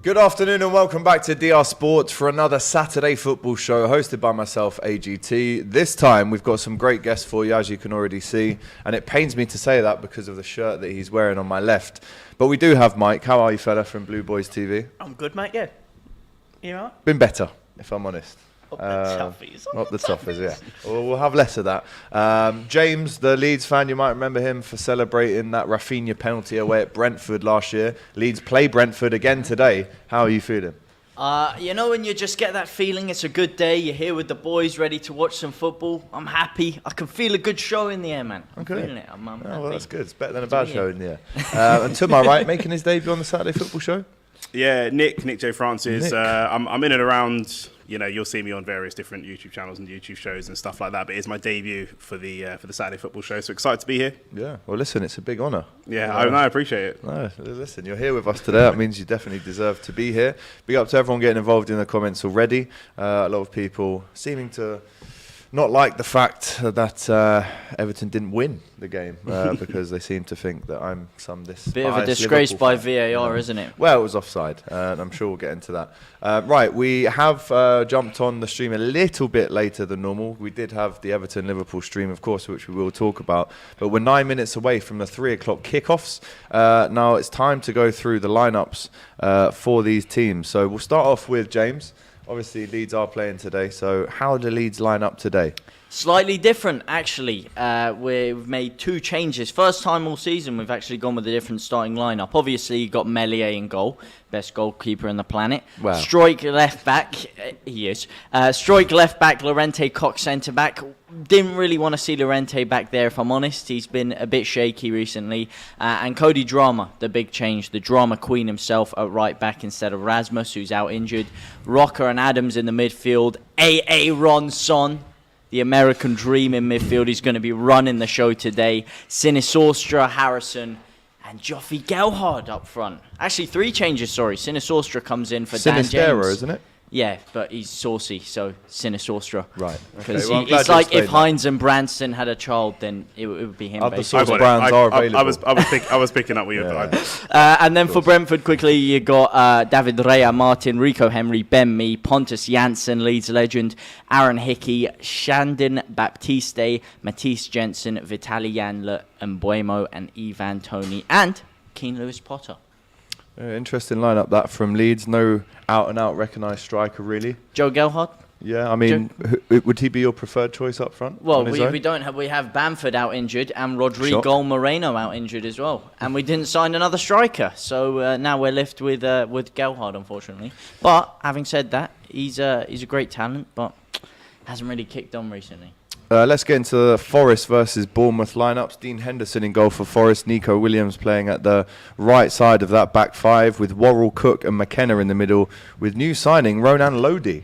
Good afternoon and welcome back to DR Sports for another Saturday football show hosted by myself, AGT. This time we've got some great guests for you, as you can already see, and it pains me to say that because of the shirt that he's wearing on my left. But we do have Mike. How are you, fella, from Blue Boys TV? I'm good, mate, yeah. You all right? Been better, if I'm honest. Up the toughies. Not the toughies, yeah. We'll have less of that. James, the Leeds fan, you might remember him for celebrating that Rafinha penalty away at Brentford last year. Leeds play Brentford again today. How are you feeling? You know when you just get that feeling it's a good day, you're here with the boys ready to watch some football. I'm happy. I can feel a good show in the air, man. I'm feeling it. I'm happy. Well, that's good. It's better than a bad show in the air. And to my right, making his debut on the Saturday football show? Yeah, Nick J. Francis. I'm in and around. You know, you'll see me on various different YouTube channels and YouTube shows and stuff like that. But it's my debut for the Saturday football show. So excited to be here. Yeah. Well, listen, it's a big honour. Yeah, I appreciate it. No, listen, you're here with us today. That means you definitely deserve to be here. Big up to everyone getting involved in the comments already. A lot of people seeming to not like the fact that Everton didn't win the game because they seem to think that I'm bit of a disgrace by VAR, isn't it? Well, it was offside, and I'm sure we'll get into that. Right, we have jumped on the stream a little bit later than normal. We did have the Everton-Liverpool stream, of course, which we will talk about, but we're 9 minutes away from the 3 o'clock kickoffs. Now it's time to go through the lineups for these teams. So we'll start off with James. Obviously, Leeds are playing today, so how do Leeds line up today? Slightly different, actually. We've made 2 changes. First time all season, we've actually gone with a different starting lineup. Obviously, you've got Meslier in goal, best goalkeeper in the planet. Wow. Stroik left back, he is. Stroik left back, Llorente Cox centre back. Didn't really want to see Llorente back there, if I'm honest. He's been a bit shaky recently. And Cody Drama, the big change, the drama queen himself at right back instead of Rasmus, who's out injured. Rocker and Adams in the midfield. Ron Son, the American dream in midfield. He's going to be running the show today. Sinisorska, Harrison, and Joffy Gelhardt up front. Actually, 3 changes, sorry. Sinisorska comes in for Dan James. Sinistero, isn't it? Yeah, but he's saucy, so Sinisorska. Right. Because it's like if Heinz and Branson had a child, then it would be him. Other sauce brands are available. I was picking up what you were doing. And then for Brentford, quickly, you got David Rea, Martin, Rico Henry, Ben Mee, Pontus Jansson, Leeds legend, Aaron Hickey, Shandon Baptiste, Matisse Jensen, Vitaly Janle, Mbuemo, and Ivan Toney, and Keane Lewis Potter. Interesting lineup that from Leeds. No out-and-out recognised striker, really. Joe Gelhardt? Yeah, I mean, would he be your preferred choice up front? Well, we have Bamford out injured and Rodrigo Moreno out injured as well, and we didn't sign another striker, so now we're left with Gelhardt, unfortunately. But having said that, he's a great talent, but hasn't really kicked on recently. Let's get into the Forest versus Bournemouth lineups. Dean Henderson in goal for Forest. Nico Williams playing at the right side of that back 5 with Worrell, Cook and McKenna in the middle with new signing Ronan Lodi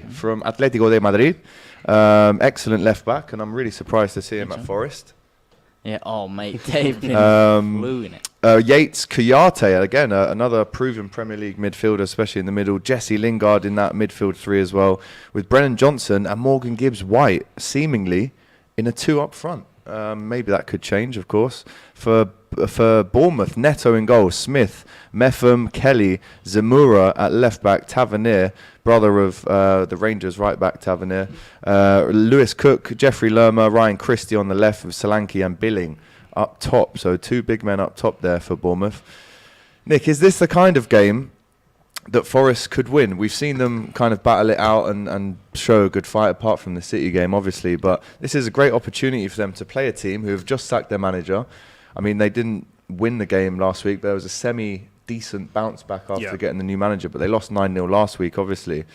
from Atletico de Madrid. Excellent left back, and I'm really surprised to see him at Forest. Yeah, oh mate, they've been fluing it. Yates Kouyaté, again, another proven Premier League midfielder, especially in the middle. Jesse Lingard in that midfield 3 as well, with Brennan Johnson and Morgan Gibbs-White seemingly in a 2 up front. Maybe that could change, of course. For Bournemouth, Neto in goal, Smith, Meffam, Kelly, Zamora at left back, Tavernier, brother of the Rangers right back Tavernier, Lewis Cook, Jeffrey Lerma, Ryan Christie on the left with Solanke and Billing up top. So 2 big men up top there for Bournemouth. Nick, is this the kind of game that Forest could win? We've seen them kind of battle it out and show a good fight, apart from the City game, obviously. But this is a great opportunity for them to play a team who have just sacked their manager. I mean, they didn't win the game last week, but there was a semi-decent bounce back after getting the new manager. But they lost 9-0 last week, obviously.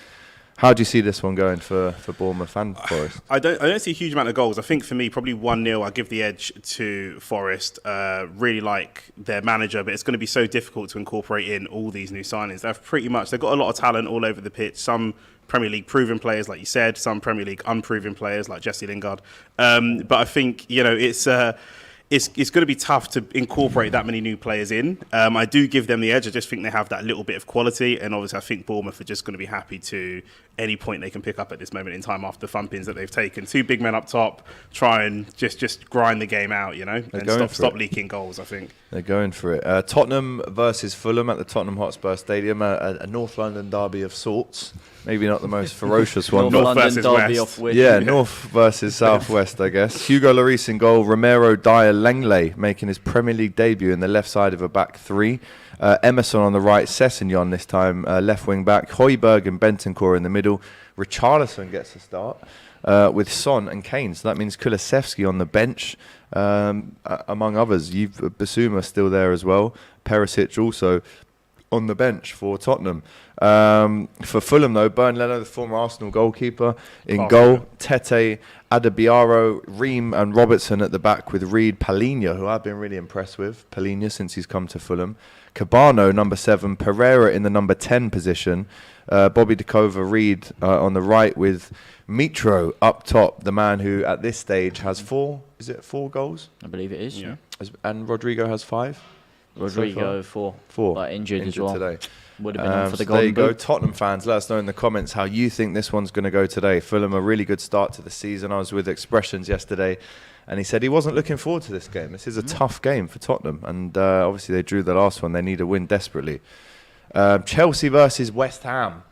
How do you see this one going for Bournemouth and Forest? I don't see a huge amount of goals. I think for me, probably 1-0. I give the edge to Forest. Really like their manager, but it's going to be so difficult to incorporate in all these new signings. They've got a lot of talent all over the pitch. Some Premier League proven players, like you said. Some Premier League unproven players, like Jesse Lingard. But I think it's going to be tough to incorporate that many new players in. I do give them the edge. I just think they have that little bit of quality, and obviously I think Bournemouth are just going to be happy to any point they can pick up at this moment in time after the thumpings that they've taken. 2 big men up top, try and just grind the game out, and stop leaking goals, I think. They're going for it. Tottenham versus Fulham at the Tottenham Hotspur Stadium, a North London derby of sorts. Maybe not the most ferocious one. North London versus derby West. of which. Yeah, North versus South West, I guess. Hugo Lloris in goal. Romero, Dyer, Langley making his Premier League debut in the left side of a back three. Emerson on the right. Sessegnon this time left wing back. Højbjerg and Bentancur in the middle. Richarlison gets a start with Son and Kane. So that means Kulusevski on the bench, among others. Basuma still there as well. Perisic also on the bench for Tottenham. For Fulham, though, Bernd Leno, the former Arsenal goalkeeper, in goal. Tete, Adebiaro, Ream and Robertson at the back with Reed, Palhinha, who I've been really impressed with. Palhinha since he's come to Fulham. Cabano, number 7. Pereira in the number 10 position. Bobby Dekova, Reed on the right with Mitro up top, the man who at this stage has 4 goals? I believe it is. Yeah. And Rodrigo has 5? Rodrigo, so 4. But injured as well. Today. Would have been on for the so there you golden go. boot. Tottenham fans, let us know in the comments how you think this one's going to go today. Fulham, a really good start to the season. I was with Expressions yesterday, and he said he wasn't looking forward to this game. This is a tough game for Tottenham, and obviously they drew the last one. They need a win desperately. Chelsea versus West Ham.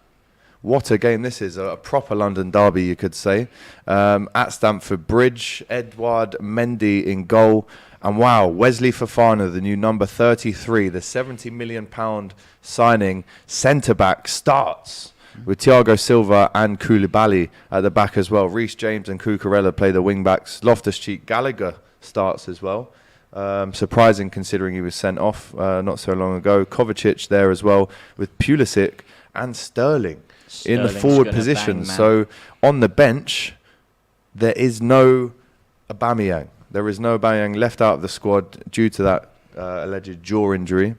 What a game this is. A proper London derby, you could say. At Stamford Bridge, Edouard Mendy in goal. And wow, Wesley Fofana, the new number 33, the £70 million signing centre-back, starts with Thiago Silva and Koulibaly at the back as well. Reece James and Cucurella play the wing-backs. Loftus-Cheek, Gallagher starts as well. Surprising considering he was sent off not so long ago. Kovacic there as well with Pulisic and Sterling in the forward positions. So on the bench, there is no Aubameyang. There is no Aubameyang left out of the squad due to that alleged jaw injury.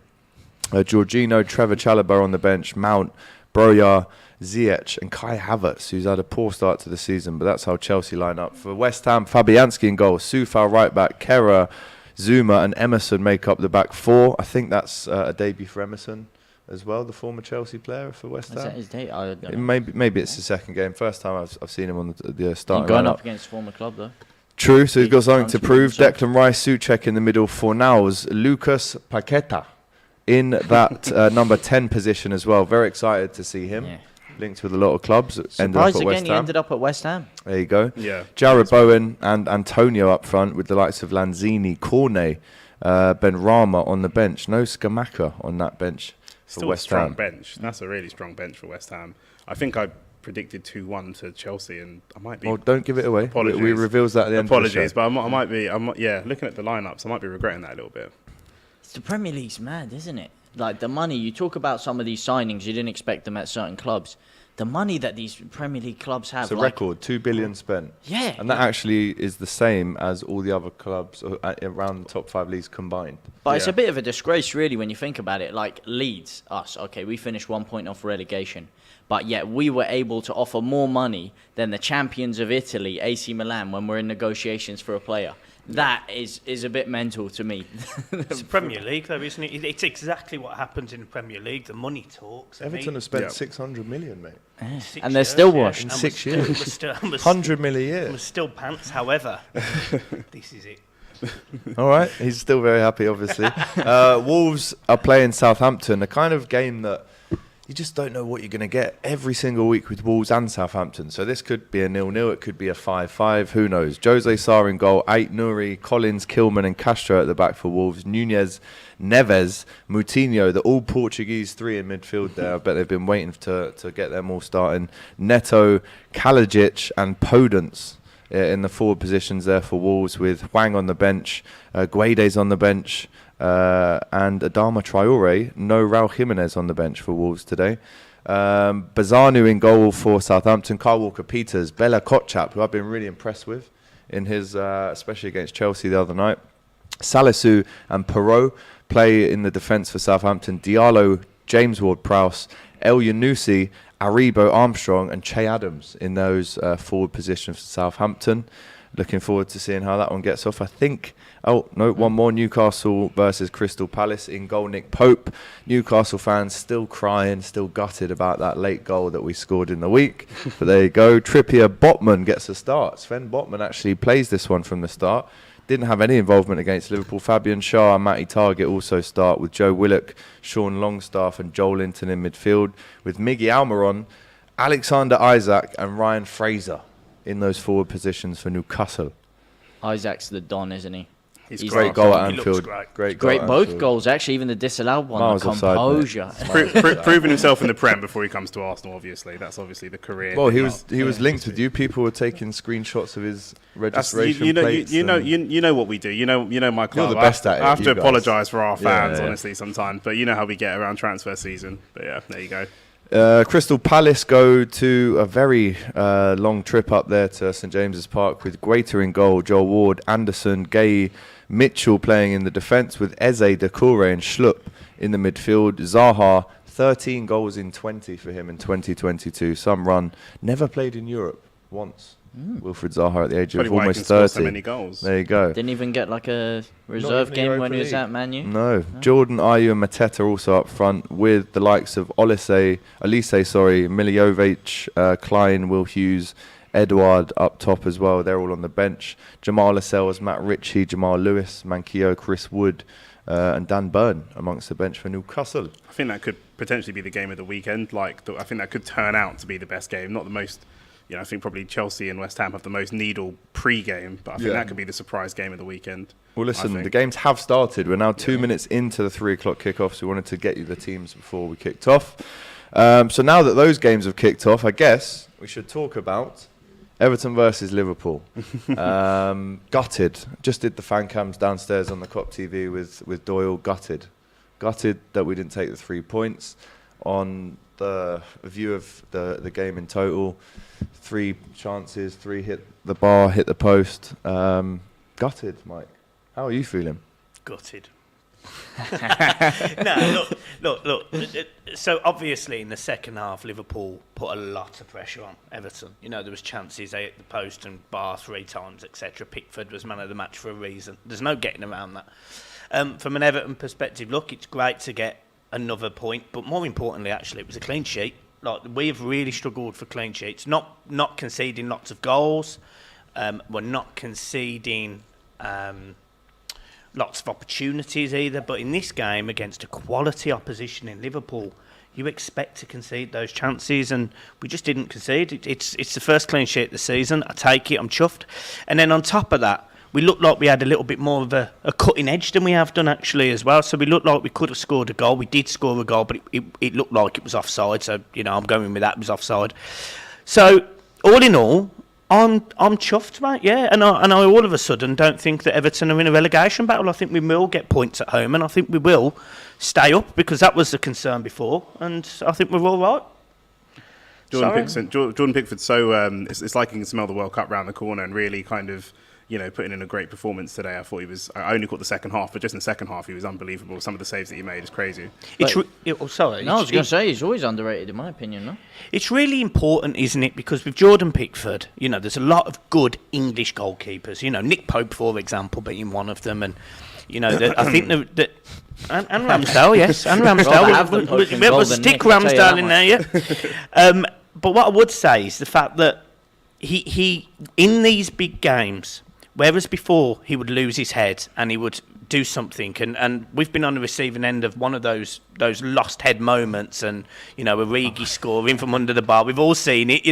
Jorginho, Trevor Chalobah on the bench, Mount, Broja, Ziyech and Kai Havertz, who's had a poor start to the season, but that's how Chelsea line up. For West Ham, Fabianski in goal, Soufal right back, Kehrer, Zuma and Emerson make up the back 4. I think that's a debut for Emerson as well, the former Chelsea player for West Ham. Is that his date? I don't know. Maybe it's the second game. First time I've seen him on the starting lineup. Going up against former club though. True, so he's got something to prove. Declan Rice, Souček in the middle. Fornals, Lucas Paqueta in that number 10 position as well. Very excited to see him. Yeah. Linked with a lot of clubs. Surprised again, he ended up at West Ham. There you go. Yeah. Jarrod Bowen and Antonio up front with the likes of Lanzini, Cornet, Benrahma on the bench. No Scamacca on that bench for Still West a strong Ham. bench. That's a really strong bench for West Ham. I think I predicted 2-1 to Chelsea, and I might be. Oh, don't give it away. Apologies. We reveals that at the end of the show. Apologies, but I might be. Looking at the lineups, I might be regretting that a little bit. The Premier League's mad, isn't it? Like the money, you talk about some of these signings, you didn't expect them at certain clubs. The money that these Premier League clubs have. It's a record, 2 billion spent. Yeah. And that actually is the same as all the other clubs around the top 5 leagues combined. But it's a bit of a disgrace, really, when you think about it. Like Leeds, us, okay, we finished 1 point off relegation. But yet we were able to offer more money than the champions of Italy, AC Milan, when we're in negotiations for a player. That is a bit mental to me. It's the Premier League, though, isn't it? It's exactly what happens in the Premier League. The money talks. Everton have spent 600 million, mate. And they're still washed. In 6 years. 100 million a year. We're still pants, however. This is it. All right, he's still very happy, obviously. Wolves are playing Southampton, a kind of game that you just don't know what you're going to get every single week with Wolves and Southampton. So this could be a 0-0, it could be a 5-5, who knows. Jose Sarr in goal, Ait Nouri, Collins, Kilman and Castro at the back for Wolves. Nunez, Neves, Moutinho, the all-Portuguese 3 in midfield there. I bet they've been waiting to get them all starting. Neto, Kalajic and Podence in the forward positions there for Wolves, with Hwang on the bench, Guedes on the bench, and Adama Traore. No Raul Jimenez on the bench for Wolves today. Bazanu in goal for Southampton. Kyle Walker-Peters, Bella Kotchap, who I've been really impressed with in his, especially against Chelsea the other night. Salisu and Perot play in the defence for Southampton. Diallo, James Ward-Prowse, El Yunusi, Aribo Armstrong and Che Adams in those forward positions for Southampton. looking forward to seeing how that one gets off. I think, one more, Newcastle versus Crystal Palace. In goal, Nick Pope. Newcastle fans still crying, still gutted about that late goal that we scored in the week. But there you go. Trippier Botman gets a start. Sven Botman actually plays this one from the start. Didn't have any involvement against Liverpool. Fabian Schär and Matty Targett also start, with Joe Willock, Sean Longstaff and Joel Linton in midfield, with Miggy Almiron, Alexander Isak and Ryan Fraser in those forward positions for Newcastle. Isaac's the Don, isn't he? He's Great goal at He looks Anfield. great. Goal Great at both Anfield. goals, actually, even the disallowed one. Miles the offside, composure. Proving himself in the Prem before he comes to Arsenal, obviously. That's obviously the career. Well, he was linked with you. People were taking screenshots of his registration plates. You know what we do. You know my club. You're the best at it, I have to you guys. apologise for our fans, Yeah. honestly, sometimes. But you know how we get around transfer season. But yeah, there you go. Crystal Palace go to a very long trip up there to St James's Park, with Guaita in goal, Joel Ward, Anderson, Gay, Mitchell playing in the defence, with Eze, Doucouré and Schlupp in the midfield. Zaha, 13 goals in 20 for him in 2022. Some run. Never played in Europe once. Wilfried Zaha at the age Probably of why he almost can score 30. so many goals. There you go. Didn't even get like a reserve even the game Europa when he was League. at Man U. No. Jordan Ayew and Mateta also up front, with the likes of Elise, Miljovic, Klein, Will Hughes, Edouard up top as well. They're all on the bench. Jamal Lascelles, Matt Ritchie, Jamal Lewis, Manquillo, Chris Wood, and Dan Burn amongst the bench for Newcastle. I think that could potentially be the game of the weekend. I think that could turn out to be the best game. Not the most, I think probably Chelsea and West Ham have the most needle pre-game, but I think that could be the surprise game of the weekend. Well, listen, the games have started. We're now 2 minutes into the 3 o'clock kickoff, so we wanted to get you the teams before we kicked off. So now that those games have kicked off, I guess we should talk about Everton versus Liverpool. Gutted. Just did the fan cams downstairs on the Cop TV with Doyle. Gutted that we didn't take the 3 points. On the view of the game in total, 3 chances, 3 hit the bar, hit the post. Gutted, Mike. How are you feeling? Gutted. No, look. So obviously in the second half, Liverpool put a lot of pressure on Everton. There was chances, they hit the post and bar 3 times, etc. Pickford was man of the match for a reason. There's no getting around that. From an Everton perspective, look, it's great to get another point, but more importantly, actually, it was a clean sheet. We have really struggled for clean sheets. Not conceding lots of goals. We're not conceding lots of opportunities either, but in this game against a quality opposition in Liverpool, you expect to concede those chances, and we just didn't concede. It's the first clean sheet of the season. I take it, I'm chuffed. And then on top of that, we looked like we had a little bit more of a cutting edge than we have done actually as well. So we looked like we could have scored a goal. We did score a goal, but it looked like it was offside. So, I'm going with that. It was offside. So all in all, I'm chuffed, mate. Yeah, and I all of a sudden don't think that Everton are in a relegation battle. I think we will get points at home, and I think we will stay up, because that was the concern before, and I think we're all right. Jordan Pickford. So it's like he can smell the World Cup round the corner, and really kind of putting in a great performance today. I only caught the second half, but just in the second half he was unbelievable. Some of the saves that he made is crazy. I was going to say he's always underrated in my opinion. No, it's really important, isn't it? Because with Jordan Pickford, there's a lot of good English goalkeepers. Nick Pope, for example, being one of them, and I think that. And Ramsdale, yes, and Ramsdale. We'll stick Ramsdale in there, yeah. But what I would say is the fact that he in these big games, whereas before he would lose his head and he would do something, and we've been on the receiving end of one of those lost head moments, and Origi scoring from under the bar. We've all seen it,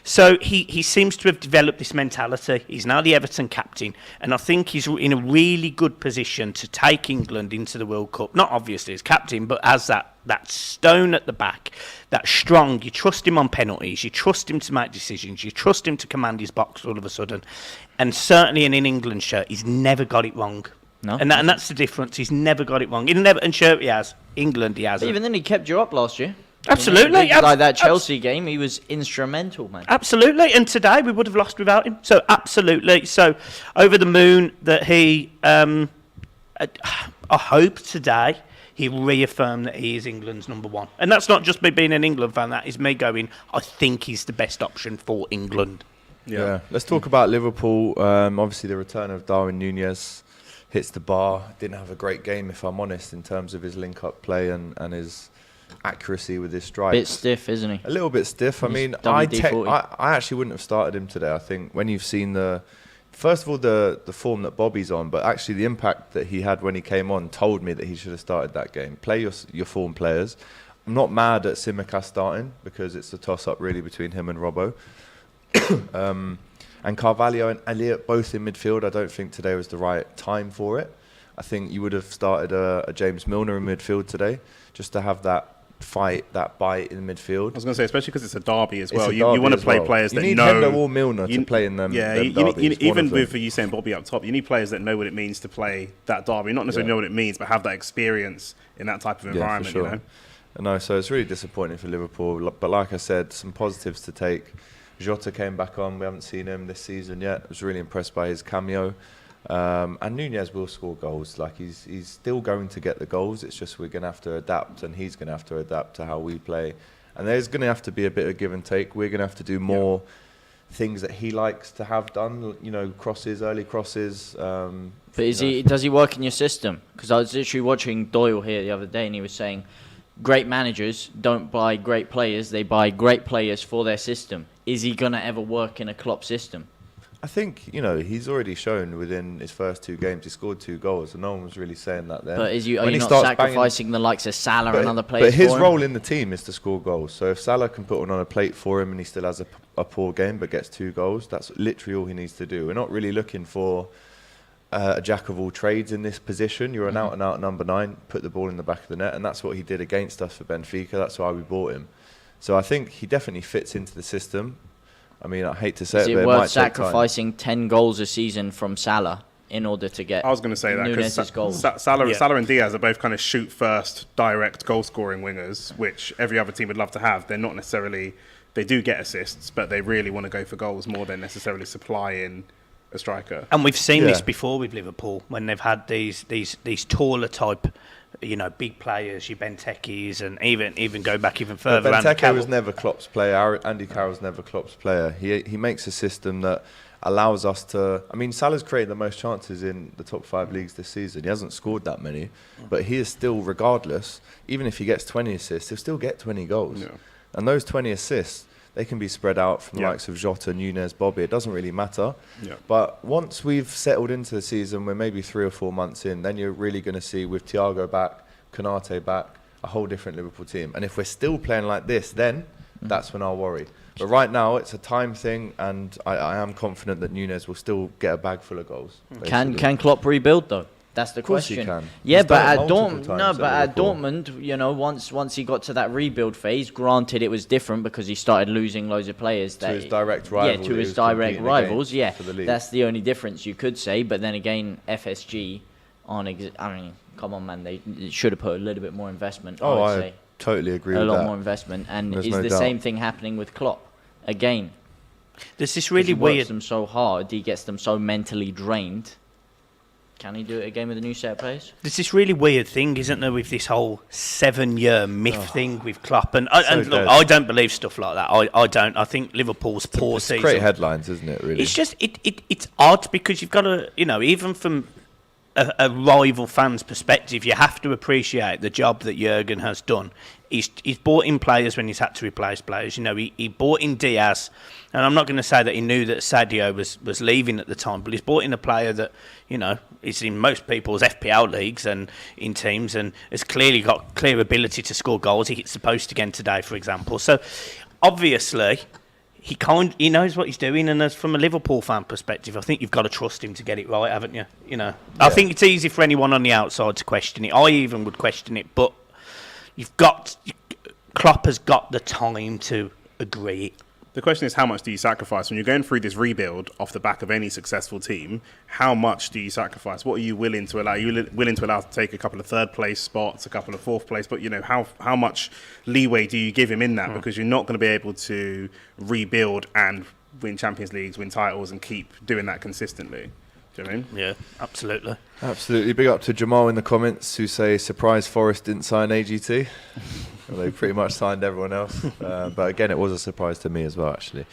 So he seems to have developed this mentality. He's now the Everton captain, and I think he's in a really good position to take England into the World Cup. Not obviously as captain, but as that stone at the back, that strong. You trust him on penalties, you trust him to make decisions, you trust him to command his box all of a sudden. And certainly in an England shirt, he's never got it wrong. No. And that's the difference. He's never got it wrong. In an Everton shirt, he has. England, he hasn't. But even then, he kept you up last year. Absolutely. Like that Chelsea game, he was instrumental, man. Absolutely. And today, we would have lost without him. So, absolutely. So, over the moon that he... I hope today he reaffirmed that he is England's number one. And that's not just me being an England fan. That is me going, I think he's the best option for England. Yeah. Let's talk about Liverpool. Obviously, the return of Darwin Núñez hits the bar. Didn't have a great game, if I'm honest, in terms of his link-up play and his accuracy with his strikes. Bit stiff, isn't he? A little bit stiff. I mean, I actually wouldn't have started him today. I think when you've seen first of all, the form that Bobby's on, but actually the impact that he had when he came on told me that he should have started that game. Play your form players. I'm not mad at Tsimikas starting because it's a toss-up really between him and Robbo. And Carvalho and Elliott both in midfield. I don't think today was the right time for it. I think you would have started a James Milner in midfield today just to have that fight, that bite in midfield. I was going to say, especially because it's a derby as well. You want to play players that know... You need Hendo or Milner to play in them. Yeah, even with you saying Bobby up top, you need players that know what it means to play that derby. Not necessarily know what it means, but have that experience in that type of environment. For sure. No, so it's really disappointing for Liverpool. But like I said, some positives to take. Jota came back on. We haven't seen him this season yet. I was really impressed by his cameo. And Núñez will score goals. Like he's still going to get the goals. It's just we're going to have to adapt, and he's going to have to adapt to how we play. And there's going to have to be a bit of give and take. We're going to have to do more things that he likes to have done. You know, crosses, early crosses. But does he work in your system? Because I was literally watching Doyle here the other day, and he was saying, great managers don't buy great players. They buy great players for their system. Is he going to ever work in a Klopp system? I think, he's already shown within his first 2 games, he scored 2 goals, and no one was really saying that then. But are you not sacrificing the likes of Salah and other players? But his role in the team is to score goals. So if Salah can put one on a plate for him and he still has a poor game but gets 2 goals, that's literally all he needs to do. We're not really looking for a jack of all trades in this position. You're an out-and-out number 9, put the ball in the back of the net, and that's what he did against us for Benfica. That's why we bought him. So I think he definitely fits into the system. I mean, I hate to say it, but it might take time. Is it worth sacrificing 10 goals a season from Salah in order to get I was going to say that Núñez's goals? Salah and Diaz are both kind of shoot-first, direct goal-scoring wingers, which every other team would love to have. They're not necessarily... They do get assists, but they really want to go for goals more than necessarily supplying a striker. And we've seen this before with Liverpool when they've had these taller type, big players, your Benteke's, and even go back even further. Benteke was never Klopp's player. Andy Carroll's never Klopp's player. He makes a system that allows us to... I mean, Salah's created the most chances in the top 5 leagues this season. He hasn't scored that many, but he is still, regardless, even if he gets 20 assists, he'll still get 20 goals. Yeah. And those 20 assists, they can be spread out from the likes of Jota, Núñez, Bobby. It doesn't really matter. Yeah. But once we've settled into the season, we're maybe 3 or 4 months in, then you're really going to see, with Thiago back, Konate back, a whole different Liverpool team. And if we're still playing like this, then that's when I'll worry. But right now, it's a time thing, and I am confident that Núñez will still get a bag full of goals. Can Klopp rebuild, though? That's the question. Of course he can. Yeah, but at Dortmund, once he got to that rebuild phase, granted it was different because he started losing loads of players. To his direct rivals. Yeah, to his direct rivals. Yeah, that's the only difference you could say. But then again, FSG come on, man, they should have put a little bit more investment. I totally agree with that. A lot more investment, and is the same thing happening with Klopp again? There's this really weird. He works them so hard, he gets them so mentally drained. Can he do it again with a new set of players? There's this really weird thing, isn't there, with this whole 7-year myth thing with Klopp. And look, I don't believe stuff like that. I don't. I think Liverpool's poor season... It's great headlines, isn't it, really? It's just... It's odd because you've got to... even from a rival fan's perspective, you have to appreciate the job that Jurgen has done. He's brought in players when he's had to replace players. He brought in Diaz, and I'm not going to say that he knew that Sadio was leaving at the time, but he's brought in a player that, is in most people's FPL leagues and in teams, and has clearly got clear ability to score goals. He hits the post again today, for example. So, obviously, he knows what he's doing, and as from a Liverpool fan perspective, I think you've got to trust him to get it right, haven't you? I think it's easy for anyone on the outside to question it. I even would question it, but Klopp has got the time to agree. The question is, how much do you sacrifice? When you're going through this rebuild off the back of any successful team, how much do you sacrifice? What are you willing to allow? Are you willing to allow to take a couple of third-place spots, a couple of fourth-place? But, how much leeway do you give him in that? Because you're not going to be able to rebuild and win Champions Leagues, win titles, and keep doing that consistently. Do you know what I mean? Yeah, absolutely. Absolutely. Big up to Jamal in the comments who say, surprise Forest didn't sign AGT. They pretty much signed everyone else. But again, it was a surprise to me as well, actually.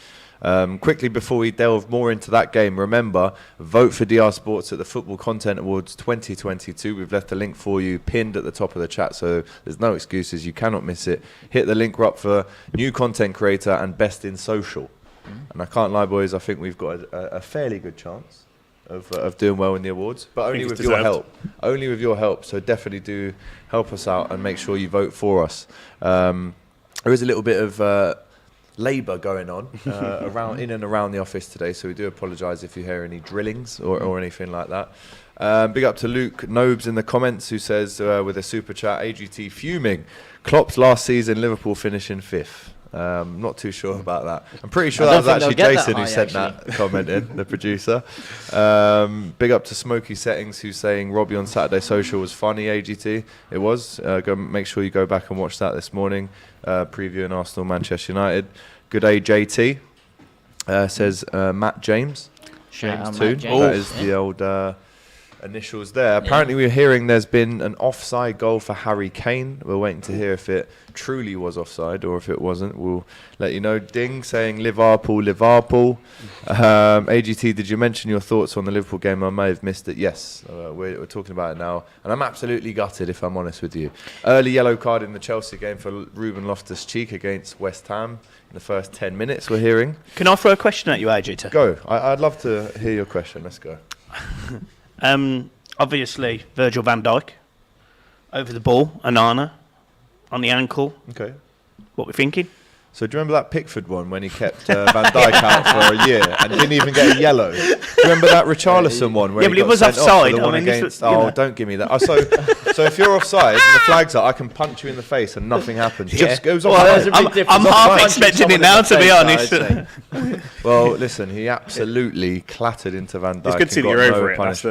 Quickly, before we delve more into that game, remember, vote for DR Sports at the Football Content Awards 2022. We've left a link for you pinned at the top of the chat, so there's no excuses. You cannot miss it. Hit the link up for New Content Creator and Best in Social. And I can't lie, boys, I think we've got a fairly good chance of doing well in the awards, but only with your help. Only with your help. So definitely do help us out and make sure you vote for us. There is a little bit of labour going on around in and around the office today, so we do apologise if you hear any drillings or anything like that. Big up to Luke Nobes in the comments, who says with a super chat, AGT fuming. Klopp's last season, Liverpool finishing 5th. Not too sure about that. I'm pretty sure that was actually Jason who sent that comment in, the producer. Big up to Smoky Settings, who's saying Robbie on Saturday Social was funny, AGT. It was. Go make sure you go back and watch that this morning. Previewing Arsenal, Manchester United. Good day, JT. Says Matt James. James too. That is the old initials there. Apparently we're hearing there's been an offside goal for Harry Kane. We're waiting to hear if it truly was offside or if it wasn't. We'll let you know. Ding saying Liverpool. AGT, did you mention your thoughts on the Liverpool game? I may have missed it. Yes, we're talking about it now, and I'm absolutely gutted, if I'm honest with you. Early yellow card in the Chelsea game for Ruben Loftus-Cheek against West Ham in the first 10 minutes, we're hearing. Can I throw a question at you, AGT? Go. I'd love to hear your question. Let's go. Obviously, Virgil van Dijk over the ball, Onana on the ankle. Okay. What we're thinking? So do you remember that Pickford one when he kept Van Dijk out for a year and didn't even get a yellow? Do you remember that Richarlison one? Where but it was offside. Don't give me that. So if you're offside and the flag's up, I can punch you in the face and nothing happens. Yeah. Just goes offside. I'm half expecting it now, to be honest. Well, listen, he absolutely clattered into Van Dijk. It's good to see that you're over it. I'm not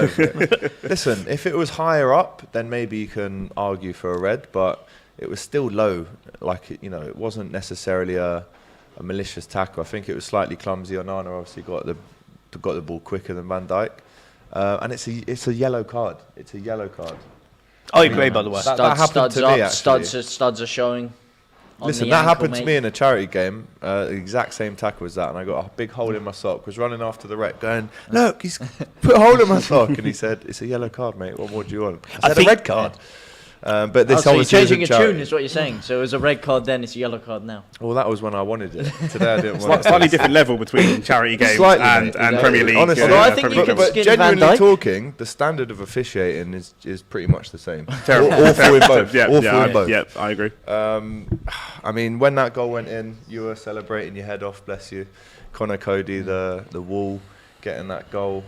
over it. Listen, if it was higher up, then maybe you can argue for a red, but it was still low. Like, it wasn't necessarily a malicious tackle. I think it was slightly clumsy. Onana obviously got the ball quicker than Van Dijk, and it's a yellow card. It's a yellow card. I agree, by the way. That happened to me, actually. Studs are showing. Listen, that happened to me in a charity game. The exact same tackle as that, and I got a big hole in my sock. Was running after the rec, going, "Look, he's put a hole in my sock," and he said, "It's a yellow card, mate. What more do you want?" I said, "A red card." But this so you're changing a tune is what you're saying. So it was a red card then, it's a yellow card now. Well, that was when I wanted it. Today I didn't want it. Slightly different level between charity games and Premier League. Honestly, I think you but genuinely talking, the standard of officiating is pretty much the same. Terrible. Awful in both. Yeah, I agree. I mean, when that goal went in, you were celebrating your head off, bless you. Connor Cody, the wall, getting that goal.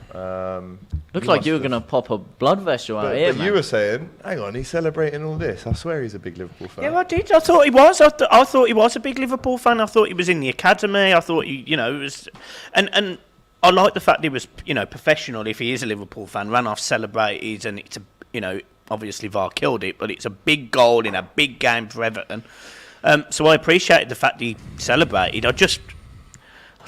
Looked like you were going to pop a blood vessel out here, but you were saying, hang on, he's celebrating all this. I swear he's a big Liverpool fan. Yeah, I did. I thought he was. I thought he was a big Liverpool fan. I thought he was in the academy. I thought he, it was, and I like the fact he was, professional. If he is a Liverpool fan, ran off, celebrated, and it's obviously VAR killed it, but it's a big goal in a big game for Everton. So I appreciated the fact he celebrated. I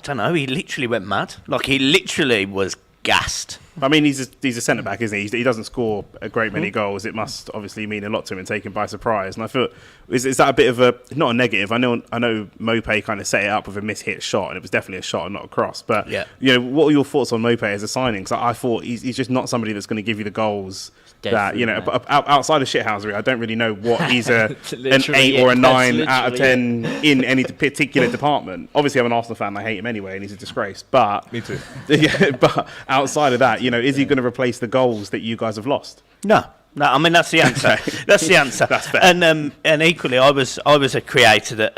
don't know. He literally went mad. Like, he literally was gassed. I mean, he's a centre back, isn't he? He doesn't score a great many goals. It must obviously mean a lot to him and take him by surprise. And I feel is that a bit of a not a negative? I know Mopé kind of set it up with a mishit shot, and it was definitely a shot and not a cross. But what are your thoughts on Mopé as a signing? Because I thought he's just not somebody that's going to give you the goals. Definitely, that outside of shithousery, I don't really know what he's an 8 or a 9 out of 10 in any particular department. Obviously, I'm an Arsenal fan. I hate him anyway, and he's a disgrace. But me too. But outside of that, is he going to replace the goals that you guys have lost? No. I mean, that's the answer. That's the answer. That's fair. And equally, I was a creator that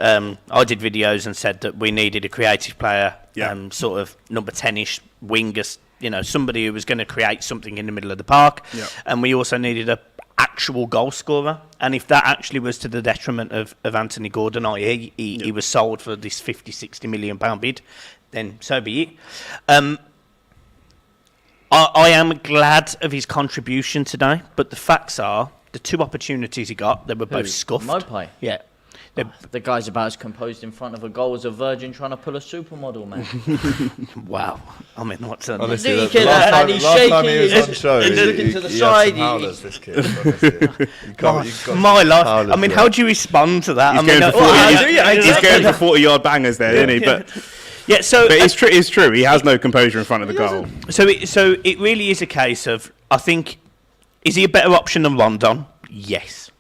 I did videos and said that we needed a creative player, sort of number 10ish wingers. Somebody who was going to create something in the middle of the park. Yep. And we also needed a actual goal scorer. And if that actually was to the detriment of Anthony Gordon, i.e. he was sold for this 50-60 million pound bid, then so be it. I am glad of his contribution today, but the facts are, the two opportunities he got, they were both scuffed. Mopé? Yeah. The guy's about as composed in front of a goal as a virgin trying to pull a supermodel, man. Wow. I mean, what's on Honestly, Look the at last that, time, and he's last time he shaking, was on show, he's looking to the he side, had some he- howlers, this kid. Honestly. You can't- you've got My life. howlers I mean, for how that. do you respond to that? He's I mean, going for well, 40 I he's- do, yeah, He's exactly. going for 40-yard bangers there, isn't he? Yeah, so But it's true. He has no composure in front of the goal. So it really is a case of, I think, is he a better option than Rondon? Yes.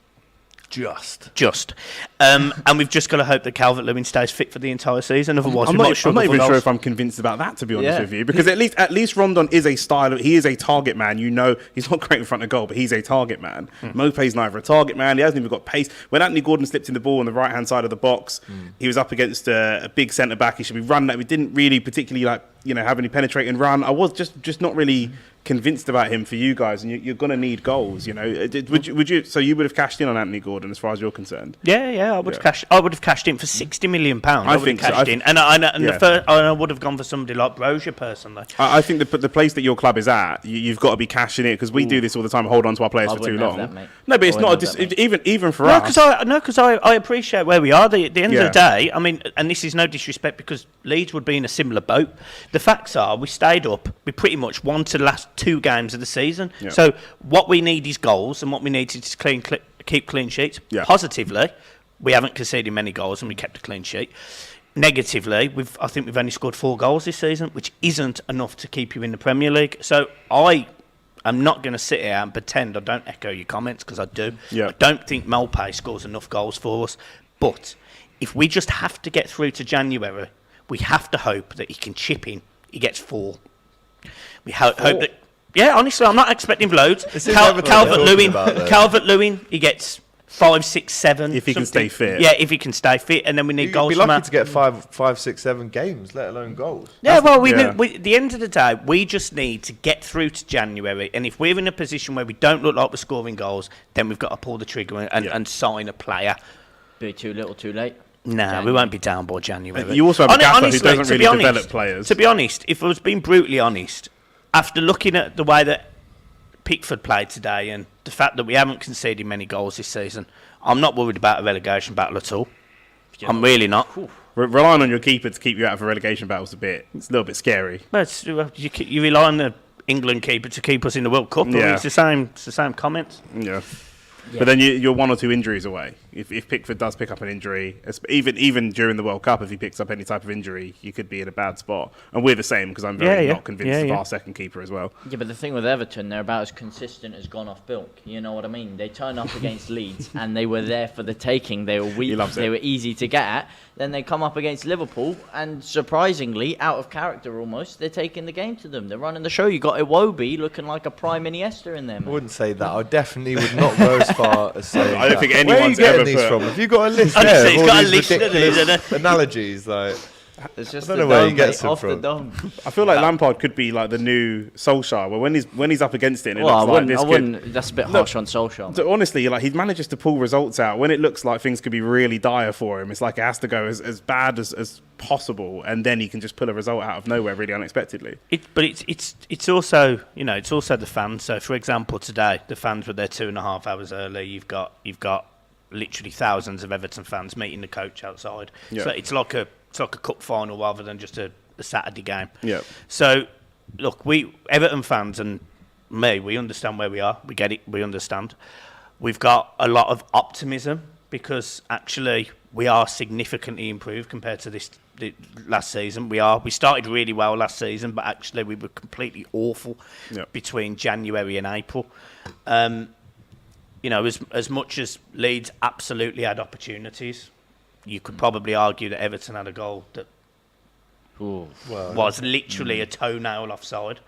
Just. And we've just got to hope that Calvert-Lewin stays fit for the entire season. Otherwise, I'm we might not struggle even for sure goals. if I'm convinced about that, to be honest Yeah. with you, because at least Rondon is a style. He is a target man. You know, he's not great in front of goal, but he's a target man. Mopé's neither a target man. He hasn't even got pace. When Anthony Gordon slipped in the ball on the right hand side of the box, he was up against a big centre back. He should be running that. We didn't really particularly have any penetrating run. I was just not really convinced about him for you guys, and you're going to need goals. Would you? So you would have cashed in on Anthony Gordon, as far as you're concerned? Yeah, I would have cashed. I would have cashed in for £60 million. I would think so. have cashed in, and Yeah. I would have gone for somebody like Brozier personally. I think the place that your club is at, you've got to be cashing it, because we do this all the time, hold on to our players I for too wouldn't have long. that, mate. No, but it's I not wouldn't have that, even for No, us. because I appreciate where we are. At the end Yeah. of the day, I mean, and this is no disrespect, because Leeds would be in a similar boat. The facts are, we stayed up. We pretty much won to the last 2 games of the season. Yeah. So what we need is goals, and what we need is to keep clean sheets. Yeah. Positively, we haven't conceded many goals, and we kept a clean sheet. Negatively, I think we've only scored 4 goals this season, which isn't enough to keep you in the Premier League. So I'm not going to sit here and pretend I don't echo your comments, because I do. Yeah. I don't think Malpay scores enough goals for us. But if we just have to get through to January, we have to hope that he can chip in. He gets 4. We hope that. Yeah, honestly, I'm not expecting loads. This is Everton we're talking about, though. Calvert-Lewin, he gets 5, 6, 7. If he can something. stay fit. Yeah, if he can stay fit, and then we need You'd goals be from lucky that. to get 5, 6, 7 games, let alone goals. Yeah, well, yeah. at the end of the day, we just need to get through to January, and if we're in a position where we don't look like we're scoring goals, then we've got to pull the trigger and sign a player. Be too little, too late. No, we won't be down by January. You also have a gaffer who Honestly, doesn't to really be honest- develop players. To be honest, if I was being brutally honest, after looking at the way that Pickford played today and the fact that we haven't conceded many goals this season, I'm not worried about a relegation battle at all. I'm really not. Relying on your keeper to keep you out of a relegation battle is it's a little bit scary. But you rely on the England keeper to keep us in the World Cup. I mean, Yeah. it's the same comments. Yeah. Yeah. But then you're 1 or 2 injuries away. If Pickford does pick up an injury, even during the World Cup, if he picks up any type of injury, you could be in a bad spot. And we're the same, because I'm very not convinced of our second keeper as well. Yeah, but the thing with Everton, they're about as consistent as gone off bilk. You know what I mean? They turn up against Leeds, and they were there for the taking. They were weak. loves it. They were easy to get at. Then they come up against Liverpool, and surprisingly, out of character almost, they're taking the game to them. They're running the show. You got Iwobi looking like a prime Iniesta in there, I man. wouldn't say that. I definitely would not go as far as saying I don't think that. Where are you anyone's getting ever these put- from? Have you got a list Honestly, there he's of got all a these list, doesn't he, ridiculous isn't analogies? Like, It's just I don't the know where dome, he gets mate, them off the from. dome. I feel like Lampard could be like the new Solskjaer, where when he's up against it, and it Well, looks like this I could... wouldn't. That's a bit harsh on Solskjaer. So honestly, like, he manages to pull results out when it looks like things could be really dire for him. It's like it has to go as bad as possible, and then he can just pull a result out of nowhere really unexpectedly. But it's also it's also the fans. So for example, today the fans were there 2.5 hours early. You've got literally thousands of Everton fans meeting the coach outside. Yeah. So it's like a cup final rather than just a Saturday game. Yeah. So look, we Everton fans and me, we understand where we are. We get it. We understand. We've got a lot of optimism because actually we are significantly improved compared to the last season. We started really well last season, but actually we were completely awful between January and April. As much as Leeds absolutely had opportunities, you could probably argue that Everton had a goal that was literally a toenail offside.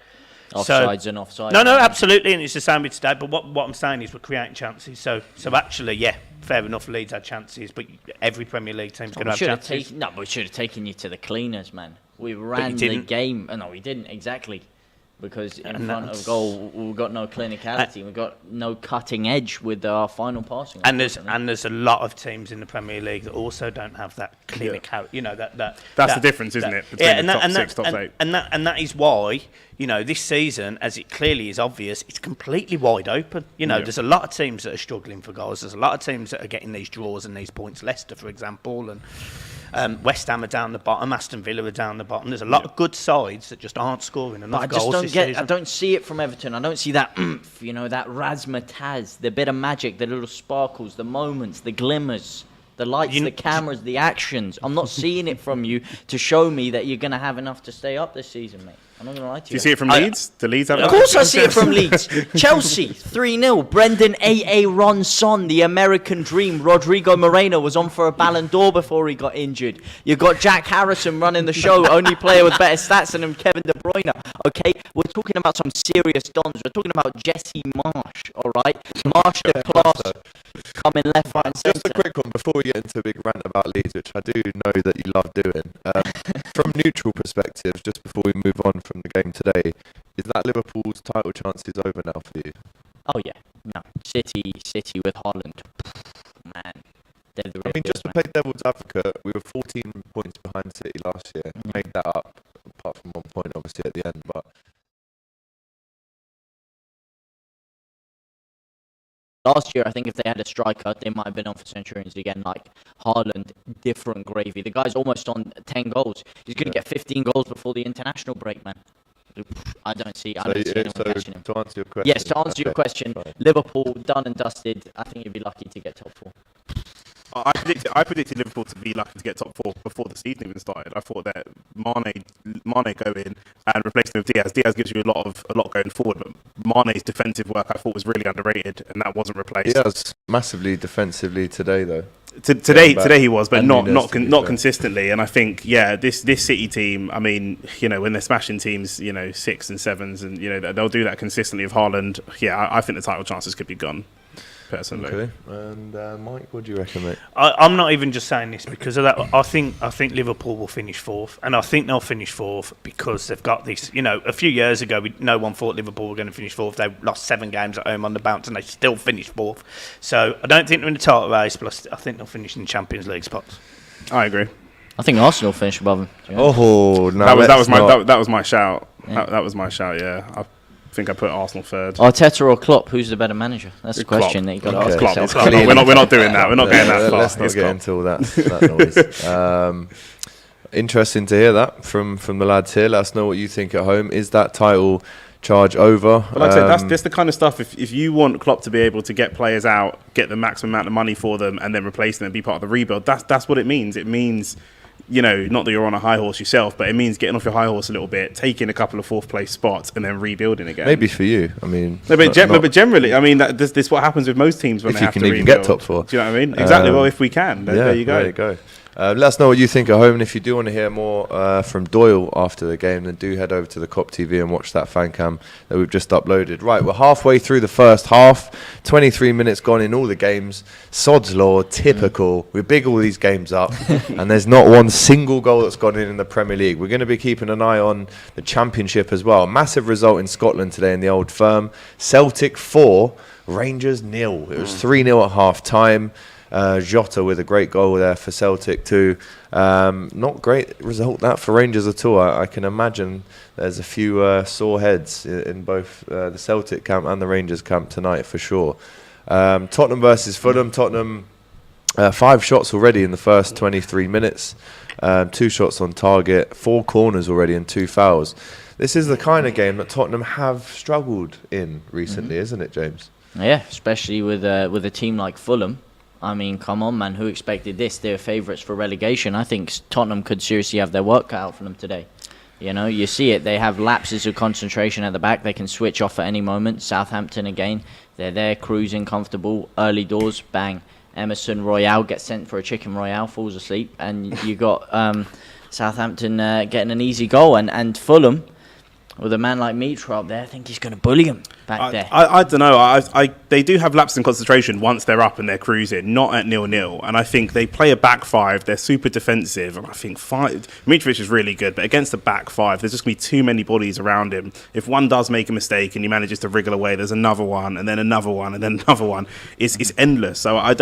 Offsides and offsides. No, absolutely, and it's the same with today. But what I'm saying is we're creating chances. So actually, yeah, fair enough. Leeds had chances, but every Premier League team's going to have chances. But we should have taken you to the cleaners, man. We ran the didn't. game. No, we didn't exactly. because in front of goal we've got no clinicality, we've got no cutting edge with our final passing. And there's a lot of teams in the Premier League that also don't have that clinicality. You know that's the difference, isn't it? Between the top 6, top 8, and that is why, you know, this season, as it clearly is obvious, it's completely wide open. You know, there's a lot of teams that are struggling for goals. There's a lot of teams that are getting these draws and these points. Leicester, for example, and West Ham are down the bottom. Aston Villa are down the bottom. There's a lot of good sides that just aren't scoring enough goals this season. I don't see it from Everton. I don't see that oomph, you know, that razzmatazz, the bit of magic, the little sparkles, the moments, the glimmers, the lights, the cameras, the actions. I'm not seeing it from you to show me that you're going to have enough to stay up this season, mate. I'm not going to lie to you. Do you see it from Leeds? The Leeds have Of course I see it from Leeds. Chelsea, 3-0. Brendan A.A. Ronson, the American dream. Rodrigo Moreno was on for a Ballon d'Or before he got injured. You've got Jack Harrison running the show, only player with better stats than him, Kevin De Bruyne. Okay, we're talking about some serious dons. We're talking about Jesse Marsh, all right? Marsh the class coming left, right and centre. Just a quick one before we get into a big rant about Leeds, which I do know that you love doing. From neutral perspectives, just before we move on from the game today, is that Liverpool's title chances over now for you? Oh yeah, no. City with Haaland. Man. I mean, just to play devil's advocate, we were 14 points behind City last year. Made that up, apart from 1 point obviously at the end, but last year, I think if they had a striker, they might have been on for centurions again, like Haaland, different gravy. The guy's almost on 10 goals. He's going to get 15 goals before the international break, man. I don't see anyone catching him. To answer your question. Yes, to answer your question, fine. Liverpool, done and dusted. I think you'd be lucky to get top 4. I predicted Liverpool to be lucky to get top 4 before the season even started. I thought that Mane go in and replace him with Diaz. Diaz gives you a lot going forward, but Mane's defensive work I thought was really underrated, and that wasn't replaced. He was massively defensively today, though. Today he was, but not consistently. And I think this City team. I mean, you know, when they're smashing teams, you know, 6 and 7s, and you know they'll do that consistently with Haaland. Yeah, I think the title chances could be gone. Personally. Okay. And Mike, what do you reckon, mate? I'm not even just saying this because of that. I think Liverpool will finish 4th, and I think they'll finish 4th because they've got this. You know, a few years ago, no one thought Liverpool were going to finish 4th. They lost 7 games at home on the bounce, and they still finished 4th. So I don't think they're in the title race, but I think they'll finish in the Champions League spots. I agree. I think Arsenal finish above them. Oh no, that was my shout. Yeah. That was my shout. Yeah. I think I put Arsenal 3rd. Arteta or Klopp? Who's the better manager? That's the question that you got to ask yourself. Klopp. We're not doing that. We're not getting that far. Let's not get into all that noise. Interesting to hear that from the lads here. Let us know what you think at home. Is that title charge over? Well, like I said, that's the kind of stuff. If you want Klopp to be able to get players out, get the maximum amount of money for them, and then replace them and be part of the rebuild, that's what it means. It means, you know, not that you're on a high horse yourself, but it means getting off your high horse a little bit, taking a couple of 4th place spots, and then rebuilding again. Maybe for you, I mean. No, but generally, I mean, this is what happens with most teams when they have to rebuild. If you can even get top 4. Do you know what I mean? Exactly. Well, if we can, there you go. There you go. Let us know what you think at home, and if you do want to hear more from Doyle after the game, then do head over to the COP TV and watch that fan cam that we've just uploaded. Right, we're halfway through the first half, 23 minutes gone in all the games. Sod's Law, typical. We big all these games up, and there's not one single goal that's gone in the Premier League. We're going to be keeping an eye on the Championship as well. Massive result in Scotland today in the Old Firm. Celtic 4, Rangers 0. It was 3-0 at half-time. Jota with a great goal there for Celtic too. Not great result that for Rangers at all. I can imagine there's a few sore heads in both the Celtic camp and the Rangers camp tonight for sure. Tottenham versus Fulham. Tottenham 5 shots already in the first 23 minutes. 2 shots on target, 4 corners already and 2 fouls. This is the kind of game that Tottenham have struggled in recently, isn't it, James? Yeah, especially with a team like Fulham. I mean, come on, man. Who expected this? They're favourites for relegation. I think Tottenham could seriously have their work cut out for them today. You know, you see it. They have lapses of concentration at the back. They can switch off at any moment. Southampton again. They're there, cruising, comfortable. Early doors, bang. Emerson Royale gets sent for a chicken Royale, falls asleep. And you got Southampton getting an easy goal. And Fulham, with a man like Mitra up there, I think he's going to bully him. back there. I don't know. They do have lapse in concentration once they're up and they're cruising, not at 0-0. And I think they play a back five. They're super defensive. And I think Mitrovic is really good, but against the back five, there's just going to be too many bodies around him. If one does make a mistake and he manages to wriggle away, there's another one, and then another one, and then another one. It's endless. So I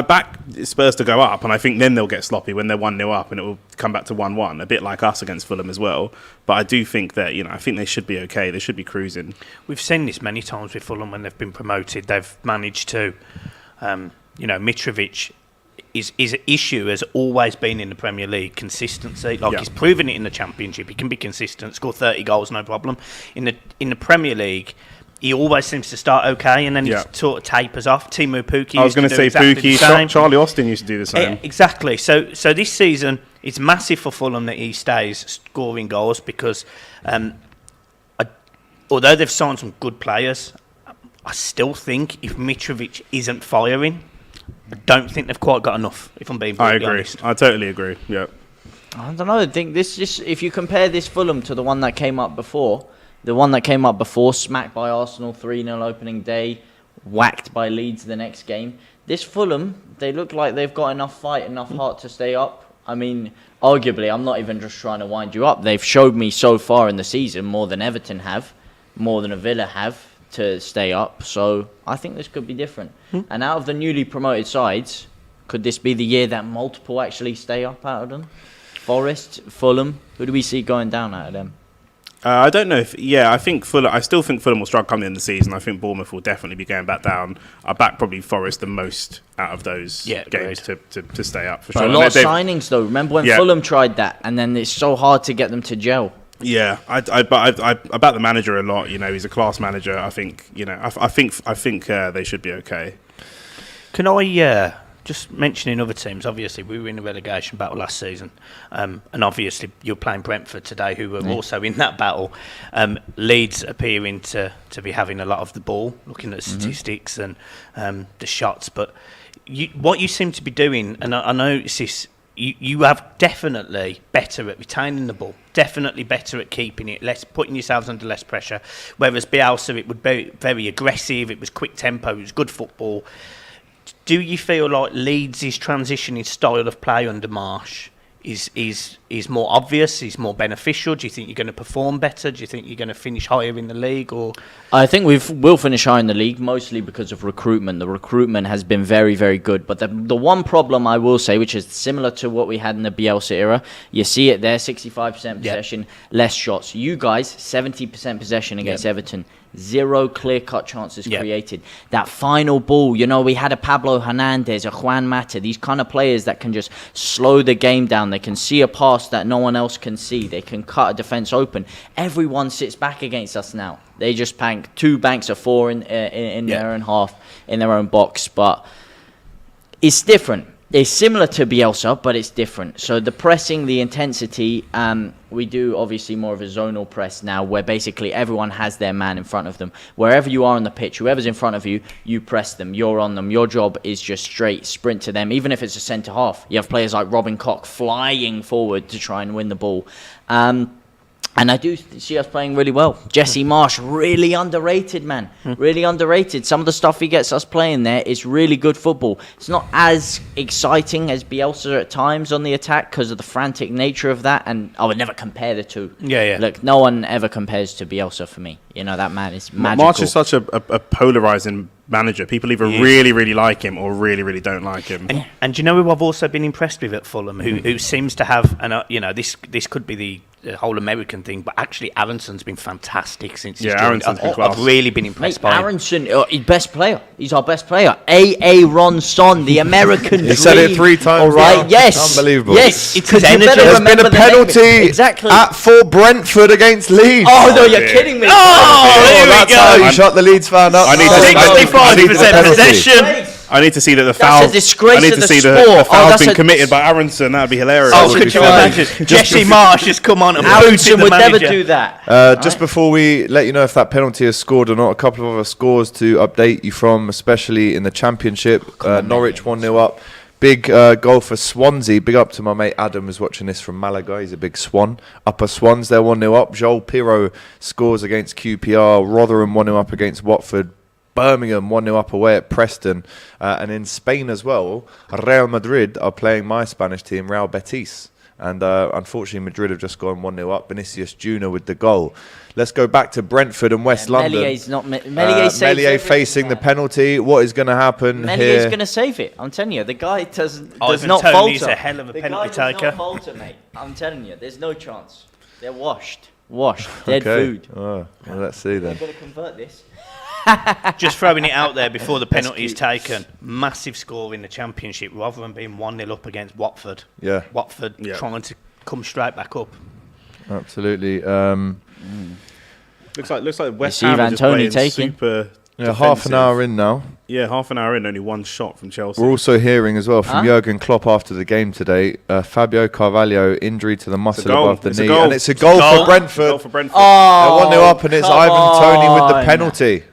back Spurs to go up, and I think then they'll get sloppy when they're 1-0 up, and it will come back to 1-1, a bit like us against Fulham as well. But I do think that, I think they should be okay. They should be cruising. We've seen this many times with Fulham when they've been promoted. They've managed to, Mitrovic, his issue has always been in the Premier League consistency. He's proven it in the Championship. He can be consistent, score 30 goals, no problem. In the Premier League, he always seems to start okay, and then he sort of tapers off. Timu Pukki. I was going to say Pukki. Charlie Austin used to do the same. Exactly. So this season, it's massive for Fulham that he stays scoring goals because, although they've signed some good players, I still think if Mitrovic isn't firing, I don't think they've quite got enough, if I'm being brutally honest. I totally agree. Yeah. I don't know. I think if you compare this Fulham to the one that came up before, smacked by Arsenal 3-0 opening day, whacked by Leeds the next game. This Fulham, they look like they've got enough fight, enough heart to stay up. I mean, arguably, I'm not even just trying to wind you up. They've showed me so far in the season more than Everton have, more than a Villa have, to stay up. So I think this could be different. And out of the newly promoted sides, could this be the year that multiple actually stay up out of them? Forest, Fulham, who do we see going down out of them? I don't know if. I think Fulham. I still think Fulham will struggle coming in the season. I think Bournemouth will definitely be going back down. I back probably Forest the most out of those games to stay up for sure. A lot of signings though. Remember when Fulham tried that, and then it's so hard to get them to gel. Yeah, I back the manager a lot. He's a class manager. I think. I think they should be okay. Can I just mentioning other teams? Obviously, we were in a relegation battle last season, and obviously you're playing Brentford today, who were also in that battle. Leeds appearing to be having a lot of the ball, looking at statistics and the shots. But what you seem to be doing, and I notice this, you have definitely better at retaining the ball, definitely better at keeping it, putting yourselves under less pressure. Whereas Bielsa, it would be very aggressive, it was quick tempo, it was good football. Do you feel like Leeds' transitioning style of play under Marsh is more obvious, is more beneficial? Do you think you're going to perform better? Do you think you're going to finish higher in the league? Or I think we'll finish higher in the league, mostly because of recruitment. The recruitment has been very, very good. But the one problem I will say, which is similar to what we had in the Bielsa era, you see it there, 65% possession, less shots. You guys, 70% possession against Everton. 0 clear-cut chances created. That final ball, we had a Pablo Hernandez, a Juan Mata, these kind of players that can just slow the game down. They can see a pass that no one else can see. They can cut a defence open. Everyone sits back against us now. They just bank 2 banks of 4 in their own half, in their own box. But it's different. It's similar to Bielsa, but it's different. So the pressing, the intensity, we do obviously more of a zonal press now, where basically everyone has their man in front of them. Wherever you are on the pitch, whoever's in front of you, you press them. You're on them. Your job is just straight sprint to them. Even if it's a centre half, you have players like Robin Koch flying forward to try and win the ball. And I do see us playing really well. Jesse Marsh, really underrated, man. Really underrated. Some of the stuff he gets us playing there is really good football. It's not as exciting as Bielsa at times on the attack because of the frantic nature of that. And I would never compare the two. Look, no one ever compares to Bielsa for me. That man is magical. Marsh is such a polarising manager. People either really, really like him or really, really don't like him. And do you know who I've also been impressed with at Fulham, who seems to have, and this could be the whole American thing, but actually Aronson's been fantastic since he's joined. Aronson's been class. I've really been impressed by him. Aronson, he's best player. He's our best player. Ron Son, the American dream. He said it 3 times. All right, yes. Unbelievable. Yes, it's his energy. There's been a penalty for Brentford against Leeds. Oh, no, you're kidding me. That's how you shut the Leeds fan up. I need 65% possession. I need to see that the foul. That's a disgrace. I need to see the foul's been committed by Aronson. That'd be hilarious. Could you imagine? Jesse Marsh has come on and Aronson would never do that. Just before we let you know if that penalty is scored or not, a couple of other scores to update you from, especially in the Championship. Norwich 1-0 up. Big goal for Swansea. Big up to my mate Adam, who's watching this from Malaga. He's a big Swan. Upper Swans, they're 1-0 up. Joel Pirro scores against QPR. Rotherham 1-0 up against Watford. Birmingham 1-0 up away at Preston. And in Spain as well, Real Madrid are playing my Spanish team, Real Betis. And unfortunately, Madrid have just gone 1-0 up. Vinicius Junior with the goal. Let's go back to Brentford and West London. Meslier facing the penalty. What is going to happen here? Meslier is going to save it. I'm telling you, the guy does not Tony falter. is a hell of a penalty taker. Does not falter, mate. I'm telling you, there's no chance. They're washed, dead Okay. food. Oh, well, let's see then. They're going to convert this. Just throwing it out there before the penalty is taken. Massive score in the Championship, Rotherham being 1-0 up against Watford. Yeah. Watford trying to come straight back up. Absolutely. Looks like West You see Ham are Van just Toney playing taking. super Yeah, half an defensive. hour in now. Yeah, half an hour in, only one shot from Chelsea. We're also hearing as well from Huh? Jurgen Klopp after the game today, Fabio Carvalho injury to the muscle goal. above the It's a knee. goal. And it's a goal for Goal Brentford. for Brentford. Oh, They're 1-0 up and it's come Ivan Toney with the on. penalty.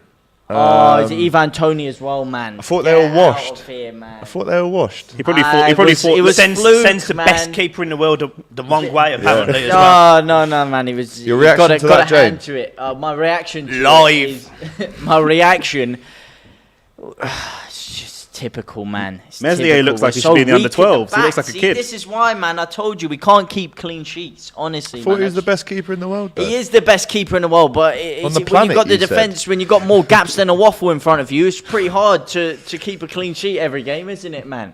Is it Ivan Toney as well, man? I thought they were Get washed. out of here, man. I thought they were washed. He probably Ah, thought. He it probably was- thought. it was Sends fluke, the man. best keeper in the world the wrong way, apparently, as well. No, man. It was. Your you reaction gotta, to gotta that, hand James? to it. My reaction to Live. it is my reaction. It's just typical, man. It's Meslier typical. looks like We're he should be in the weak under 12s. He looks back. like a See, kid. This is why, man. I told you we can't keep clean sheets. Honestly, I thought man. he was the best keeper in the world, though. He is the best keeper in the world, but On the when planet, you've got the you said. defence, when you've got more gaps than a waffle in front of you, it's pretty hard to keep a clean sheet every game, isn't it, man?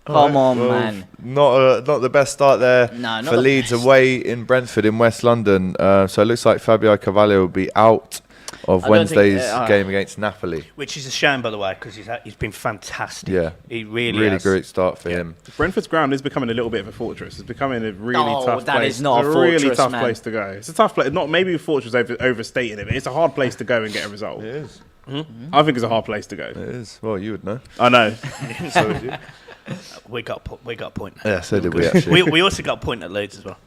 Come on, Well, man. Not the best start there No, not for the Leeds best. away in Brentford in West London. So it looks like Fabio Carvalho will be out of I don't think- Wednesday's game against Napoli. Which is a shame, by the way, because he's been fantastic. Yeah. He really Really has. great start for him. Brentford's ground is becoming a little bit of a fortress. It's becoming a really No, tough that place. is not It's a really fortress, tough man. place to go. It's a tough place. Not maybe a fortress overstating it, but it's a hard place to go and get a result. It is. I think it's a hard place to go. It is. Well, you would know. I know. So would you. We got a point. Yeah, so did we actually. We also got a point at Leeds as well.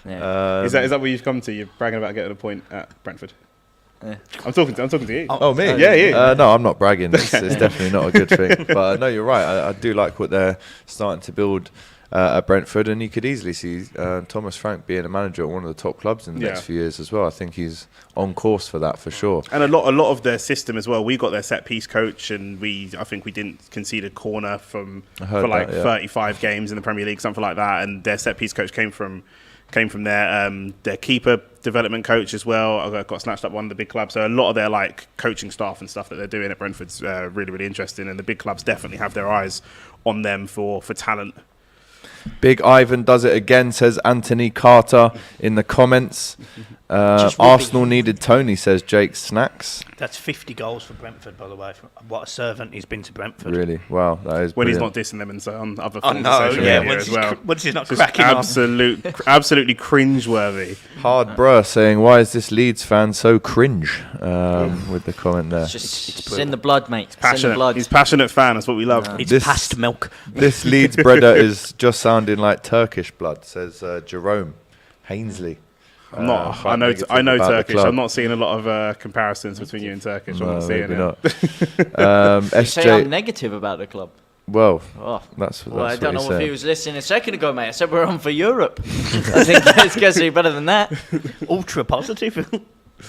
Yeah. Is that what you've come to? You're bragging about getting a point at Brentford. Yeah. I'm talking to you. Oh, me? Yeah, you. No, I'm not bragging. It's definitely not a good thing. But no, you're right. I do like what they're starting to build at Brentford, and you could easily see Thomas Frank being a manager at one of the top clubs in the next few years as well. I think he's on course for that for sure. And a lot of their system as well. We got their set piece coach, and I think we didn't concede a corner for like 35 games in the Premier League, something like that. And their set piece coach came from their keeper development coach as well. I got snatched up one of the big clubs. So a lot of their like coaching staff and stuff that they're doing at Brentford's really, really interesting. And the big clubs definitely have their eyes on them for talent. Big Ivan does it again, says Anthony Carter in the comments. Arsenal needed Tony, says Jake Snacks. That's 50 goals for Brentford, by the way. What a servant he's been to Brentford. Really? Wow, that is When brilliant. he's not dissing them and so on other Oh, forms no, of social yeah. media as well. Once he's not Just cracking on. absolutely cringeworthy. Hard bruh saying, why is this Leeds fan so cringe? With the comment there. It's in the blood, mate. It's in the Passionate. blood. He's passionate fan. That's what we love. It's This- past milk. This Leeds breader is just sounding like Turkish blood, says Jerome Hainsley. I'm not. quite I know negative Turkish. about the club. I'm not seeing a lot of comparisons between you and Turkish. I'm No, not seeing maybe it. not. You say I'm SJ, negative about the club. well, Oh. that's Well, I what don't he know if said. he was listening a second ago, mate. I said we're on for Europe. I think it's going to be better than that. Ultra positive.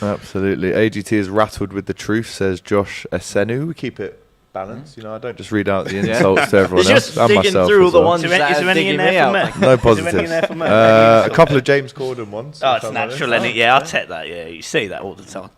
Absolutely. AGT is rattled with the truth, says Josh Esenu. We keep it balanced. You know, I don't just read out the insults to everyone He's else just and digging myself through as the well. ones Is there that any are in digging there me for out. me? mate. No Is there any in positives. there for me? A couple of James Corden ones. Oh, if it's I'm natural, honest. isn't it? Yeah, I'll take that. Yeah, you see that all the time.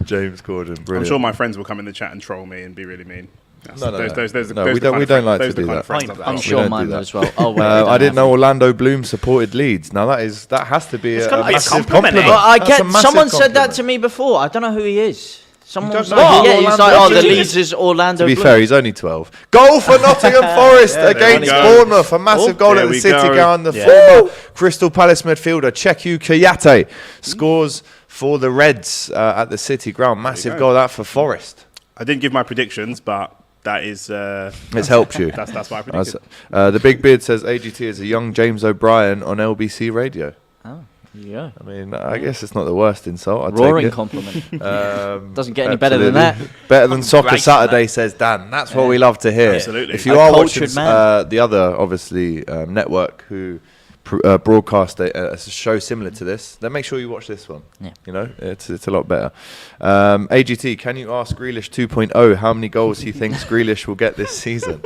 James Corden, brilliant. I'm sure my friends will come in the chat and troll me and be really mean. No, Those we are the don't. kind We of don't like friends- to those are do the kind that. of friends I've got. I'm We sure don't do mine that. as well. Oh, wait, I didn't know Orlando Bloom supported Leeds. Now that has to be It's a gotta be a massive compliment, compliment. eh? Well, I That's a get. massive Someone said that compliment. to me before. I don't know who he is. Someone don't was know like, who yeah, he's Orlando like, oh, Bloom the is? Leeds is Orlando To be Bloom. fair, he's only 12. Goal for Nottingham Forest there against we go. Bournemouth. A massive goal there at the we City go. ground. The Yeah. former Crystal Palace midfielder Cheku Kayate scores for the Reds at the City ground. Massive go. goal that for Forest. I didn't give my predictions, but that is. It's helped you. That's my prediction. The Big Beard says AGT is a young James O'Brien on LBC radio. Oh. Yeah. I mean, I guess it's not the worst insult. I'd Roaring take it. compliment. Doesn't get any better than Absolutely. that. Better than Soccer Great Saturday, says Dan. That's what we love to hear. Absolutely. If you A are watching cultured man. the other, obviously, network who broadcast a show similar to this, then make sure you watch this one. Yeah. You know, it's a lot better. AGT, can you ask Grealish 2.0 how many goals he thinks Grealish will get this season?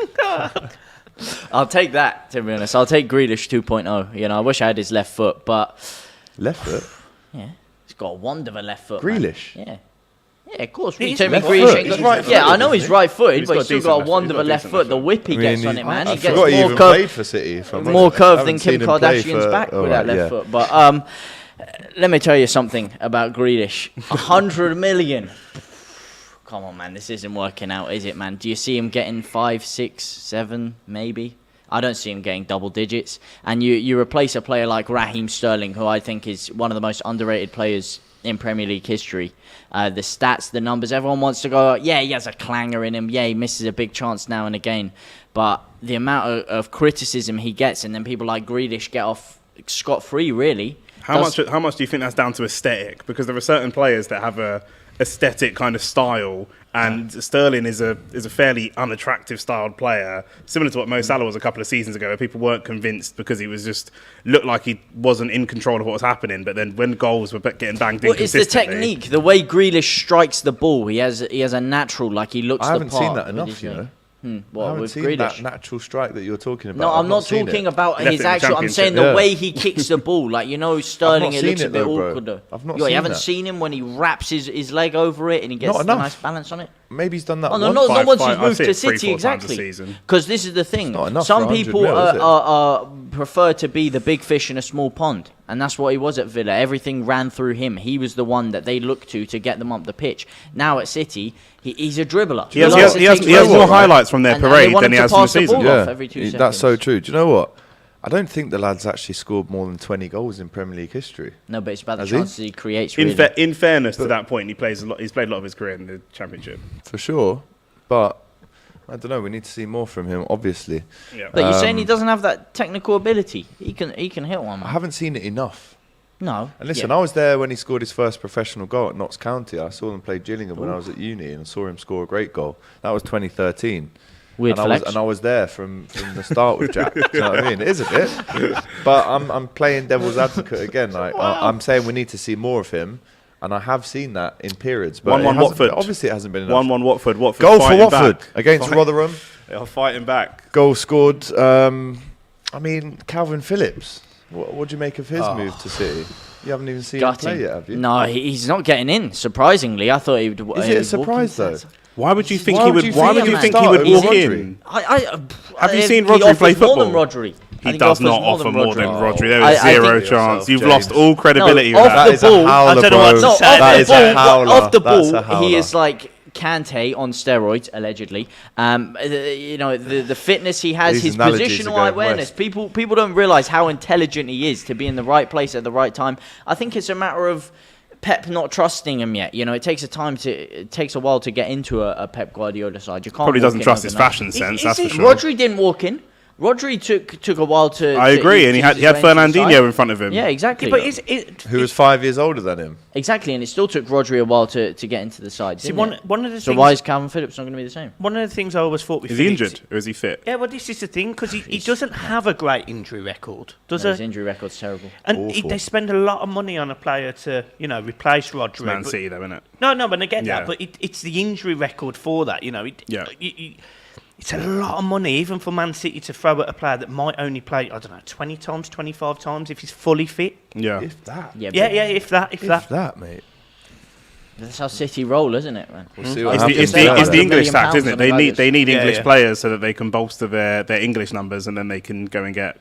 I'll take that, to be honest. I'll take Grealish 2.0. You know, I wish I had his left foot, but Left foot? yeah, he's got a wand of a left foot. Man. Grealish? Yeah. Yeah, of course. He's Tell me left Grealish foot. ain't He's got- right-footed, Yeah, I know he's isn't he? right-footed, He's but got he's still decent got a left wand foot. of a He's got left decent foot. The left whip he gets on it, man. I He gets forgot he more even curve. played for City. if I'm More honest. I curve haven't than seen Kim him play Kardashian's for- back with that alright, left yeah. foot. But let me tell you something about Grealish. 100 million. Come on, man. This isn't working out, is it, man? Do you see him getting 5, 6, 7, maybe? I don't see him getting double digits. And you replace a player like Raheem Sterling, who I think is one of the most underrated players in Premier League history. The stats, the numbers, everyone wants to go, yeah, he has a clanger in him. Yeah, he misses a big chance now and again. But the amount of criticism he gets, and then people like Grealish get off scot-free, really. How much do you think that's down to aesthetic? Because there are certain players that have a aesthetic kind of style, and Sterling is a fairly unattractive styled player, similar to what Mo Salah was a couple of seasons ago, where people weren't convinced because he was just looked like he wasn't in control of what was happening. But then when goals were getting banged in Well, it's the consistently, technique, the way Grealish strikes the ball. He has a natural, like he looks I haven't the part. seen that with enough, his you game. know. I What, haven't with seen Grealish? that natural strike that you're talking about. No, I've I'm not seen talking it. about Left his it in the actual. I'm saying Championship. the Yeah. way he kicks the ball. Like, you know, Sterling, it seen looks a it bit though, bro. awkward. Though. I've not You seen haven't that. seen him when he wraps his leg over it and he gets Not a enough. nice balance on it. Maybe he's done that Oh no, once. not Five- once five- he's I moved see to it 3-4 City, times a exactly. season. Because this is the thing. not enough Some for 100 people mil, is it? prefer to be the big fish in a small pond, and that's what he was at Villa. Everything ran through him. He was the one that they looked to get them up the pitch. Now at City, he's a dribbler. He has likes to take more risks. highlights from their And they parade want than him he to has from the pass the season. ball off every 2 seconds. That's so true. Do you know what? I don't think the lad's actually scored more than 20 goals in Premier League history. No, but it's about the Has he? chances he creates. Really. In fairness to that point, he's played a lot of his career in the Championship. For sure. But I don't know. We need to see more from him, obviously. Yeah. But you're saying he doesn't have that technical ability? He can hit one. I Man. haven't seen it enough. No. And listen, Yeah. I was there when he scored his first professional goal at Notts County. I saw them play Gillingham when I was at uni and I saw him score a great goal. That was 2013. Weird and flex. I was there from the start with Jack. Do you know what I mean? It is a bit. But I'm playing devil's advocate again. Like I'm saying we need to see more of him. And I have seen that in periods. But 1-1 Watford. Obviously, it hasn't been enough. 1-1 Watford. Watford Goal for fighting Watford back. against Rotherham. They are fighting back. Goal scored. I mean, Calvin Phillips. What do you make of his move to City? You haven't even seen him play yet, have you? No, he's not getting in. Surprisingly, I thought he would. Is it a surprise though? Why would you think Why he would would? you Why think would you he think would he would start walk over in? Have you seen he Rodri offers play football? More than Rodri. I He think does offers not offer more than Rodri. Rodri. There I is zero think- chance. You've James. lost all credibility No, with off that. the That is a ball, howler, I don't know bro. what to No, say. off That the is a ball, howler. off the That's a ball, howler. he is like Kante on steroids, allegedly. You know, the fitness he has, These his analogies are positional going awareness. west. People don't realise how intelligent he is to be in the right place at the right time. I think it's a matter of Pep not trusting him yet. You know, it takes a while to get into a Pep Guardiola side. You can't Probably walk doesn't in trust his overnight. fashion sense. Is That's for it? sure. Rodri didn't walk in. Rodri took a while to. I agree, and he had his way into the Fernandinho side. in front of him. Yeah, exactly. But Who was 5 years older than him? Exactly, and it still took Rodri a while to get into the side. See, didn't it? one of the So things. why is Calvin Phillips not going to be the same? One of the things I always thought with Is he Phillips- injured or is he fit? Yeah, well, this is the thing because he doesn't have a great injury record, does No, his he? injury record's terrible. And Awful. they spend a lot of money on a player to, replace Rodri. Man but- City, though, isn't it? No, but I get Yeah. that. But it's the injury record for that. Yeah. It's a lot of money, even for Man City, to throw at a player that might only play, 20 times, 25 times if he's fully fit. Yeah. If that. Yeah, Yeah, but if that. If that, mate. that's how City roll, isn't it, man? We'll see what It's happens the there. English £1 tax, million isn't it? on They the need values. English yeah. players so that they can bolster their English numbers, and then they can go and get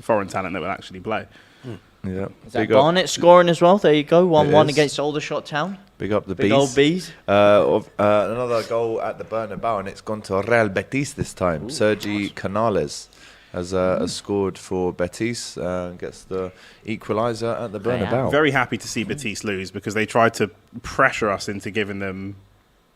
foreign talent that will actually play. Yeah. Is that Big up, Barnett scoring as well? There you go, 1-1 is. against Aldershot Town. big up the Big old bees. bees. Another goal at the Bernabeu, and it's gone to Real Betis this time. Sergi Canales has scored for Betis and gets the equaliser at the Bernabeu. Very happy to see Betis lose because they tried to pressure us into giving them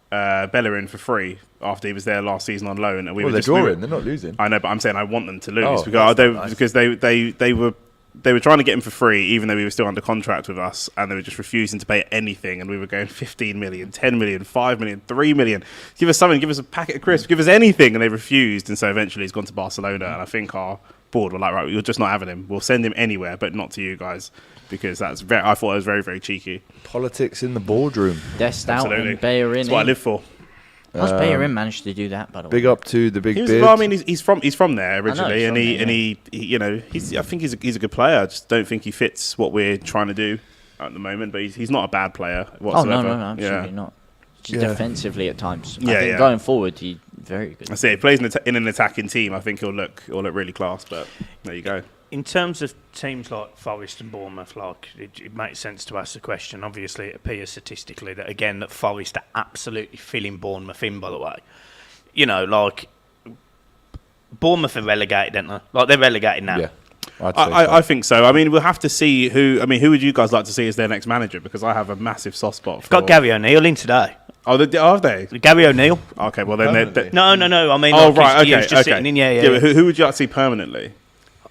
Bellerin for free after he was there last season on loan, and we Well, were they're just we were- drawing. They're not losing. I know, but I'm saying I want them to lose Oh, because that's nice. they were they were trying to get him for free, even though we were still under contract with us, and they were just refusing to pay anything. And we were going 15 million, 10 million, 5 million, 3 million. Give us something, give us a packet of crisps, give us anything. And they refused. And so eventually he's gone to Barcelona. And I think our board were like, right, you're just not having him. We'll send him anywhere, but not to you guys, because I thought it was very, very cheeky. Politics in the boardroom. Dest out Absolutely. and Bayer in. That's what I live for. How's Bayer in managed to do that, by the way? Big up to the big beard. Well, I mean, he's from there originally, he's from he I think he's a good player. I just don't think he fits what we're trying to do at the moment. But he's not a bad player whatsoever. Oh no, absolutely not. Just defensively at times. I Yeah, think going forward, he's very good. I say he plays in an attacking team. I think he'll look really class. But there you go. In terms of teams like Forest and Bournemouth, like it makes sense to ask the question. Obviously, it appears statistically that Forest are absolutely filling Bournemouth in. By the way, you know, like Bournemouth are relegated, aren't they? Like they're relegated now. Yeah, I think so. I mean, we'll have to see who. I mean, who would you guys like to see as their next manager? Because I have a massive soft spot. Got Gary O'Neill in today. Oh, are they? Gary O'Neill. Okay, well then they're No. I mean, oh like, right, he okay, was just sitting in. Yeah. But who would you like to see permanently?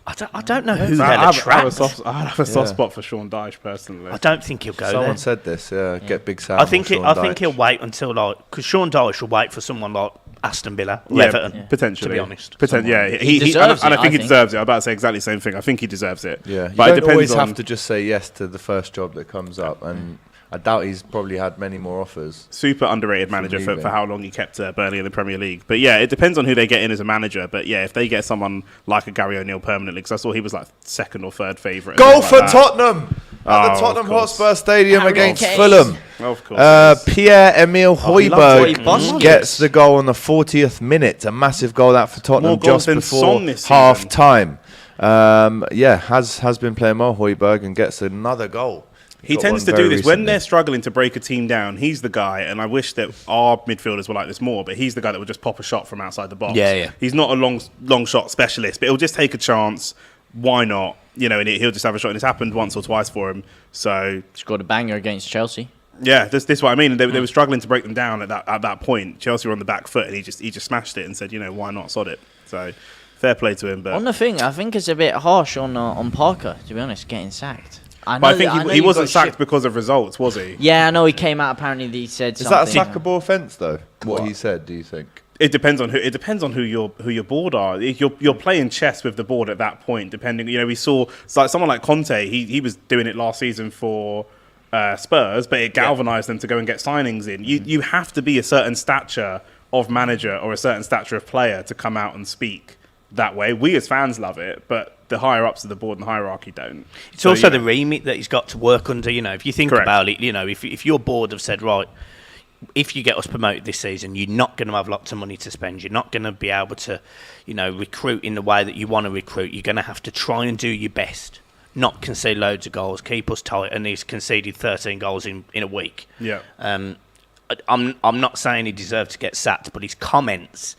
I don't know who I they'll have attract. I have a soft spot for Sean Dyche personally. I don't think he'll go Someone there. said this. Get Big Sam. I think he'll wait until because Sean Dyche will wait for someone like Aston Villa or Everton. Potentially. To be honest. He deserves and it, I think he I deserves it. I'm about to say exactly the same thing. I think he deserves it. Yeah, you but don't it depends always on, have to just say yes to the first job that comes up, and I doubt he's probably had many more offers. Super underrated manager for how long he kept Burnley in the Premier League. But yeah, it depends on who they get in as a manager. But yeah, if they get someone like a Gary O'Neill permanently, because I saw he was like second or third favourite. Goal for Tottenham at the Tottenham Hotspur Stadium Harry against Kane. Fulham. Of course. Pierre-Emile he loves Højbjerg it. gets the goal on the 40th minute. A massive goal out for Tottenham More goals just than before Son this half season. time. Has been playing well, Højbjerg, and gets another goal. He Got tends one to do very this when recently. they're struggling to break a team down. He's the guy, and I wish that our midfielders were like this more. But he's the guy that would just pop a shot from outside the box. Yeah. He's not a long shot specialist, but he'll just take a chance. Why not? You know, and he'll just have a shot. And it's happened once or twice for him. So Scored a banger against Chelsea. yeah, this is what I mean. They were struggling to break them down at that point. Chelsea were on the back foot, and he just smashed it and said, you know, why not, sod it. So fair play to him. But On the thing, I think it's a bit harsh on Parker, to be honest, getting sacked. I think he you've wasn't got sacked shit- because of results, was he? Yeah, I know he came out apparently that he said Is that something. a sackable offence though? What he said? Do you think? It depends on who your board are. If you're playing chess with the board at that point. Depending, you know, we saw it's like someone like Conte. He was doing it last season for Spurs, but it galvanised them to go and get signings in. You have to be a certain stature of manager or a certain stature of player to come out and speak that way. We as fans love it, but the higher ups of the board and hierarchy don't. It's also the remit that he's got to work under. You know, if you think Correct. about it, you know, if your board have said, right, if you get us promoted this season, you're not going to have lots of money to spend. You're not going to be able to, you know, recruit in the way that you want to recruit. You're going to have to try and do your best, not concede loads of goals, keep us tight. And he's conceded 13 goals in a week. Yeah. I'm not saying he deserved to get sacked, but his comments,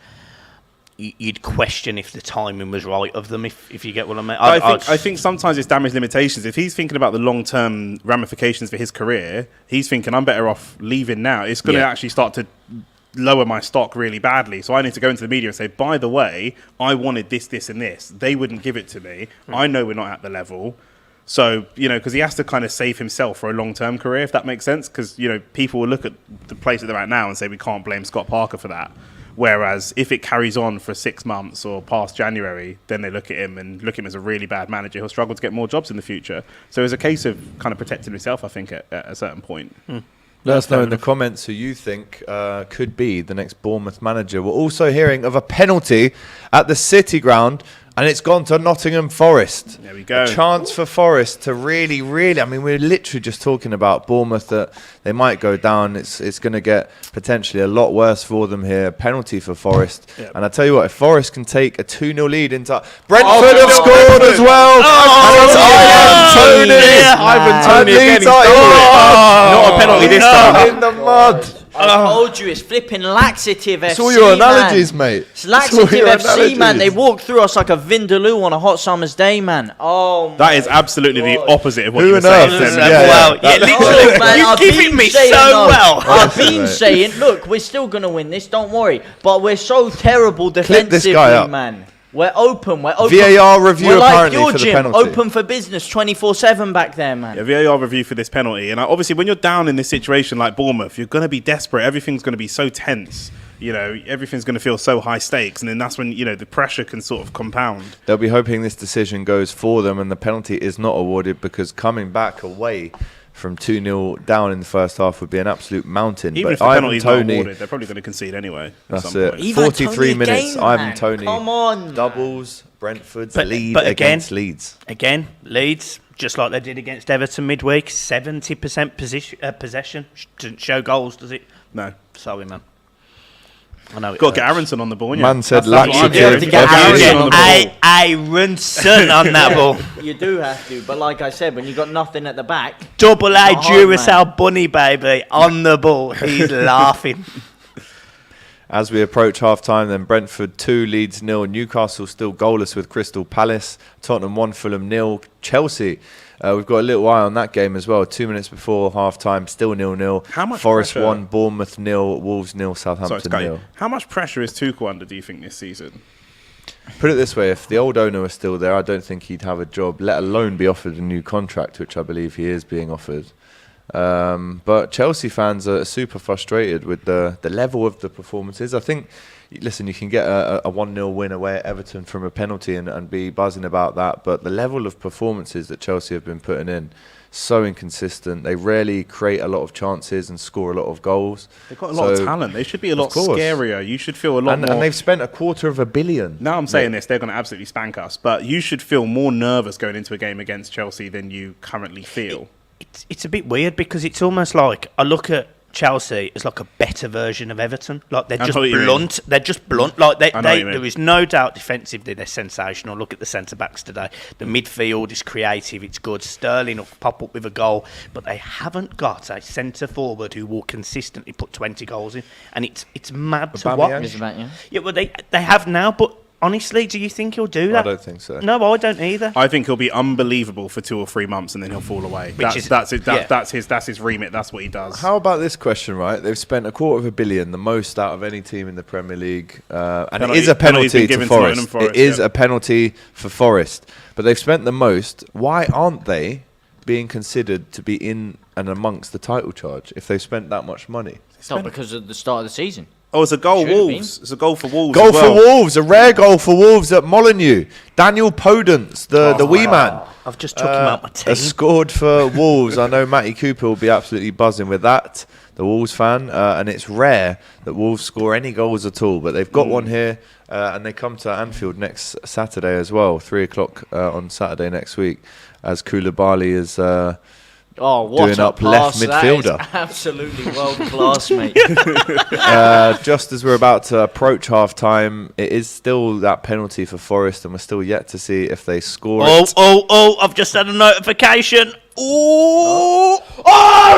you'd question if the timing was right of them, if you get what I mean. I think sometimes it's damage limitations. If he's thinking about the long-term ramifications for his career, he's thinking, I'm better off leaving now. It's going to actually start to lower my stock really badly. So I need to go into the media and say, by the way, I wanted this, this, and this. They wouldn't give it to me. I know we're not at the level. So, you know, because he has to kind of save himself for a long-term career, if that makes sense. Because, you know, people will look at the place that they're at now and say, we can't blame Scott Parker for that. Whereas if it carries on for 6 months or past January, then they look at him as a really bad manager. He'll struggle to get more jobs in the future. So it's a case of kind of protecting himself, I think, at a certain point. Let us know in the comments who you think could be the next Bournemouth manager. We're also hearing of a penalty at the City Ground, and it's gone to Nottingham Forest. There we go. A chance for Forest to really, I mean, we're literally just talking about Bournemouth, that they might go down. It's going to get potentially a lot worse for them here. Penalty for Forest. Yep. And I tell you what, if Forest can take a 2-0 lead into... Brentford have scored as well. And it's Ivan Toney. Toney And Leeds again, are he's in done it. Not a penalty this time. in the mud. I told you, it's flipping laxative FC, It's all your analogies, man. mate. It's It's all laxative your FC, man. They analogies. walk through us like a vindaloo on a hot summer's day, man. Oh, That is absolutely the opposite of what Who you were on saying. earth is- Sam. yeah, Wow, yeah. literally, man, you're I've giving been me saying, so no. well. I've been Mate. saying, look, we're still going to win this, don't worry. But we're so terrible this defensively, guy up. man. We're open. VAR review We're like apparently your for the gym, penalty. open for business 24/7 back there, man. Yeah, VAR review for this penalty. And obviously, when you're down in this situation like Bournemouth, you're going to be desperate. Everything's going to be so tense. You know, everything's going to feel so high stakes. And then that's when, you know, the pressure can sort of compound. They'll be hoping this decision goes for them and the penalty is not awarded, because coming back away from 2-0 down in the first half would be an absolute mountain. Even but if the Ivan penalty's not Toney, awarded, they're probably going to concede anyway. At that's some it. point. Ivan 43 Toney minutes. again, Ivan man. Toney Come on, doubles Brentford's But- lead but again- against Leeds. Again, Leeds, just like they did against Everton midweek, 70% possession. Doesn't show goals, does it? No. Sorry, man. I know it Got to get hurts. Aronson on the ball, yeah. Man said That's what I'm laxative. hearing. to get every Aronson game. on the ball. Aronson on that ball. You do have to, but like I said, when you got nothing at the back, Double A Not hard, Duracell bunny, baby, on the ball. He's laughing. As we approach half-time, then Brentford 2, Leeds 0, Newcastle still goalless with Crystal Palace, Tottenham 1, Fulham 0, Chelsea. We've got a little eye on that game as well. 2 minutes before half-time, still 0-0. How much Forest pressure? 1, Bournemouth 0, Wolves 0, Sorry, Southampton Scotty. 0. How much pressure is Tuchel under, do you think, this season? Put it this way, if the old owner was still there, I don't think he'd have a job, let alone be offered a new contract, which I believe he is being offered. But Chelsea fans are super frustrated with the level of the performances. I think, listen, you can get a 1-0 win away at Everton from a penalty and be buzzing about that, but the level of performances that Chelsea have been putting in, so inconsistent. They rarely create a lot of chances and score a lot of goals. They've got a lot of So, talent. They should be a lot course. scarier. You should feel a lot more... and they've spent $250 million. Now I'm saying this, they're going to absolutely spank us. But you should feel more nervous going into a game against Chelsea than you currently feel. It's a bit weird because it's almost like I look at Chelsea as like a better version of Everton. Like they're I just know what you mean. blunt. They're just blunt. Like I know what you mean. there is no doubt defensively they're sensational. Look at the centre backs today. The midfield is creative. It's good. Sterling will pop up with a goal, but they haven't got a centre forward who will consistently put 20 goals in, and it's mad to Aubameyang? watch. Is that, yeah? Yeah, well they have now, but honestly, do you think he'll do that? I don't think so. No, I don't either. I think he'll be unbelievable for 2 or 3 months and then he'll fall away. That's his remit. That's what he does. How about this question, right? They've spent $250 million, the most out of any team in the Premier League. And Penalty- it is a penalty's been penalty to given to Nottingham Forest. Forest, It is yeah. a penalty for Forest. But they've spent the most. Why aren't they being considered to be in and amongst the title charge if they've spent that much money? It's not because of the start of the season. Oh, it's a goal, Should've Wolves. It's a goal for Wolves. Goal as well. for Wolves, a rare goal for Wolves at Molineux. Daniel Podence, the wee man, I've just took him out my team. has scored for Wolves. I know Matty Cooper will be absolutely buzzing with that, the Wolves fan, and it's rare that Wolves score any goals at all, but they've got one here, and they come to Anfield next Saturday as well, 3 o'clock on Saturday next week, as Koulibaly is... Oh, what Doing a up left pass. That midfielder. is absolutely world class, mate. just as we're about to approach half-time, it is still that penalty for Forest, and we're still yet to see if they score it. I've just had a notification. Oh,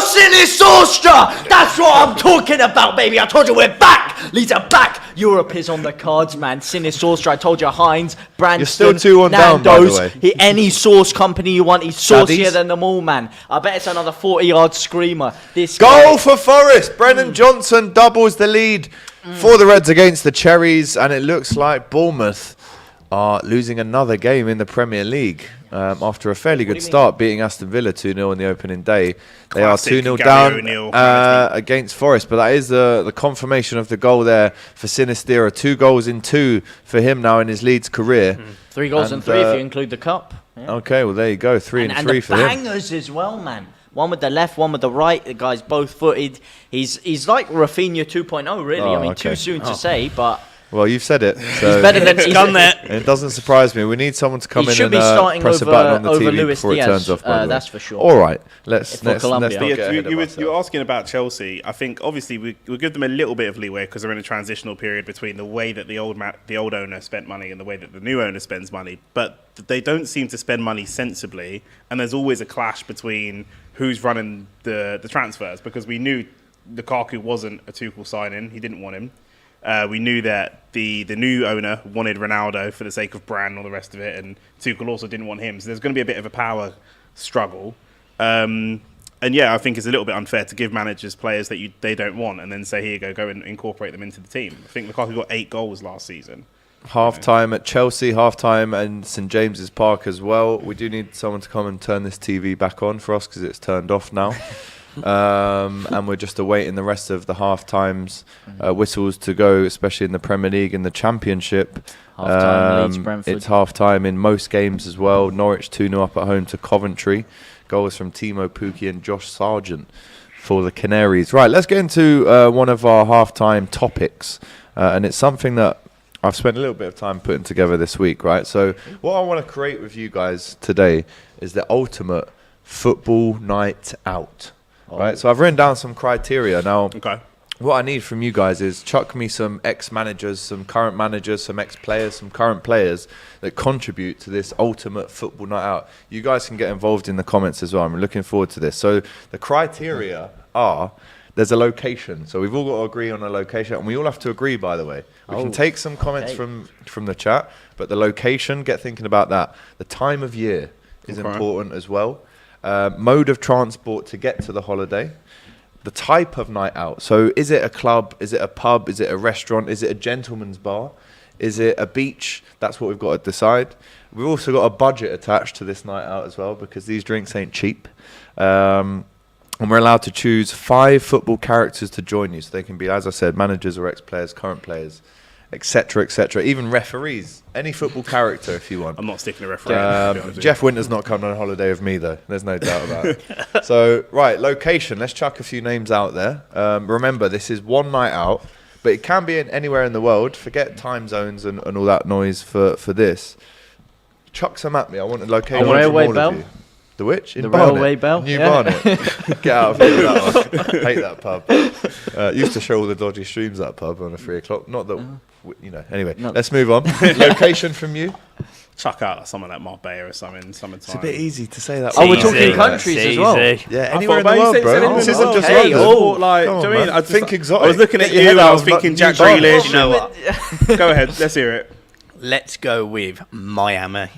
Sinisostra! That's what I'm talking about, baby. I told you we're back. Leeds are back. Europe is on the cards, man. Sinisostra. I told you, Heinz, Branston, You're still 2-1 down, by the Nando's. way. Any sauce company you want, he's saucier Daddies? than them all, man. I bet it's another 40-yard screamer. This Goal guy- for Forest. Brennan Johnson doubles the lead for the Reds against the Cherries, and it looks like Bournemouth are losing another game in the Premier League after a fairly good start, beating Aston Villa 2-0 on the opening day. They are Classic 2-0 Gary down O'Neill management. against Forest, but that is the confirmation of the goal there for Sinistera. 2 goals in 2 for him now in his Leeds career. 3 goals and And, 3 if you include the cup. Yeah. Okay, well there you go, 3 and 3 the for him. bangers as well, man. One with the left, one with the right. The guy's both footed. He's like Rafinha 2.0, really. Oh, I mean, okay. too soon to say, but Well, you've said it. So he's better than he's Done there. it doesn't surprise me. We need someone to come He in should and be starting press a over- button on the over TV Luis before it Diaz, turns off. By the way. that's for sure. All right, let's For not Colombia. get But yeah, ahead of you were ourselves. asking about Chelsea. I think obviously we'll give them a little bit of leeway because they're in a transitional period between the way that the old owner spent money and the way that the new owner spends money. But they don't seem to spend money sensibly, and there's always a clash between who's running the transfers because we knew Lukaku wasn't a Tuchel signing. He didn't want him. We knew that the new owner wanted Ronaldo for the sake of brand and all the rest of it, and Tuchel also didn't want him. So there's going to be a bit of a power struggle. And yeah, I think it's a little bit unfair to give managers players that they don't want and then say, here you go and incorporate them into the team. I think Lukaku got 8 goals last season. half time at Chelsea, half time and St James's Park as well. We do need someone to come and turn this TV back on for us because it's turned off now. And we're just awaiting the rest of the half times whistles to go, especially in the Premier League and the Championship. Half time, Leeds, Brentford. It's half time in most games as well. Norwich 2-0 up at home to Coventry. Goals from Timo Pukki and Josh Sargent for the Canaries. Right, let's get into one of our half time topics. And it's something that I've spent a little bit of time putting together this week, right? So what I want to create with you guys today is the ultimate football night out, right? So I've written down some criteria. Now, what I need from you guys is chuck me some ex-managers, some current managers, some ex-players, some current players that contribute to this ultimate football night out. You guys can get involved in the comments as well. I'm looking forward to this. So the criteria are... There's a location, so we've all got to agree on a location, and we all have to agree, by the way. We can take some comments from the chat, but the location, get thinking about that. The time of year is important as well. Mode of transport to get to the holiday. The type of night out. So is it a club? Is it a pub? Is it a restaurant? Is it a gentleman's bar? Is it a beach? That's what we've got to decide. We've also got a budget attached to this night out as well, because these drinks ain't cheap. And we're allowed to choose 5 football characters to join you. So they can be, as I said, managers or ex-players, current players, etc., etc. Even referees. Any football character if you want. I'm not sticking a referee. Jeff Winter's not coming on holiday with me, though. There's no doubt about it. So, right, location. Let's chuck a few names out there. Remember, this is one night out, but it can be anywhere in the world. Forget time zones and all that noise for this. Chuck some at me. I want a location from all of you. The which? The Railway Bell? New Barnet. Get out of here with that one. Hate that pub. Used to show all the dodgy streams, that pub, on a 3 o'clock. Not that, anyway, let's move on. Location from you? Chuck out something like Marbella or something, summertime. It's a bit easy to say that. Oh, we're talking countries as well. Yeah, anywhere in the world, bro. This isn't just London. Like, do you know what I mean? Think exotic. I was looking at you and I was thinking Jack Grealish. You know what? Go ahead, let's hear it. Let's go with Miami.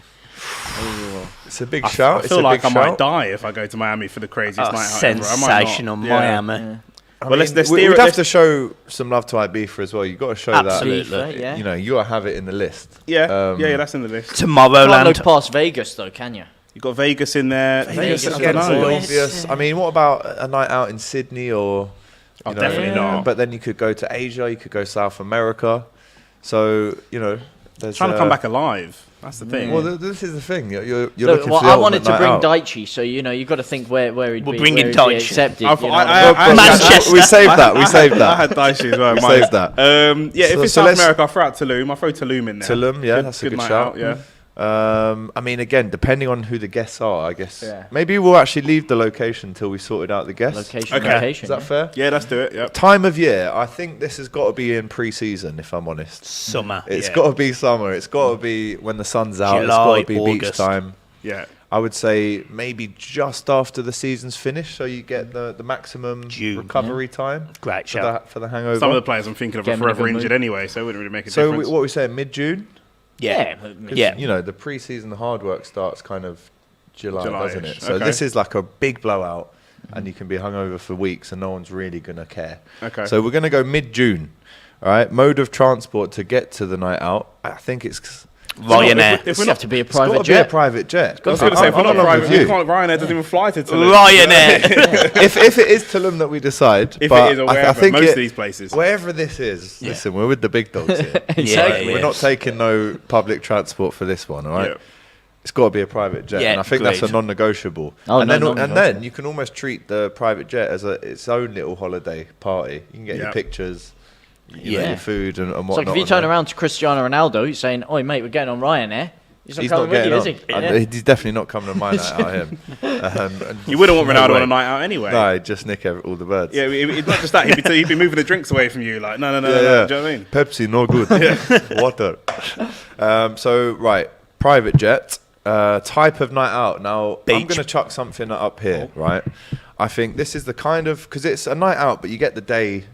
It's a big shout. I feel like I might die if I go to Miami for the craziest night out ever. Sensational Miami. Yeah. Well, let's steer we'd have to show some love to Ibiza as well. You've got to show Absolutely, that. You got to have it in the list. Yeah, that's in the list. Tomorrowland. Can't look past Vegas, though, can you? You've got Vegas in there. Vegas again, it's obvious. I mean, what about a night out in Sydney or... definitely not. But then you could go to Asia, you could go South America. So, there's... Trying to come back alive. That's the thing. Well, this is the thing. You're looking for the I wanted to bring out. Dijk, so you've got to think where he'd We're be. bringing where he'd be Dijk. accepted. Manchester. We saved that. I had Dicey as well. We saved that. If it's South America, I'll throw out Tulum. I'll throw Tulum in there. Tulum, yeah, that's a good shout. Yeah. I mean, again, depending on who the guests are, I guess. Yeah. Maybe we'll actually leave the location until we sorted out the guests. Location. Is that fair? Yeah, let's do it. Yep. Time of year. I think this has got to be in pre-season, if I'm honest. Summer. It's got to be summer. It's got to be when the sun's out. It's got to be August. Beach time. Yeah. I would say maybe just after the season's finished, so you get the maximum recovery time. Great shout. For the hangover. Some of the players I'm thinking of are forever injured anyway, so it wouldn't really make a difference. So what are we saying, mid-June? Yeah. The pre-season, the hard work starts kind of July, doesn't it? So this is like a big blowout, and you can be hungover for weeks, and no one's really going to care. Okay. So we're going to go mid-June. All right. Mode of transport to get to the night out. I think it's Ryanair. It's have to be a it's got private to jet. be a private jet. I was going to say, if we're not private, Ryanair doesn't even fly to Tulum. Ryanair. if it is Tulum that we decide, if it is or wherever, I think most of these places, wherever this is, listen, we're with the big dogs here. Exactly. We're not taking no public transport for this one, all right? Yeah. It's got to be a private jet, and I think that's a non-negotiable. Then you can almost treat the private jet as its own little holiday party. You can get your pictures. Your food and whatnot. It's like if you turn around to Cristiano Ronaldo, you're saying, "Oi, mate, we're getting on Ryanair." He's not getting on. He's definitely not coming on my night out. Him. You wouldn't want Ronaldo on a night out anyway. No, just nick all the birds. Yeah, it's not just that. He'd be moving the drinks away from you. Like, no. Do you know what I mean? Pepsi, no good. Water. Private jet. Type of night out. Now, I'm going to chuck something up here, right? I think this is the kind of... Because it's a night out, but you get the day...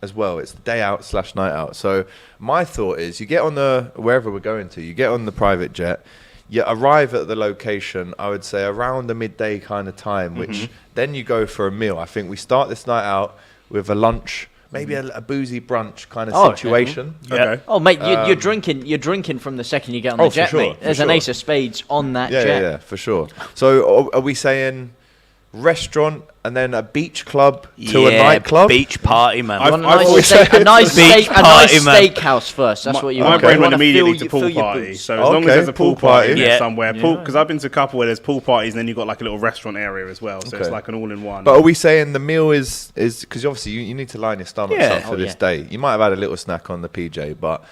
as well. It's the day out / night out. So my thought is you get on wherever we're going to, you get on the private jet, you arrive at the location, I would say around the midday kind of time, which then you go for a meal. I think we start this night out with a lunch maybe a boozy brunch kind of Oh, okay. situation. Okay. Oh, mate, you're drinking from the second you get on the Oh, for jet, sure, mate. for There's an sure. ace of spades on that Yeah, jet. yeah, for sure. So are we saying restaurant and then a beach club to a nightclub? Beach party, man. You want I've a always nice, said a nice, beach steak, a nice party, man. steakhouse first. That's what you My want. brain You went wanna immediately fill to pool your party. boots. So as long Okay, as there's a pool party in Yeah. there somewhere, Yeah. because I've been to a couple where there's pool parties and then you've got like a little restaurant area as well. So it's Okay. like an all-in-one. But are we saying the meal is because obviously you need to line your stomachs Yeah. up for Oh, this yeah. day. You might have had a little snack on the PJ, but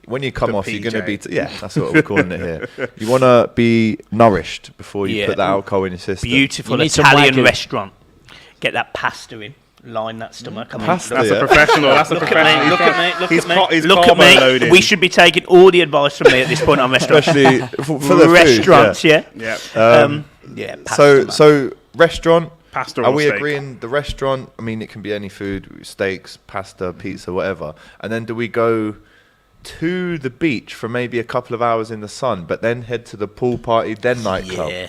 when you come The off, you're going to be PJ. yeah, that's what we're calling it here. You want to be nourished before you Yeah. put that alcohol in your system. You Beautiful need some Italian Wagyu. restaurant. Get that pasta in. Line that stomach. I mean, Pasta, That's yeah. a professional. That's a Look professional. at me, look at me, look He's at me. ca- he's Look at carbo me. loaded. We should be taking all the advice from me at this point on restaurants. Especially for the Restaurants, food, yeah. Yeah. Yeah, pasta, So man. so restaurant. Pasta Are or we steak? agreeing the restaurant? I mean, it can be any food, steaks, pasta, pizza, whatever. And then do we go to the beach for maybe a couple of hours in the sun, but then head to the pool party, then nightclub? Yeah.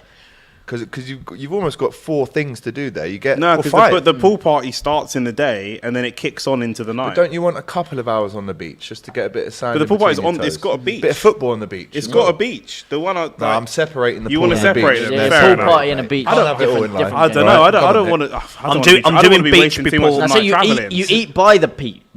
Because you've almost got 4 things to do there. You get No, or because 5. the pool party starts in the day and then it kicks on into the night. But don't you want a couple of hours on the beach just to get a bit of sand? But the in pool party's between your on. It's toes? got a beach. Bit of football on the beach. It's as got well. a beach. The one. No, I'm separating the You pool wanna and the separate beach. them, Yeah, fair pool enough. party and a beach. I don't have it all different- in line. different I don't thing. know. Right, I don't come on want then. to. I'm doing beach before. Now, so you traveling. eat by the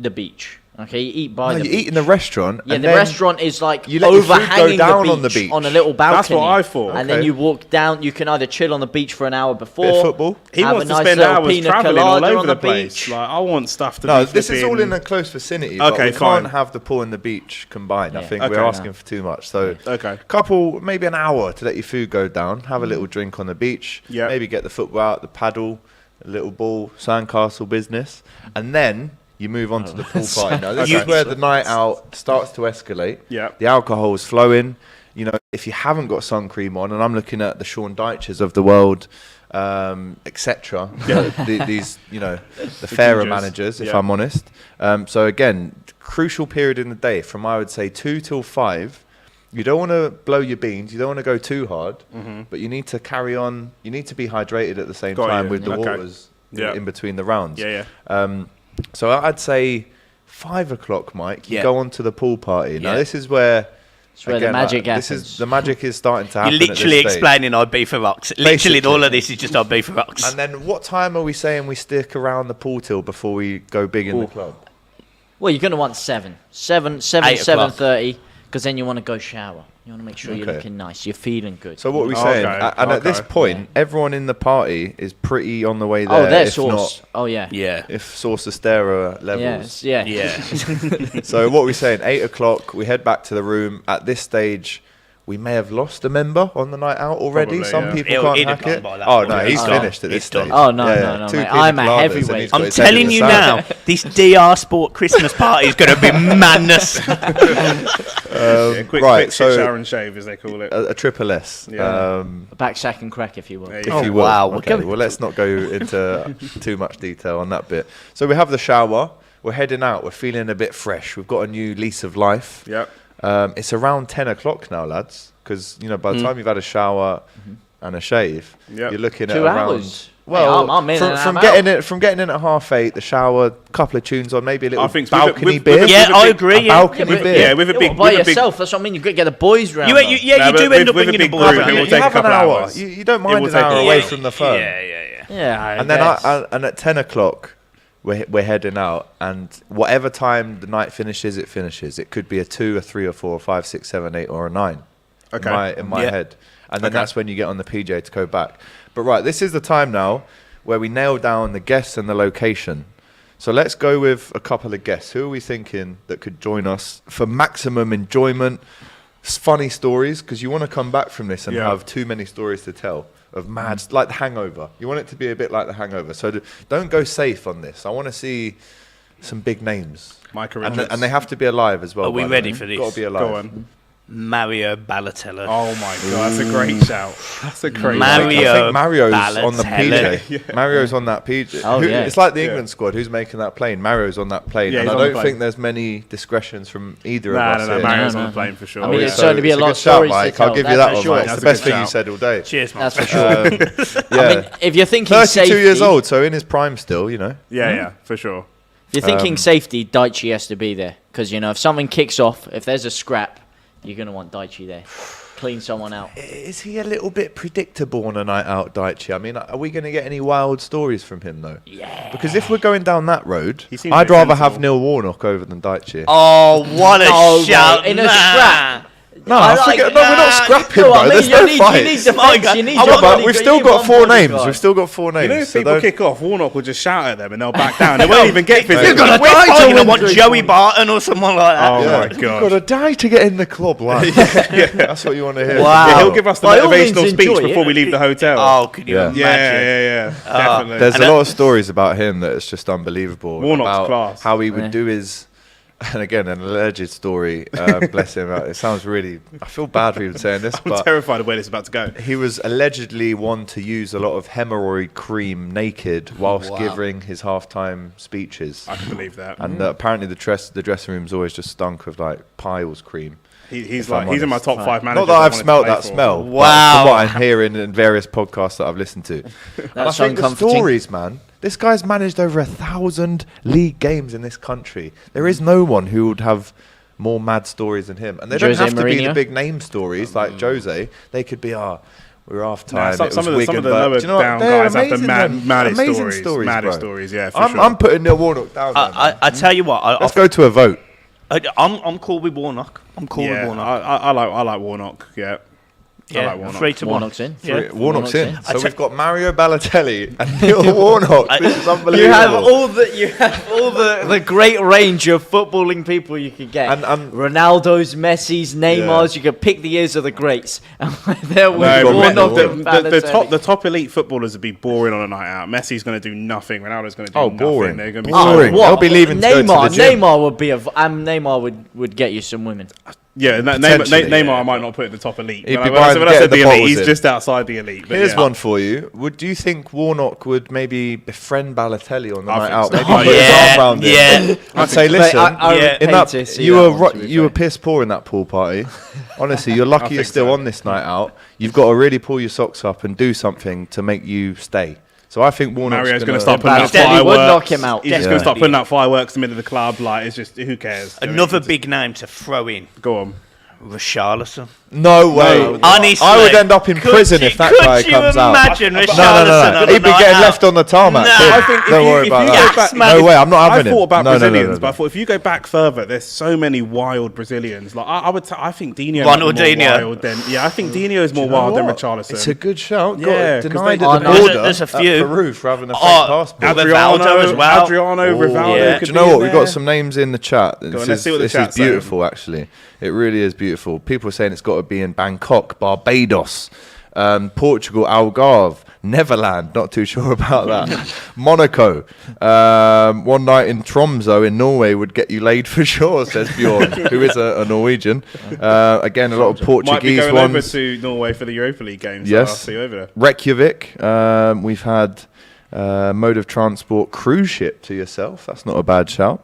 beach. Okay, you eat by No, the you beach. eat in the restaurant. Yeah, and the then restaurant is like you let your food go overhanging down the on the beach beach. on a little balcony. That's what I thought. And then Okay. you walk down. You can either chill on the beach for an hour before. Bit of football. He have wants a to nice spend little hours pina traveling all colada over on the the place. beach. Like I want stuff to. No, be this is all flipping- in a close vicinity. Okay, but we fine. can't have the pool and the beach combined. I Yeah. think Okay. we're asking for too much. So, Okay. couple, maybe an hour to let your food go down. Have a little drink on the beach. Yeah. Maybe get the football out, the paddle, a little ball, sandcastle business, and then you move on to the pool party. Now, this Okay. is where the night out starts to escalate. Yeah. The alcohol's flowing. You know, if you haven't got sun cream on, and I'm looking at the Sean Dyches of the world, etc. These, you know, the fairer gingers. managers, if Yeah. I'm honest. So again, crucial period in the day from I would say 2 till 5. You don't want to blow your beans. You don't want to go too hard, but you need to carry on. You need to be hydrated at the same Got time you. with the Okay. waters Yeah. in between the rounds. Yeah, yeah. So I'd say 5 o'clock, Mike. You Yeah. go on to the pool party. Now Yeah. this is where. It's where the again, magic this happens. is the magic is starting to happen. You're at literally this stage. explaining I'd be for rocks. Literally, Basically. all of this is just I'd be for rocks. And then what time are we saying we stick around the pool till before we go big in the Ooh. club? Well, you're going to want 7, 8 o'clock. 7:30, because then you want to go shower. You want to make sure you're Okay. looking nice. You're feeling good. So what are we Okay, saying? And at this okay. point, everyone in the party is pretty on the way there. Oh, they're if sauce. Oh, yeah. Yeah. Not, if Sauce Astera levels. Yeah. Yeah. So what are we saying? 8 o'clock, we head back to the room. At this stage, we may have lost a member on the night out already. Probably, Some yeah. people He'll- can't he'd have hack gone it. by that Oh, point. no, he's Oh. finished at this He's done. stage. Oh, no, no, 2 mate. pina I'm a coladas and heavyweight. he's got I'm his head in telling the you sand. now, this DR Sport Christmas party is going to be madness. Yeah, quick right, shower so and shave, as they call it. a triple S. Yeah. Back, sack, and crack, if you will. There If you go. you will. wow. Okay, well, let's not go into too much detail on that bit. So we have the shower. We're heading out. We're feeling a bit fresh. We've got a new lease of life. Yep. It's around 10 o'clock now, lads, because, you know, by the time you've had a shower and a shave, Yep. you're looking at 2 around... hours. Well, Hey, I'm in and from I'm getting it from getting in at 8:30, the shower, couple of tunes on, maybe a little I think balcony with beer. a- Yeah, with a I big- agree. a Yeah. balcony but- beer. Yeah, with a Yeah, big, well, by with a big. yourself. That's what I mean. You got to get the boys round. You, though. you, yeah, No, you but do end with up a bringing big the group, boys it around. will You take a have an couple hour. hours. You don't It mind will an take hour a away while. from the phone. Yeah. Yeah, And then and at 10 o'clock, we're heading out, and whatever time the night finishes, it finishes. It could be a 2, a 3, a 4, a 5, 6, 7, 8, or a 9. Okay. In my Yeah. head, and then Okay. that's when you get on the PJ to go back. But right, this is the time now where we nail down the guests and the location. So let's go with a couple of guests. Who are we thinking that could join us for maximum enjoyment? Funny stories, because you want to come back from this and Yeah. have too many stories to tell of mad, like The Hangover. You want it to be a bit like The Hangover. So don't go safe on this. I want to see some big names. Micah And, Richards. and they have to be alive as well. Are we by the ready way. for this? Got to be alive. Go on. Mario Balotelli. Oh my god, that's a great shout. That's a great Mario shout. I think Mario's on the Balotelli. PJ. Mario's on that PJ. Oh, yeah. It's like the Yeah. England squad. Who's making that plane? Mario's on that plane. Yeah, and he's I on the don't plane. think there's many discretions from either No, of us no, no, here. Mario's No, on no. the plane for sure. I mean, Yeah, it's certainly be a it's lot good of shout, stories to Mike. tell. I'll give you that's that for one, sure. Mike. It's That's the a best good thing you shout. said all day. Cheers, man. That's for sure. Yeah. I mean, if you're thinking 32 years safety- old, so in his prime still, you know. Yeah, yeah, for sure. If you're thinking safety, Dijk has to be there. Because, if something kicks off, if there's a scrap, you're going to want Dijk there. Clean someone out. Is he a little bit predictable on a night out, Dijk? I mean, are we going to get any wild stories from him, though? Yeah. Because if we're going down that road, He seems I'd very rather sensible. have Neil Warnock over than Dijk. Oh, what a No, shout! mate, in a scrap. No, we're not scrapping, No, bro. I mean, There's you no need fights. defence, you need Yeah, your but we've bodyguard, still you got need four one names. bodyguard. We've still got four names. You know, if so people don't- kick off, Warnock will just shout at them and they'll back down. They won't even get physical. You're gonna We're die to fighting win. Want with Joey Barton or someone like that? Oh Yeah, my you've god. got to die to get in the club, lad. That's what you want to hear. Wow. Yeah, he'll give us the By all means, motivational speech enjoy before it. we leave the hotel. Oh, can you Yeah. imagine? yeah. Definitely. There's And a lot of stories about him that it's just unbelievable. Warnock's about class. how he would Yeah. do his, and again, an alleged story. Bless him. It sounds really. I feel bad for even saying this, I'm but terrified of where this is about to go. he was allegedly one to use a lot of hemorrhoid cream naked whilst giving his halftime speeches. I can believe that. And apparently the dressing room's always just stunk of like Piles cream. He's if I'm in my honest. top 5 managers. Not that I I've wanted to smelt play that for. smell. but Wow. from what I'm hearing in various podcasts that I've listened to. And I That's think the uncomforting. stories, man. This guy's managed over 1,000 league games in this country. There is no one who would have more mad stories than him. And they Jose don't have to be Mourinho? the big name stories like Jose. They could be, we're half time. Some of the lower down guys have the maddest stories. Maddest stories, yeah, for sure. I'm putting Neil Warnock down. there, man. I tell you what, Let's go to a vote. I'm cool with Warnock. I'm cool with Yeah, Warnock. I like Warnock, yeah. I like Warnock. 3 to 1. Warnock's in. Yeah. Warnock's in. I So we've got Mario Balotelli and Neil Warnock. This is unbelievable. You have all the great range of footballing people you could get. And- Ronaldo's, Messi's, Neymar's. You could pick the years of the greats. And there we No, got Warnock Messi. and the Balotelli. top elite footballers would be boring on a night out. Messi's going to do nothing. Ronaldo's going to do nothing. boring. They're going to be Boring. so- They'll be leaving to go to the gym. Neymar would be Neymar would get you some women. Yeah, Potentially, Neymar yeah. I might not put in the top elite. He'd When be I buying- said getting the the elite, bottles he's in. just outside the elite. But Here's yeah. one for you. Do you think Warnock would maybe befriend Balotelli on the I night think out? so. Maybe Oh, put his yeah, arm around him. yeah. I'd say, Mate, listen, I would in pay that, to see you that were one, to be you were fair. piss poor in that pool party. Honestly, you're lucky you're think still so. on this night out. You've got to really pull your socks up and do something to make you stay. So I think Warnock's Mario's going going to start putting out Balotelli would fireworks. knock him out. He's just Yeah. going to start putting out fireworks in the middle of the club. Like, it's just, who cares? Another big name to throw in. Go on. Richarlison. No way. No. Honestly, I would end up in prison if that guy comes out. Could you imagine Richarlison No. on He'd a be night getting out? left on the tarmac. No. Kid. I think if Don't you- worry if about you that. go back- No way, I'm not I having him. thought about No, Brazilians, but I no. thought if you go back further, there's so many wild Brazilians. Like I think Dino Ronaldinho. more wild than I think Dino is more wild than Richarlison. It's a good shout. Yeah, Got 'cause denied they- at the Oh, no. border There's a at few. Peru for having a fake Oh, passport. Rivaldo as well. Adriano, Oh, Rivaldo. yeah. could Do you know be what? in We've there. got some names in the chat. on, let's see what the This chat's is beautiful, actually. It really is beautiful. People are saying it's got to be in Bangkok, Barbados, Portugal, Algarve, Neverland. Not too sure about that. Monaco. One night in Tromsø in Norway would get you laid for sure, says Bjorn, who is a Norwegian. Again, a lot of Might be Portuguese going over ones. to Norway for the Europa League games. Yes. So I'll see you over there. Reykjavik. We've had mode of transport cruise ship to yourself. That's not a bad shout.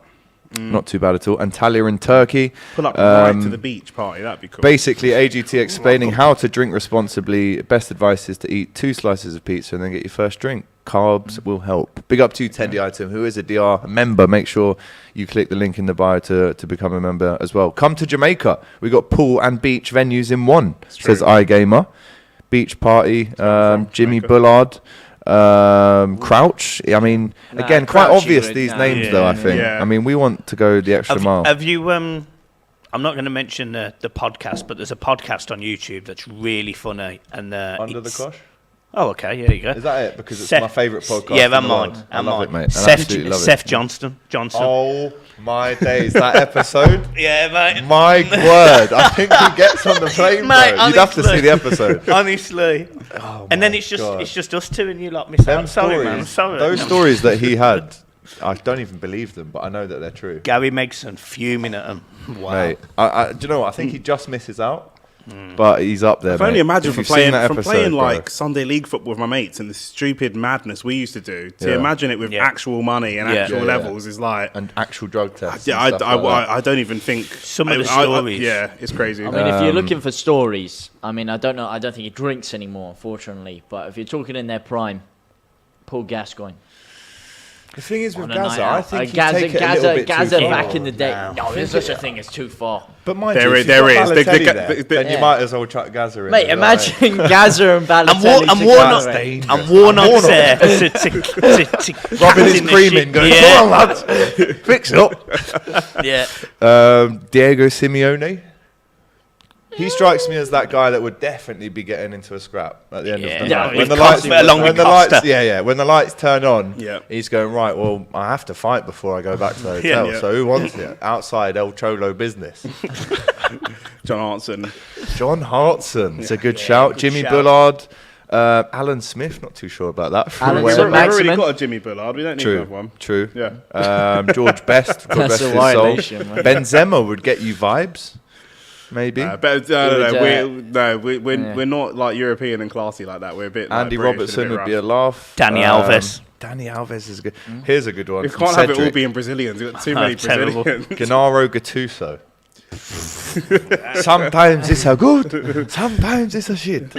Not too bad at all. Antalya in Turkey. Pull up right to the beach party. That'd be cool. Basically, AGT explaining how to drink responsibly. Best advice is to eat 2 slices of pizza and then get your first drink. Carbs will help. Big up to Tendy Item, who is a DR member. Make sure you click the link in the bio to become a member as well. Come to Jamaica. We got pool and beach venues in one, says iGamer. Beach party, Jimmy Jamaica. Bullard. Crouch. I mean, again, quite Crouchy obvious would- these nah. names, though. I think. Yeah. I mean, we want to go the extra mile. Have you? I'm not going to mention the podcast, but there's a podcast on YouTube that's really funny. And Under the it's- Cosh? Oh, okay. There you go. Is that it? Because it's Seth- my favourite podcast. Yeah, in I'm the mine. world. I I'm love mine. it, mate. I absolutely love it. Seth Johnson. Oh my days, that episode. Yeah, mate. My word, I think he gets on the plane, Mate, bro. You'd have to honestly. see the episode. Honestly. Oh And then my it's just God. it's just us two and you lot miss Them out. Sorry, stories, man. I'm sorry. those No. stories that he had, I don't even believe them, but I know that they're true. Gary Megson fuming at him. Wow. Mate, do you know what? I think he just misses out, but he's up there. I can only mate. imagine If from you've seen playing that episode, bro. like Sunday league football with my mates and the stupid madness we used to do. To Yeah. imagine it with Yeah. actual money and Yeah. actual Yeah, yeah. levels is like. and actual drug tests. Yeah, and stuff like that. I don't even think Some of the stories. yeah, it's crazy. I mean, if you're looking for stories, I mean, I don't know. I don't think he drinks anymore, unfortunately. But if you're talking in their prime, Paul Gascoigne. The thing is with on a night Gaza, out. I think he'd Gaza, take it a little bit Gaza too far. back in the day. No. No, there's such a thing as too far. But mind There you, is- if you've got there is. Balotelli The- there, then you yeah. might as well chuck Gaza in. Mate, as well, eh? imagine Gaza and Balotelli. And together. Warnock's there to Rubbing his in the cream shit. in, going, Yeah. come on, lads, fix it up. Yeah. Diego Simeone. He strikes me as that guy that would definitely be getting into a scrap at the end of the Yeah, night. with Costa. When the lights turn on, Yeah. he's going, right, well, I have to fight before I go back to the hotel. Yeah. So who wants it? Outside El Cholo business. John Hartson. John Hartson. It's a good shout. good Jimmy shout. Bullard. Alan Smith, not too sure about that. From Alan where- Smith. We've already Maximin. got a Jimmy Bullard. We don't need another True, one. true. Yeah. George Best. God That's rest a his violation, soul. man. Benzema would get you vibes, maybe. But we're not like European and classy like that. We're a bit. Andy like British and Robertson a bit would be a rough. laugh. Danny Alves. Danny Alves is good. Here's a good one. We from can't have it all Cedric. being Brazilians. We've got too many terrible. Brazilians. Gennaro Gattuso. Sometimes it's a good, sometimes it's a shit.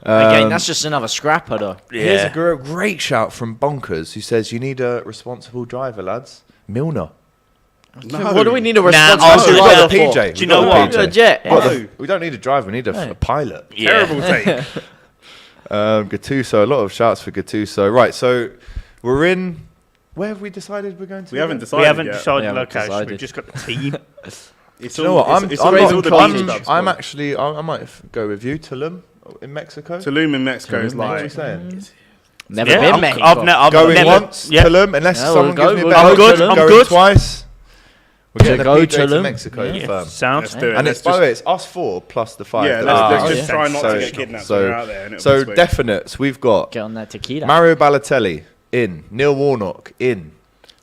Again, that's just another scrapper, though. Here's a great shout from Bonkers who says, you need a responsible driver, lads. Milner. No. What do we need a Nah, responsible I'll We've do got driver the for? PJ. Do you know We've what? got the A jet. PJ. No. We don't need a driver, we need a pilot. Terrible take. Gattuso, a lot of shouts for Gattuso. Right, so we're in. Where have we decided we're going to? We haven't again? decided. We haven't yet. decided We haven't location. decided. We've just got the team. It's You know what? it's always all the beach clubs. I'm actually. I might go with you, Tulum in Mexico. Tulum in Mexico is What are you like. saying? Never Yeah, been I'm- Mexico. I've Going never, once, yeah. Tulum, unless Yeah, someone we'll gives me a go. better I'm good, option. I'm Going good. twice. We're getting go a PJ to Tulum. Mexico Yeah. firm. Sounds. Let's do it. And Let's it's, by the just- way, it's us 4 plus the 5. Yeah, that let's, are let's out. just try not So- to get kidnapped so- when we're out there. and it'll So be sweet. definites, we've got Get on that tequila. Mario Balotelli in, Neil Warnock in.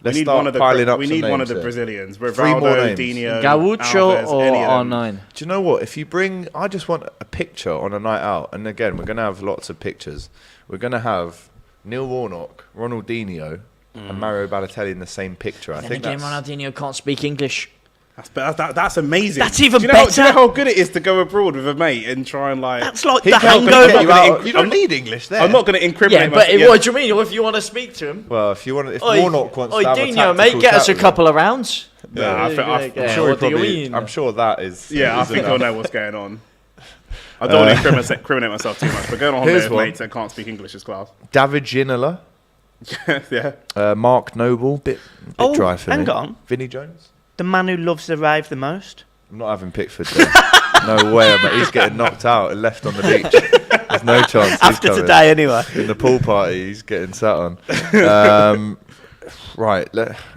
we Let's need start one of the piling up we some need one names of the here. Brazilians. Three more Rivaldo, names. Dino, Gaucho Alves, or any of them. R9? Do you know what? If you bring, I just want a picture on a night out, and again, we're going to have lots of pictures. We're going to have Neil Warnock, Ronaldinho, and Mario Balotelli in the same picture. I Then think again, that's. Ronaldinho can't speak English. That's amazing. That's even do you know better. do you know how good it is to go abroad with a mate and try and like? That's like He the can't hangover. get you out. I'm You don't not- need English there. I'm not going to incriminate Yeah, but myself. Yeah. what do you mean? If you want to speak to him? Well, if you want, if Oi, Warnock wants oi, to have a Dino, tactical mate, get us chat a with couple of rounds. Yeah, I think- him, Yeah, I'm sure he what do you probably. mean? I'm sure that is. Yeah, I is think enough. I'll know what's going on. I don't want to incriminate myself too much, but going on holiday Here's with one. mates that can't speak English is class. David Ginola, Yeah. Mark Noble, bit Oh, dry for hang me. on. Vinnie Jones. The man who loves the rave the most. I'm not having Pickford there. No way, but he's getting knocked out and left on the beach. There's no chance. he's After coming. today, anyway. In the pool party, he's getting sat on. Right,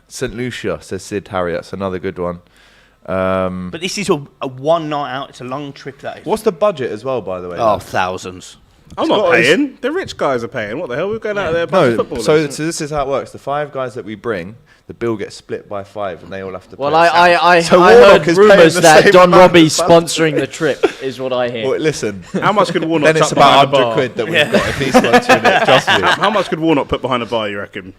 St. Lucia, says Sid Harry. That's another good one. But this is a one night out. It's a long trip, that is. What's the budget as well, by the way? Oh, lads? thousands. I'm It's not got- paying. The rich guys are paying. What the hell? We're going out there playing No, football. so this is how it works. The 5 guys that we bring, the bill gets split by 5 and they all have to Well, pay. I So heard Warnock is paying rumours the that same Don amount Robbie's as Balotelli. sponsoring the trip, is what I hear. Well, listen, How much could Warnock then it's chuck about behind the 100 bar? quid that we've got if he's sponsoring it, trust me. How much could Warnock put behind the bar, you reckon?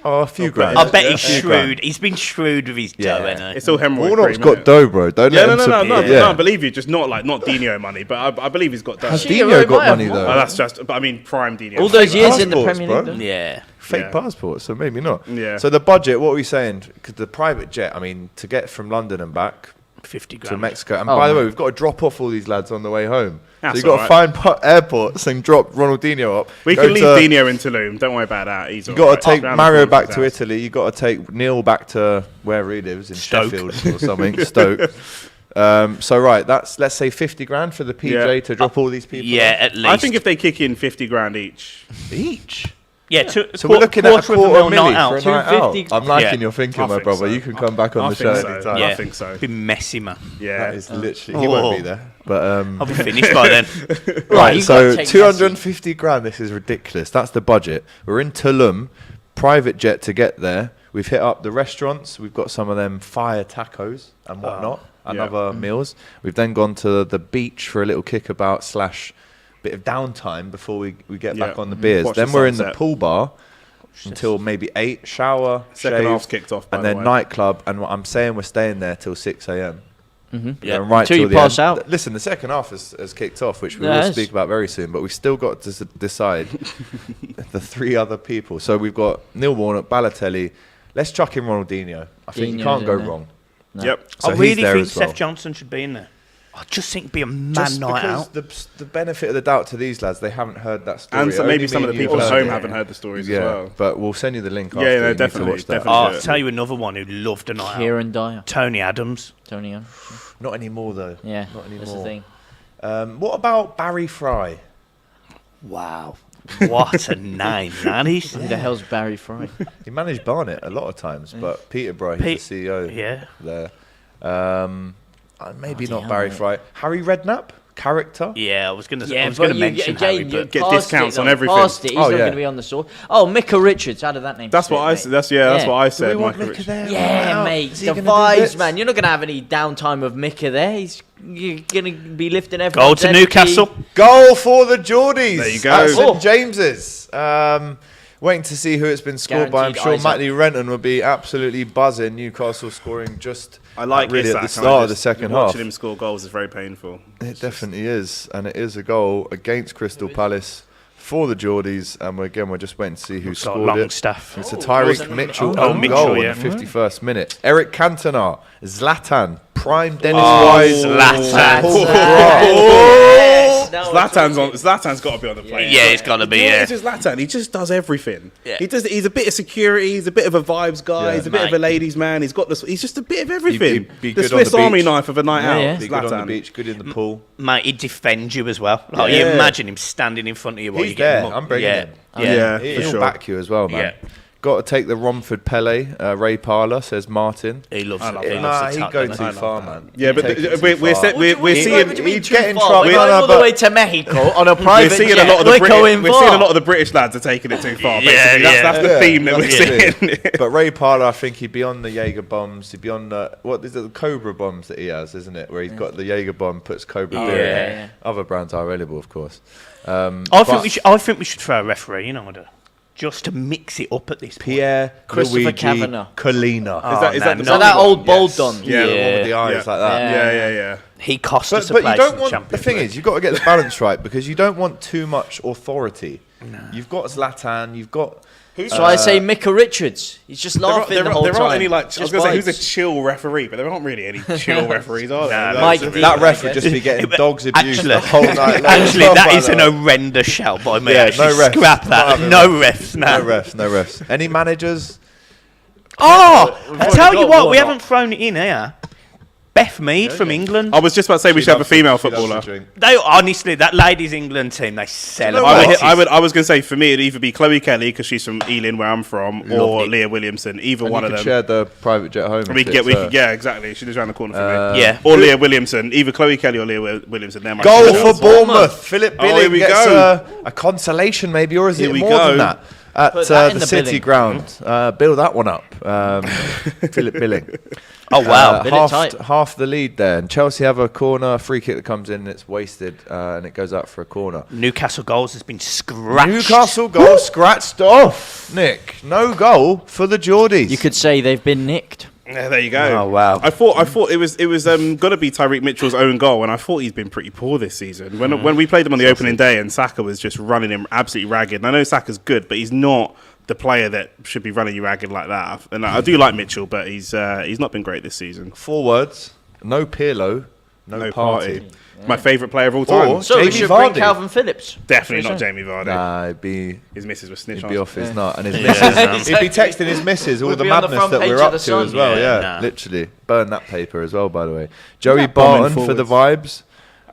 Oh, a few grand. I bet Yeah, he's a few grand. shrewd. He's been shrewd with his dough, Yeah. hasn't he? It's all hemorrhoid Warnock's cream, got innit? dough, bro. Don't Yeah, let no, him no, sup- no, I believe you. Just not Dino money, but I believe he's got dough. Has Shit, Dino he got might have money more. though? Oh, that's just. But I mean, prime Dino. All those years in the passports, Premier bro. League. though. Yeah. Fake Yeah. passports, so maybe not. Yeah. So the budget, what are we saying? Because the private jet, I mean, to get from London and back 50 to grand. Mexico, and Oh, by the way, man. we've got to drop off all these lads on the way home. That's so you've got to alright. find airports and drop Ronaldinho up. We Go can leave to- Dino in Tulum. Don't worry about that. He's You got to take Round the Mario corner back from to his house. Italy. You got to take Neil back to wherever he lives in Stoke. Sheffield or something, Stoke. So right, let's say 50 grand for the PJ Yeah. to drop all these people. Yeah, at least. I think if they kick in 50 grand each, each. Yeah, So we're looking at a quarter mil milli night out. for a night out. 250. I'm liking Yeah. your thinking, I my think brother. so. You can come back on I the think show so. anytime. Yeah. Yeah. I think so. Be messy, man. yeah. That is literally. He won't be there, but I'll be finished by then. right. you So gotta take 250 grand. This is ridiculous. That's the budget. We're in Tulum, private jet to get there. We've hit up the restaurants. We've got some of them fire tacos and whatnot, and Yeah. other meals. We've then gone to the beach for a little kickabout / bit of downtime before we get Yeah. back on the beers. Watch Then the we're in the sunset. pool bar until maybe 8. Shower, Second shave, half's kicked off, by and the then way. nightclub. And I'm saying we're staying there till 6 a.m. Yeah, right until till you the pass end. out. Listen, the second half has kicked off, which we Yeah, it will has. speak about very soon. But we've still got to decide the three other people. So we've got Neil Warnock, Balotelli. Let's chuck in Ronaldinho. I think you Dino's can't go in there. wrong. No. Yep. So I he's really there think as well. Seth Johnson should be in there. I just think it'd be a mad Just night because out. the benefit of the doubt to these lads, they haven't heard that story. And so Only maybe me some of the and you people have at heard home it. haven't heard the stories Yeah, as well. but we'll send you the link Yeah, after. no, You need to definitely, watch that. definitely. I'll Yeah. tell you another one who loved a night out. Kieran Dyer. Tony Adams. Tony. Not anymore, though. Yeah, Not anymore. that's the thing. What about Barry Fry? Wow. What a name that is. Who the hell's Barry Fry? He managed Barnet a lot of times, but Peterborough, he's the CEO Yeah. there. Maybe Bloody not hell, Barry mate. Fry. Harry Redknapp, character. Yeah, I was going to Yeah, mention Harry, you but Get passed discounts it, on though. everything. Passed it. He's Oh, not yeah. going to be on the sword. Oh, Micah Richards. How did that name? That's what I fit, said. mate? That's what I Do said. we want Michael Mika Rich- there? Yeah, Wow. mate. Is he The gonna do vibes, bits? man. You're not going to have any downtime with Micah there. You're going to be lifting everyone. Goal to Newcastle. Goal for the Geordies. There you go. At Oh. St James's. Waiting to see who it's been scored by. I'm Guaranteed sure eyes Matty Renton will be absolutely buzzing. Newcastle scoring just I like really Isak, at the and I start of the just- second watching half. him score goals is very painful. It definitely is, and it is a goal against Crystal Palace for the Geordies, and we're just waiting to see who Looks like scored it. Longstaff. It's a Oh, Tyreek wasn't it? Mitchell Oh, own Mitchell, goal yeah. in the 51st minute. Eric Cantona, Zlatan, prime Dennis Oh, Wise, Zlatan. Paul Yes, no, Zlatan's got to be on the plane. Yeah, it's got to be, You know yeah. what it is with Zlatan? He just does everything. Yeah. He's a bit of security. He's a bit of a vibes guy. Yeah. He's a bit of a Mate. ladies' man. He's just a bit of everything. He'd be The good on Swiss the Army beach. knife of a night Yeah, out. yeah. Be good on the Zlatan. beach, good in the pool. Mate, he'd defend you as well. Like, Yeah. you imagine him standing in front of you while He's you get there. I'm bringing yeah. him. Yeah, He'll for sure. back you as well, man. Yeah. Got to take the Romford Pele, Ray Parler, says Martin. He loves it. love He that. Nah, loves he'd the go tuck, too doesn't he? far, man. Yeah, He'd but take it we're too far. seeing he'd get in We're trouble. going No, no, all the but- way to Mexico on a we're private seeing jet. a lot of the We're going we're seeing a far. lot of the British lads are taking it too far. Yeah, Basically, that's the Yeah, theme that we're that's seeing. it. But Ray Parler, I think he'd be on the Jaeger bombs. He'd be on the what is it, the Cobra bombs that he has, isn't it? Where he's got the Jaeger bomb, puts Cobra beer in it. yeah. Other brands are available, of course. I think we should throw a referee in order just to mix it up at this point. Pierre Christopher Luigi Kavanagh. Colina. Is that the So that old bold Don. Yeah, the one with the eyes Yeah. like that. Yeah. He cost us a But place you don't in the want. The Champions thing League. is, you've got to get the balance right because you don't want too much authority. You've got Zlatan. You've got. So I say Micah Richards. He's just laughing There the whole aren't time. any like. I was Just going to say who's a vibes. chill referee, but there aren't really any chill referees, are there? No, Mike That's- D. That ref would I just be getting dogs abused Actually, the whole night long. actually, Stuff that like is an horrendous shout by me. Yeah, actually. no refs. Scrap that. Not having No refs, No man. refs, no refs. Any managers? Oh, We've I already tell you got what, we Warnock. haven't thrown it in here. Beth Mead from England. I was just about to say we should have a female footballer. They honestly, that ladies England team, they celebrate. I was going to say for me it'd either be Chloe Kelly because she's from Ealing where I'm from, or Lovely. Leah Williamson. Either And one you of could them. share the private jet home. Yeah, exactly. She lives around the corner from me. Yeah. Or Leah Williamson. Either Chloe Kelly or Leah Williamson. They're my Goal two for girls. Bournemouth. Philip Oh, here Billing we gets go. a consolation, maybe, or is Here it we more go. than that? At Put that in the the City Billing. ground. Build that one up. Philip Billing. Oh wow. Bill it tight. Half the lead there. And Chelsea have a corner, free kick that comes in and it's wasted and it goes out for a corner. Newcastle goals has been scratched. Newcastle goal scratched off. Nick, no goal for the Geordies. You could say they've been nicked. Yeah, there you go. Oh, wow. I thought it was going to be Tyreek Mitchell's own goal, and I thought he's been pretty poor this season. When we played them on the opening day, and Saka was just running him absolutely ragged. And I know Saka's good, but he's not the player that should be running you ragged like that. And I do like Mitchell, but he's not been great this season. 4 words. No Pirlo, no party. My favourite player of all time. Or- So Jamie we should bring Vardy. Calvin Phillips. Definitely not That's what Jamie Vardy. Nah, it'd be His missus was snitch He'd on. be off his nut, and his Yeah. missus. He'd be texting his missus all Would the be on the madness front that page we're of up the to Sun. as well. Yeah, Yeah, nah. literally burn that paper as well. By the way, Joey that bombing Barton for the vibes.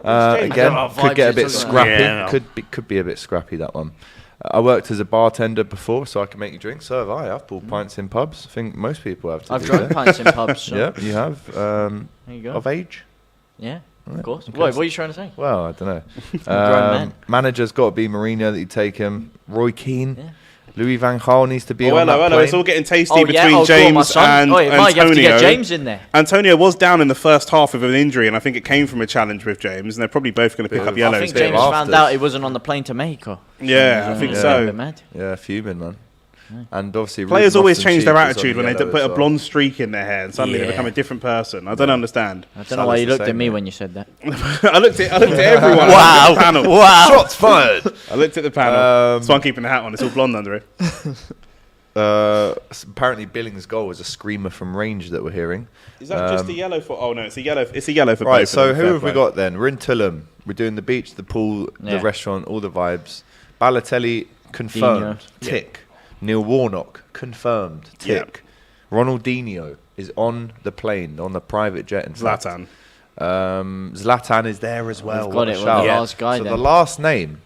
I Again, don't know what could get a vibes bit you're talking scrappy. about. Yeah, no. Could be a bit scrappy that one. I worked as a bartender before, so I can make you drink. So have I. I've bought pints in pubs. I think most people have. To I've be drunk fair. pints in pubs. So. Yeah, you have. There you go. Of age? Yeah, Right, of course. okay. Wait, what are you trying to say? Well, I don't know. Grown man. Manager's got to be Mourinho that you take him. Roy Keane. Yeah. Louis van Gaal needs to be Oh, on that hello. plane. It's all getting tasty Oh, between yeah. Oh, go on, my James son. and Mike, you have to Antonio. get James in there. Antonio was down in the first half with an injury, and I think it came from a challenge with James, and they're probably both going to pick Bit up of- yellows. I think bit of James found afters. out he wasn't on the plane to Mexico. Yeah, I think A so. bit mad. Yeah, fuming, man. And obviously, Players Ruben always Loftus-Cheek change their is on attitude when they yellow put as a well. blonde streak in their hair and suddenly they Yeah. become a different person. I don't understand. I don't know why you Salah's the looked at same, me mate. when you said that. I looked at everyone. Wow. I looked at the panel. Wow. Shots fired. I looked at the panel. So I'm keeping the hat on. It's all blonde under it. Apparently, Billings' goal was a screamer from range that we're hearing. Is that just a yellow for? Oh no, it's a yellow. It's a yellow for Right, both. so of them. who Fair have we play. got then? We're in Tulum. We're doing the beach, the pool, the Yeah. restaurant, all the vibes. Balotelli, confirmed. Dino. Tick. Neil Warnock, confirmed. Tick. Ronaldinho is on the plane, on the private jet. In fact. Zlatan. Zlatan is there as well. We've What got a it with shout. the last guy So then. the last name,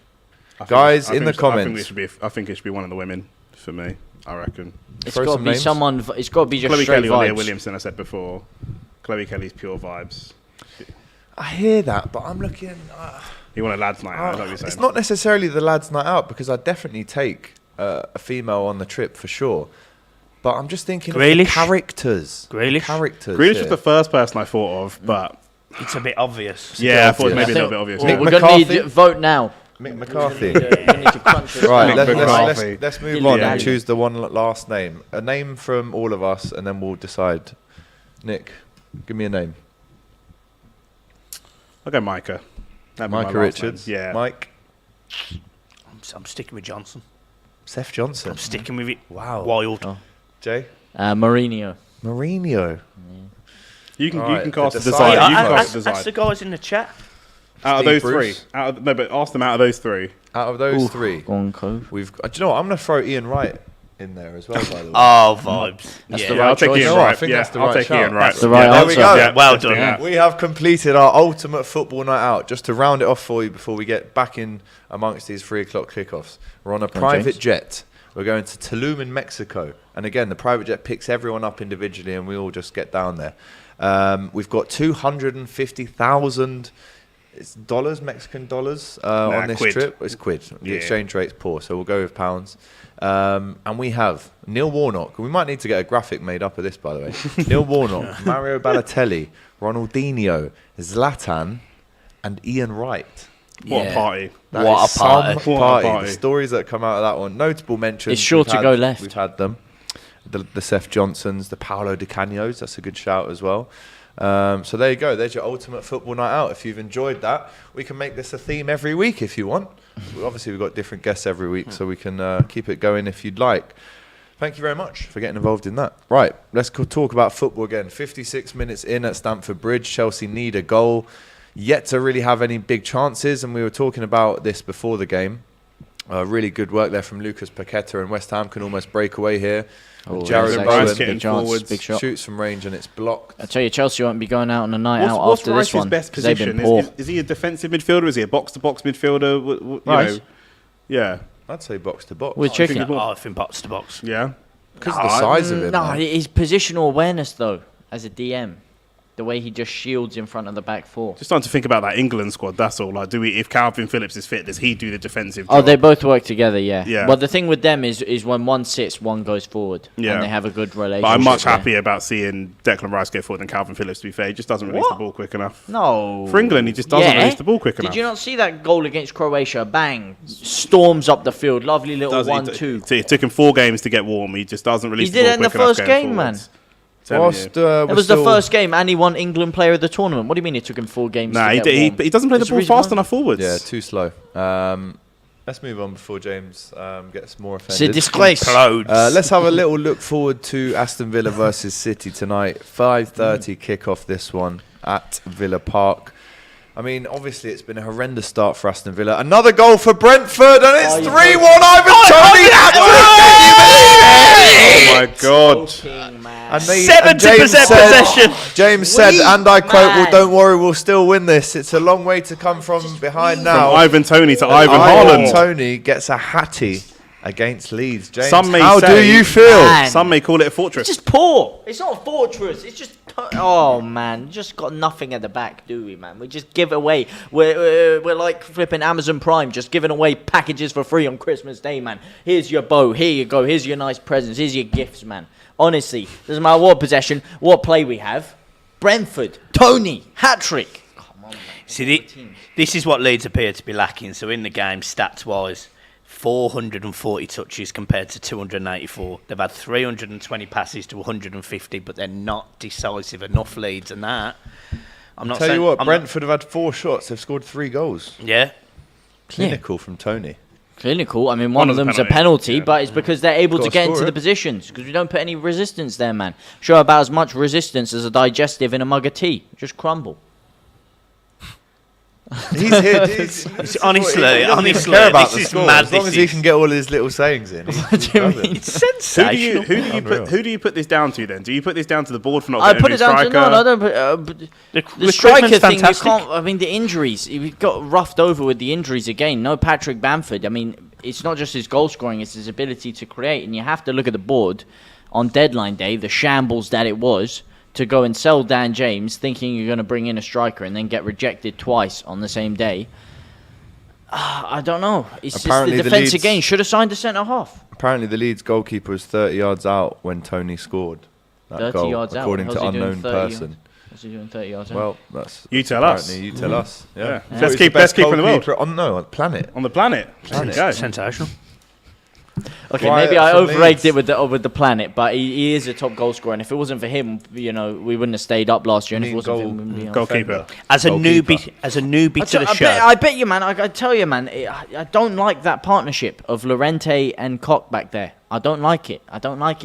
I think- guys, I in think the I think comments. I think it should be one of the women for me. I reckon. It's Throw got to some be names. someone. It's got to be just Chloe straight Kelly or Leah vibes. Williamson. I said before. Chloe Kelly's pure vibes. I hear that, but I'm looking. You want a lads' night out? Is that what you're saying? It's not necessarily the lads' night out because I'd definitely take a female on the trip for sure. But I'm just thinking of the Grealish? characters. Grealish? Characters. Grealish here. was the first person I thought of, but It's a bit obvious. yeah, I thought obvious. maybe a I little think bit obvious. Mick We're going to McCarthy? need vote now. Mick McCarthy. We need to crunch this Right, down. Mick McCarthy. let's move Dilly on dally. and choose the one last name. A name from all of us, and then we'll decide. Nick, give me a name. I'll go Micah. That'd be my Micah last Richards. name. Yeah. Mike. I'm sticking with Johnson. Seth Johnson. I'm sticking with it. Wow. Wild. Oh. Jay. Mourinho. Mourinho. You can Alright, cast the the decide- decide. You can Alright, cast the Ask the decide. guys in the chat. Out of Steve those Bruce. three. No, but ask them out of those three. Out of those Ooh, three, Go on, Cove. we've. Do you know what? I'm going to throw Ian Wright in there as well. By the way. Oh, vibes. That's yeah. the Yeah, right I'll take choice. Ian You know what? I Wright. think Yeah, that's the I'll right take shout. Ian Wright. That's the right Yeah, There we answer. go. Yeah, Well let's do done. that. We have completed our ultimate football night out. Just to round it off for you before we get back in amongst these 3 o'clock kickoffs. We're on a private James. jet. We're going to Tulum in Mexico. And again, the private jet picks everyone up individually and we all just get down there. We've got 250,000 it's dollars, Mexican dollars on this quid. trip. It's quid. The Yeah. exchange rate's poor, so we'll go with pounds. And we have Neil Warnock. We might need to get a graphic made up of this, by the way. Neil Warnock, Mario Balotelli, Ronaldinho, Zlatan, and Ian Wright. What a Yeah. party. That What is a party. some What a party. party. The stories that come out of that one. Notable mentions. It's sure we've to had- go left. We've had them. The Seth Johnsons, the Paolo Di Canios. That's a good shout as well. So there you go. There's your ultimate football night out. If you've enjoyed that, we can make this a theme every week if you want. Obviously, we've got different guests every week, so we can keep it going if you'd like. Thank you very much for getting involved in that. Right, let's talk about football again. 56 minutes in at Stamford Bridge. Chelsea need a goal. Yet to really have any big chances, and we were talking about this before the game. Really good work there from Lucas Paqueta, and West Ham can almost break away here. Oh, Jared there's Rice actually a getting big chance, forwards. big shot. Shoots from range and it's blocked. I tell you, Chelsea won't be going out on a night out What's after this Rice's one. best 'cause they've position? been poor. Is he a defensive midfielder? Is he a box-to-box midfielder? You Rice? know, yeah. I'd say box to box. We're checking. think Oh, I think box to box. Yeah. Because of the size of it. No, man. his positional awareness though, as a DM, the way he just shields in front of the back four. Just starting to think about that England squad. That's all. Like, if Calvin Phillips is fit, does he do the defensive? Oh, job? they both work together, yeah. Yeah. But the thing with them is when one sits, one goes forward, Yeah. and they have a good relationship. But I'm much there. happier about seeing Declan Rice go forward than Calvin Phillips. To be fair, he just doesn't release What? the ball quick enough. No. For England, he just doesn't release the ball quick Did enough. you not see that goal against Croatia? Bang! Storms up the field. Lovely little Does he? 1-2. It took him 4 games to get warm. He just doesn't release He the did ball it in the quick enough first going game, man. forwards. Telling Whilst, you. It was the first game, and he won England Player of the Tournament. What do you mean it took him 4 games Nah, to he, get he, warm? he doesn't play the There's a ball reason fast why. enough forwards. Yeah, too slow. Let's move on before James gets more It's a offended. disgrace. Let's have a little look forward to Aston Villa versus City tonight. 5:30 kickoff this one at Villa Park. I mean, obviously, it's been a horrendous start for Aston Villa. Another goal for Brentford, and it's 3-1 over Toney Hat-trick. Oh my god. And 70% possession. James said, and I quote, "Well, man. don't worry, we'll still win this. It's a long way to come from behind now." From Ivan Toney to Ivan Ivan Haaland. Toney gets a hattie against Leeds. James, Some may how do say- you feel? Man. Some may call it a fortress. It's just poor. It's not a fortress. It's just oh man, just got nothing at the back, do we, man? We just give away. We're like flipping Amazon Prime, just giving away packages for free on Christmas Day, man. Here's your bow. Here you go. Here's your nice presents. Here's your gifts, man. Honestly, doesn't matter what possession, what play we have. Brentford, Toney Hat-trick. Come on, man. See, this is what Leeds appear to be lacking. So in the game, stats-wise, 440 touches compared to 284. They've had 320 passes to 150, but they're not decisive enough leads. And that, I'm not Tell saying. you what, I'm Brentford have had 4 shots. They've scored 3 goals. Yeah. Clinical from Toney. Clinical. I mean, one of them's a penalty, but it's because they're able to Gotta get score into the it. positions. Because we don't put any resistance there, man. Show about as much resistance as a digestive in a mug of tea. Just crumble. He's here. He Honestly, doesn't even care about this the is score. mad. As long as he can get all his little sayings in. What do you mean? It's sensational. Who do you put this down to then? Do you put this down to the board for not I getting put a it new down to striker? no, I don't. But, the recruitment's striker thing, you fantastic. can't. I mean, the injuries. He got roughed over with the injuries again. No Patrick Bamford. I mean, it's not just his goal scoring; it's his ability to create. And you have to look at the board on deadline day, the shambles that it was to go and sell Dan James, thinking you're going to bring in a striker, and then get rejected twice on the same day. I don't know. It's Apparently just the the defence Leeds- again. Should have signed a centre half. Apparently, the Leeds goalkeeper was 30 yards out when Toney scored that 30 goal, yards out. according How's to he doing unknown 30 person. What's he doing 30 yards out? Well, that's You tell us. apparently You tell us. Yeah. Yeah. I thought Best he was the best keeper in the world. goalkeeper On the planet. On the planet. There you go. Sensational. Okay, Quiet maybe I from overrated Leeds. it with the planet, but he is a top goal scorer. And if it wasn't for him, we wouldn't have stayed up last year. And if it wasn't for him, we'd be on. Goalkeeper. As a Goalkeeper. newbie to the show. I bet you, man. I tell you, man. I don't like that partnership of Llorente and Koch back there. I don't like it,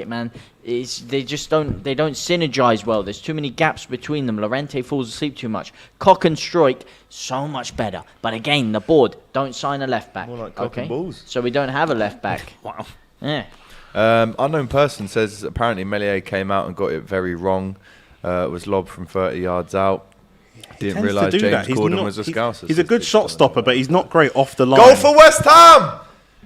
man. They don't synergize well. There's too many gaps between them. Llorente falls asleep too much. Koch and Struijk, so much better. But again, the board don't sign a left back. More like cock and balls. So we don't have a left back. Wow. Yeah. Unknown person says apparently Meslier came out and got it very wrong. It was lobbed from 30 yards out. Didn't Tends realise to do James that. He's Corden not- was a he's- scouser. He's a good shot stopper, but he's not great off the line. Goal for West Ham!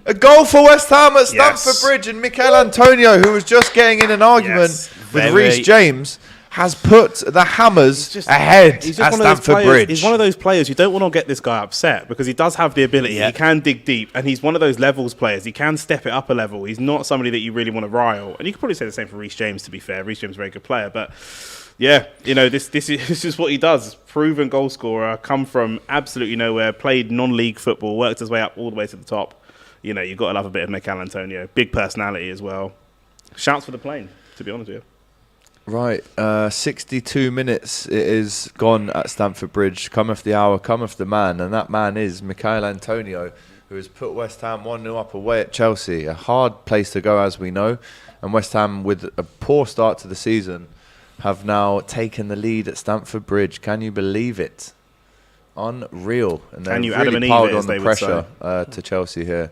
A goal for West Ham at Yes. Stamford Bridge, and Mikel Antonio, who was just getting in an argument Yes. with Very- Reece James, has put the Hammers ahead He's just at one of those Stamford players- Bridge. He's one of those players you don't want to get this guy upset because he does have the ability. Yeah. He can dig deep, and he's one of those levels players. He can step it up a level. He's not somebody that you really want to rile. And you could probably say the same for Reece James. To be fair, Reece James is a very good player, but yeah, this is what he does. Proven goal scorer, come from absolutely nowhere, played non-league football, worked his way up all the way to the top. You've got to love a bit of Mikel Antonio. Big personality as well. Shouts for the plane, to be honest with you. Right, 62 minutes it is gone at Stamford Bridge. Cometh the hour, cometh the man, and that man is Mikel Antonio, who has put West Ham 1-0 up away at Chelsea. A hard place to go, as we know. And West Ham, with a poor start to the season, have now taken the lead at Stamford Bridge. Can you believe it? Unreal. And they're Can you Adam really and Eve piled it, on as the they would pressure to Chelsea here.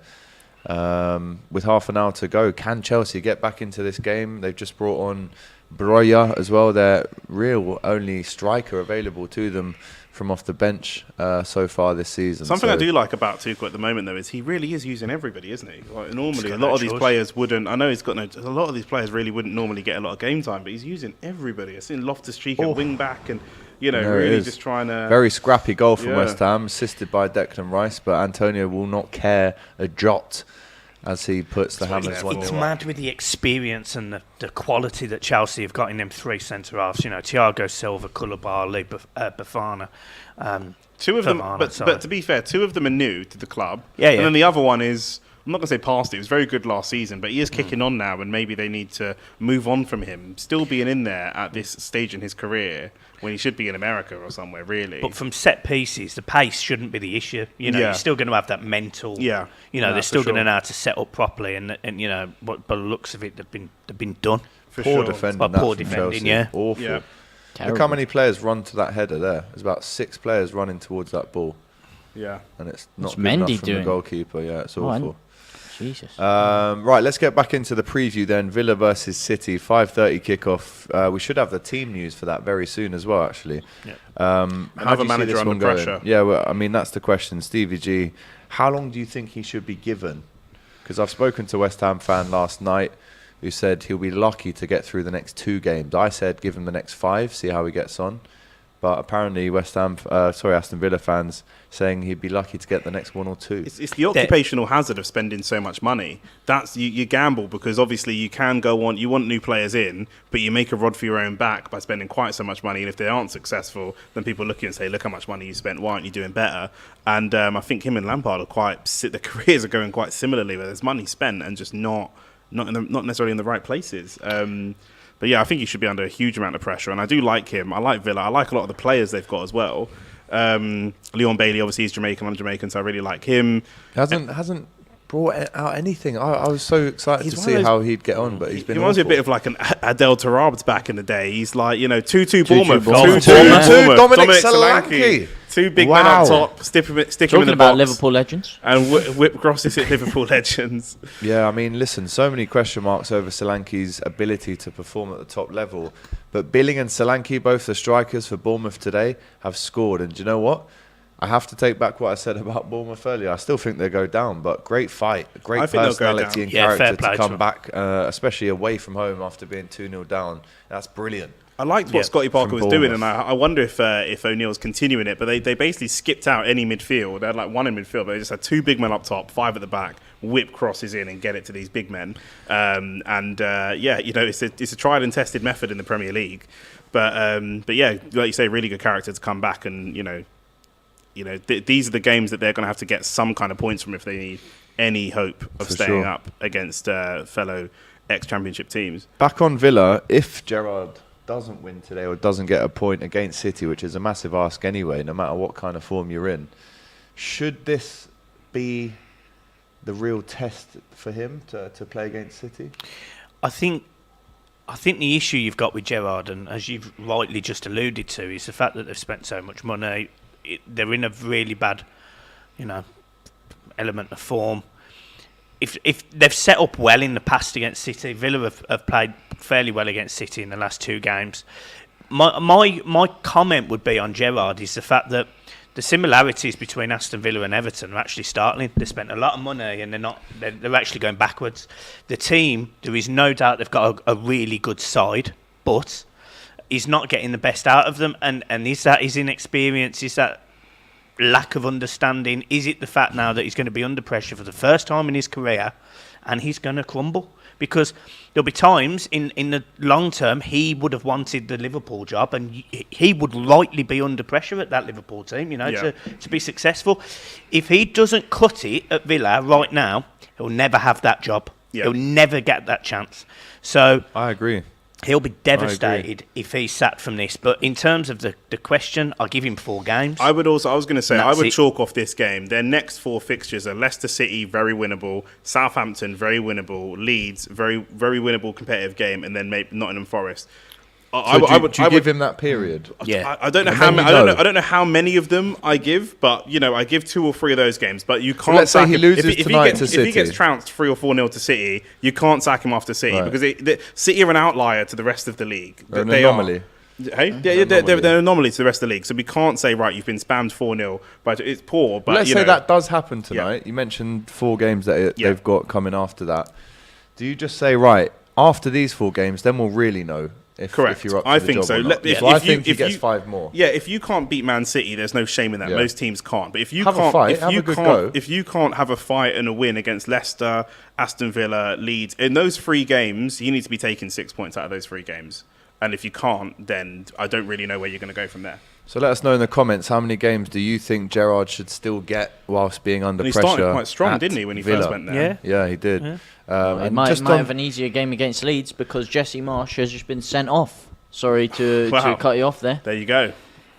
With half an hour to go, can Chelsea get back into this game? They've just brought on Broya as well, their real only striker available to them from off the bench so far this season. Something I do like about Tuchel at the moment, though, is he really is using everybody, isn't he? Like, normally, a lot of these players wouldn't. I know he's got a lot of these players really wouldn't normally get a lot of game time, but he's using everybody. I've seen Loftus-Cheek at wing back, and There it really is. just trying to. Very scrappy goal from Yeah. West Ham, assisted by Declan Rice, but Antonio will not care a jot as he puts the That's what he's Hammers there 1-0 It's up. mad with the experience and the quality that Chelsea have got in them 3 centre-halves. Thiago Silva, Koulibaly, Bafana. Two of them, Fofana, but to be fair, 2 of them are new to the club. Yeah, And yeah. then the other one is, I'm not going to say past it, he was very good last season, but he is kicking on now, and maybe they need to move on from him. Still being in there at this stage in his career when he should be in America or somewhere, really. But from set pieces, the pace shouldn't be the issue. Yeah. You're still going to have that mental. Yeah. They're for still going sure. to know how to set up properly, and what by the looks of it, they've been done. For Poor sure. defending, Well, that poor from defending, Chelsea. yeah. Awful. Yeah. Look how many players run to that header there. There's about 6 players running towards that ball, Yeah. and it's not What's good enough Mendy from doing? the goalkeeper. Yeah, it's Oh, and- awful. Jesus. Right, let's get back into the preview then. Villa versus City, 5:30 kickoff. We should have the team news for that very soon as well, actually. Yeah. How Another do you see manager this under one going? pressure. Yeah, well, I mean, that's the question. Stevie G, how long do you think he should be given? Because I've spoken to a West Ham fan last night who said he'll be lucky to get through the next 2 games. I said give him the next 5, see how he gets on. But apparently Aston Villa fans saying he'd be lucky to get the next 1 or 2. It's the occupational hazard of spending so much money. That's you gamble, because obviously you can go on. You want new players in, but you make a rod for your own back by spending quite so much money. And if they aren't successful, then people look at you and say, "Look how much money you spent. Why aren't you doing better?" And I think him and Lampard are their careers are going quite similarly, where there's money spent and just not necessarily in the right places. But yeah, I think he should be under a huge amount of pressure, and I do like him. I like Villa. I like a lot of the players they've got as well. Leon Bailey, obviously, is Jamaican. I'm Jamaican, so I really like him. Hasn't brought out anything. I was so excited to see how he'd get on, but he's been. He reminds me a bit of like an Adel Tarabs back in the day. He's like 2-2 Bournemouth, 2-2 Dominic Solanke. 2 big men up top, stick him in the Talking box. about Liverpool legends. And whip crosses at Liverpool legends. Yeah, I mean, listen, so many question marks over Solanke's ability to perform at the top level. But Billing and Solanke, both the strikers for Bournemouth today, have scored. And do you know what? I have to take back what I said about Bournemouth earlier. I still think they go down, but great fight, great personality and character to come back, especially away from home after being 2-0 down. That's brilliant. I liked what Scotty Parker was doing, and I wonder if O'Neill's continuing it. But they basically skipped out any midfield. They had like 1 in midfield, but they just had 2 big men up top, 5 at the back, whip crosses in and get it to these big men. It's a tried and tested method in the Premier League. But yeah, like you say, really good character to come back, and these are the games that they're going to have to get some kind of points from if they need any hope of staying up against fellow ex-Championship teams. Back on Villa, if Gerrard doesn't win today or doesn't get a point against City, which is a massive ask anyway, no matter what kind of form you're in, should this be the real test for him to play against City? I think the issue you've got with Gerrard, and as you've rightly just alluded to, is the fact that they've spent so much money. They're in a really bad, element of form. If they've set up well in the past against City, Villa have played fairly well against City in the last 2 games. My comment would be on Gerrard is the fact that the similarities between Aston Villa and Everton are actually startling. They spent a lot of money and they're actually going backwards. The team, there is no doubt they've got a really good side, but he's not getting the best out of them. And is that his inexperience? Is that lack of understanding? Is it the fact now that he's going to be under pressure for the first time in his career and he's going to crumble? Because there'll be times in the long term he would have wanted the Liverpool job, and he would rightly be under pressure at that Liverpool team, to be successful. If he doesn't cut it at Villa right now, he'll never have that job. He'll never get that chance. So I agree. He'll be devastated if he's sacked from this. But in terms of the question, I'll give him 4 games. I would chalk off this game. Their next 4 fixtures are Leicester City, very winnable, Southampton, very winnable, Leeds, very, very winnable competitive game, and then maybe Nottingham Forest. I would give him that period. Yeah, I don't know how many of them I give, but I give 2 or 3 of those games. But you can't. Let's say he loses tonight to City. If he gets trounced 3 or 4-0 to City, you can't sack him after City because City are an outlier to the rest of the league. They're an anomaly. Hey, they're an anomaly to the rest of the league. So we can't say you've been spammed 4-0, but it's poor. But let's say that does happen tonight. You mentioned 4 games that they've got coming after that. Do you just say after these 4 games, then we'll really know? Correct. If you're up I to the think job so. or not. I think he gets 5 more. Yeah, if you can't beat Man City, there's no shame in that. Most teams can't. But if you have can't, a fight, if you can't have a fight and a win against Leicester, Aston Villa, Leeds, in those 3 games, you need to be taking 6 points out of those 3 games. And if you can't, then I don't really know where you're going to go from there. So let us know in the comments, how many games do you think Gerrard should still get whilst being under pressure? He started quite strong, didn't he, when he first went there? Yeah, he did. Yeah. He might have an easier game against Leeds because Jesse Marsh has just been sent off. Sorry to cut you off there. There you go.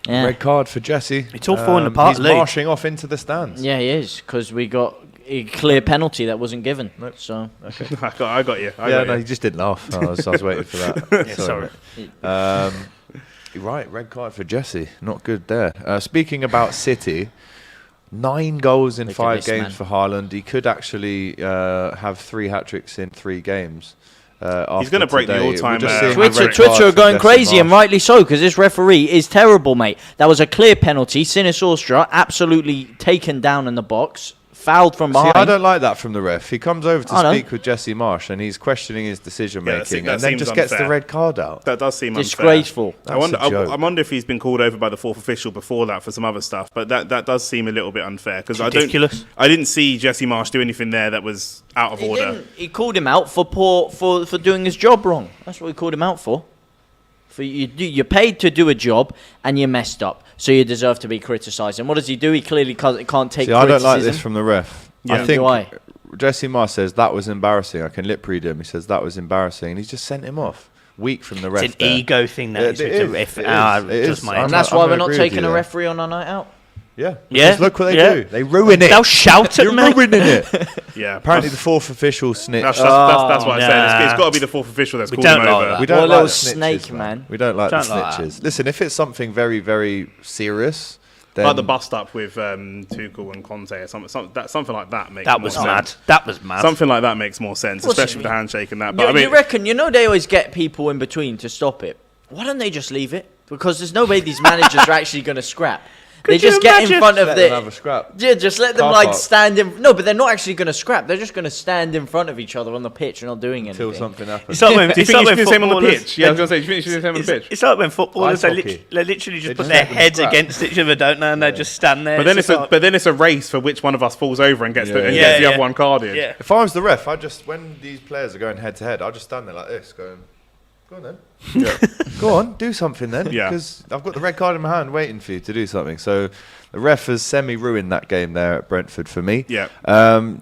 Yeah. Red card for Jesse. It's all falling apart. He's marching off into the stands. Yeah, he is, because we got a clear penalty that wasn't given. Nope. So okay. I got you. He just didn't laugh. I was waiting for that. Sorry. Right, red card for Jesse. Not good there. Speaking about City, 9 goals in 5 games for Haaland. He could actually have 3 hat-tricks in 3 games. He's going to break the all-time. Twitter are going crazy, and rightly so, because this referee is terrible, mate. That was a clear penalty. Sinisostra absolutely taken down in the box. fouled from See, behind. I don't like that from the ref. He comes over to I know. speak with Jesse Marsh and he's questioning his decision Yeah, making, that and then seems just gets the unfair. red card out. That does seem unfair. Disgraceful. I wonder, That's a joke. I wonder if he's been called over by the fourth official before that for some other stuff, but that does seem a little bit unfair because Ridiculous. I didn't see Jesse Marsh do anything there that was out of order. He called him out for doing his job wrong. That's what he called him out for. You're paid to do a job and you messed up, so you deserve to be criticised. And what does he do? He clearly can't take See, I criticism. don't like this from the ref. Yeah. I think Do I? Jesse Marsh says that was embarrassing. I can lip read him. He says that was embarrassing, and he's just sent him off. Weak from the ref. It's an there. ego thing that It is with the is, ref. it Just is. my I'm And not- that's I'm why gonna we're not agree with taking you a there. referee on our night out. Yeah. Yeah. Just look what they Yeah. do. They ruin it. They'll shout at You're me. ruining it. Yeah, Apparently, the fourth official snitched. that's what I said. nah. It's got to be the fourth official that's We called him don't like over. that. We What a don't little like the snitches, snake, man. We don't like the Don't like snitches. Listen, if it's something very, very serious, then Like the bust up with Tuchel and Conte or something like that makes That more was sense. mad. That was mad. Something like that makes more sense, What's especially it with the mean? handshake and that. But I You mean, reckon, they always get people in between to stop it. Why don't they just leave it? Because there's no way these managers are actually going to scrap. They Could you just get in imagine? front of let them have a the... scrap. Yeah, just let them Car like park. stand in... No, but they're not actually going to scrap. They're just going to stand in front of each other on the pitch and not doing anything. Until something happens. It's like when, do you it's think like you when should do the same on the footballers- pitch? Yeah, I was going to say, do you think you should do the same on the pitch? It's like when footballers Ice they hockey. literally just They put just their let them heads scrap. against each other, don't they? And they just stand there. But then just it's a race for which one of us falls over and gets Yeah. the, and Yeah, gets the yeah. other one carded. yeah. If I was the ref, when these players are going head to head, I'd just stand there like this, going, "Go on then, go on, do something then." Yeah. Because I've got the red card in my hand, waiting for you to do something. So the ref has semi-ruined that game there at Brentford for me. Yeah.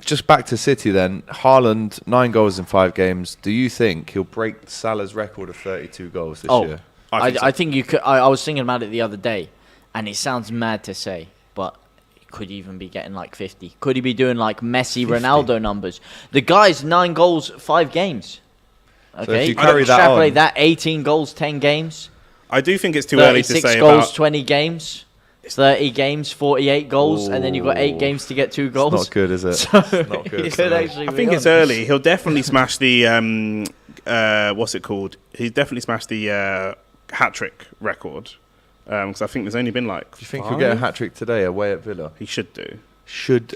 Just back to City then. Haaland, 9 goals in 5 games. Do you think he'll break Salah's record of 32 goals this year? I think you could. I was thinking about it the other day, and it sounds mad to say, but he could even be getting like 50. Could he be doing like Messi, 50? Ronaldo numbers? The guy's 9 goals, 5 games. Okay, if you carry that extrapolate on- that 18 goals, 10 games. I do think it's too early to 36 say goals, about. 20 games. 30 games, 48 goals, and then you've got 8 Ooh. games to get 2 It's goals. not good, is it? So It's not good. it could actually I be think it's on. early. He'll definitely smash the what's it called? He's definitely smashed the hat-trick record because I think there's only been like. Do you think 5? he'll get a hat-trick today away at Villa? He should do.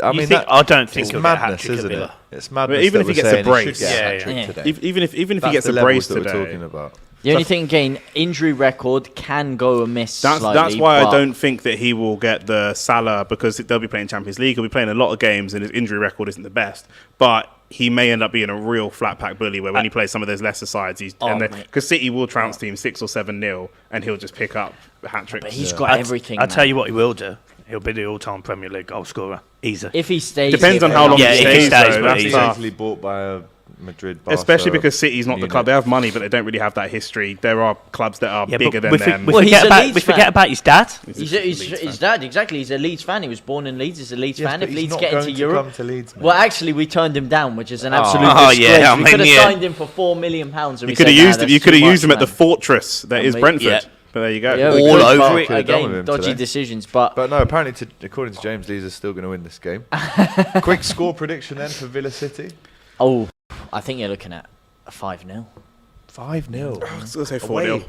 I You mean, think- I don't think it's he'll get a madness, hat-trick at isn't it? Villa. It's madness. even that if he we're gets a saying brace. should get a Yeah, hat-trick yeah. today. Even if he That's gets the a levels brace that we're today. talking about. The only thing, again, injury record can go amiss That's slightly. why I but don't think that he will get the Salah because they'll be playing Champions League. He'll be playing a lot of games and his injury record isn't the best. But he may end up being a real flat pack bully where when he plays some of those lesser sides, mate. because City will trounce teams 6 or 7-0 and he'll just pick up hat tricks. But he's got everything. I'll man. tell you what he will do. He'll be the all-time Premier League goal scorer. Easy. If he stays, Depends here on how long Yeah, he if he stays. stays, though, but that's he's tough. easily bought by a Madrid, Especially Barca because City's not the unit. club. They have money, but they don't really have that history. There are clubs that are Yeah, bigger but than them. Well, he's a we Leeds forget fan. about his dad. His dad, exactly. He's a Leeds fan. He was born in Leeds. He's a Leeds Yes, fan. but If he's Leeds not get going into to Europe, come to Leeds, mate. well, actually, we turned him down, which is an absolute Oh, disgrace. yeah, I we mean, could have yeah. signed him for £4 million. And You we could have said, used him. You could have used him at the fortress that is mate, Brentford. yeah. But there you go. Yeah, we all could, over but it. Could've done with Again, him dodgy today. decisions, but But no, apparently, according to James, Leeds are still going to win this game. Quick score prediction then for Villa City. I think you're looking at a 5-0. 5-0. I was going to say Away. 4-0.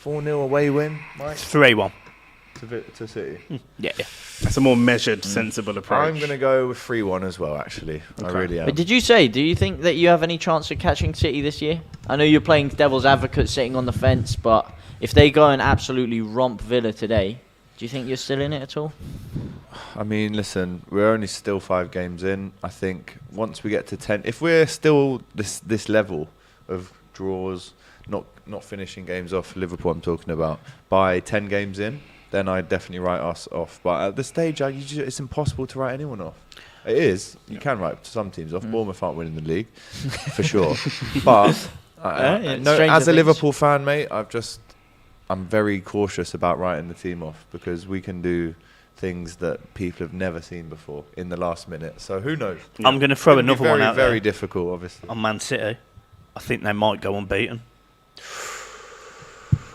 4-0 away win, Mike, 3-1. to City. Yeah. That's a more measured, sensible approach. I'm going to go with 3-1 as well, actually. I Okay. really am. But do you think that you have any chance of catching City this year? I know you're playing devil's advocate, sitting on the fence, but if they go and absolutely romp Villa today, do you think you're still in it at all? I mean, listen, we're only still 5 games in. I think once we get to 10, if we're still this level of draws, not finishing games off, Liverpool I'm talking about, by 10 games in, then I'd definitely write us off. But at this stage, it's impossible to write anyone off. It is. You can write some teams off. Bournemouth aren't winning the league, for sure. But no, stranger as a things. Liverpool fan, mate, I'm very cautious about writing the team off because we can do things that people have never seen before in the last minute. So who knows? I'm going to throw It'll be another one out very there difficult, obviously. on Man City. I think they might go unbeaten.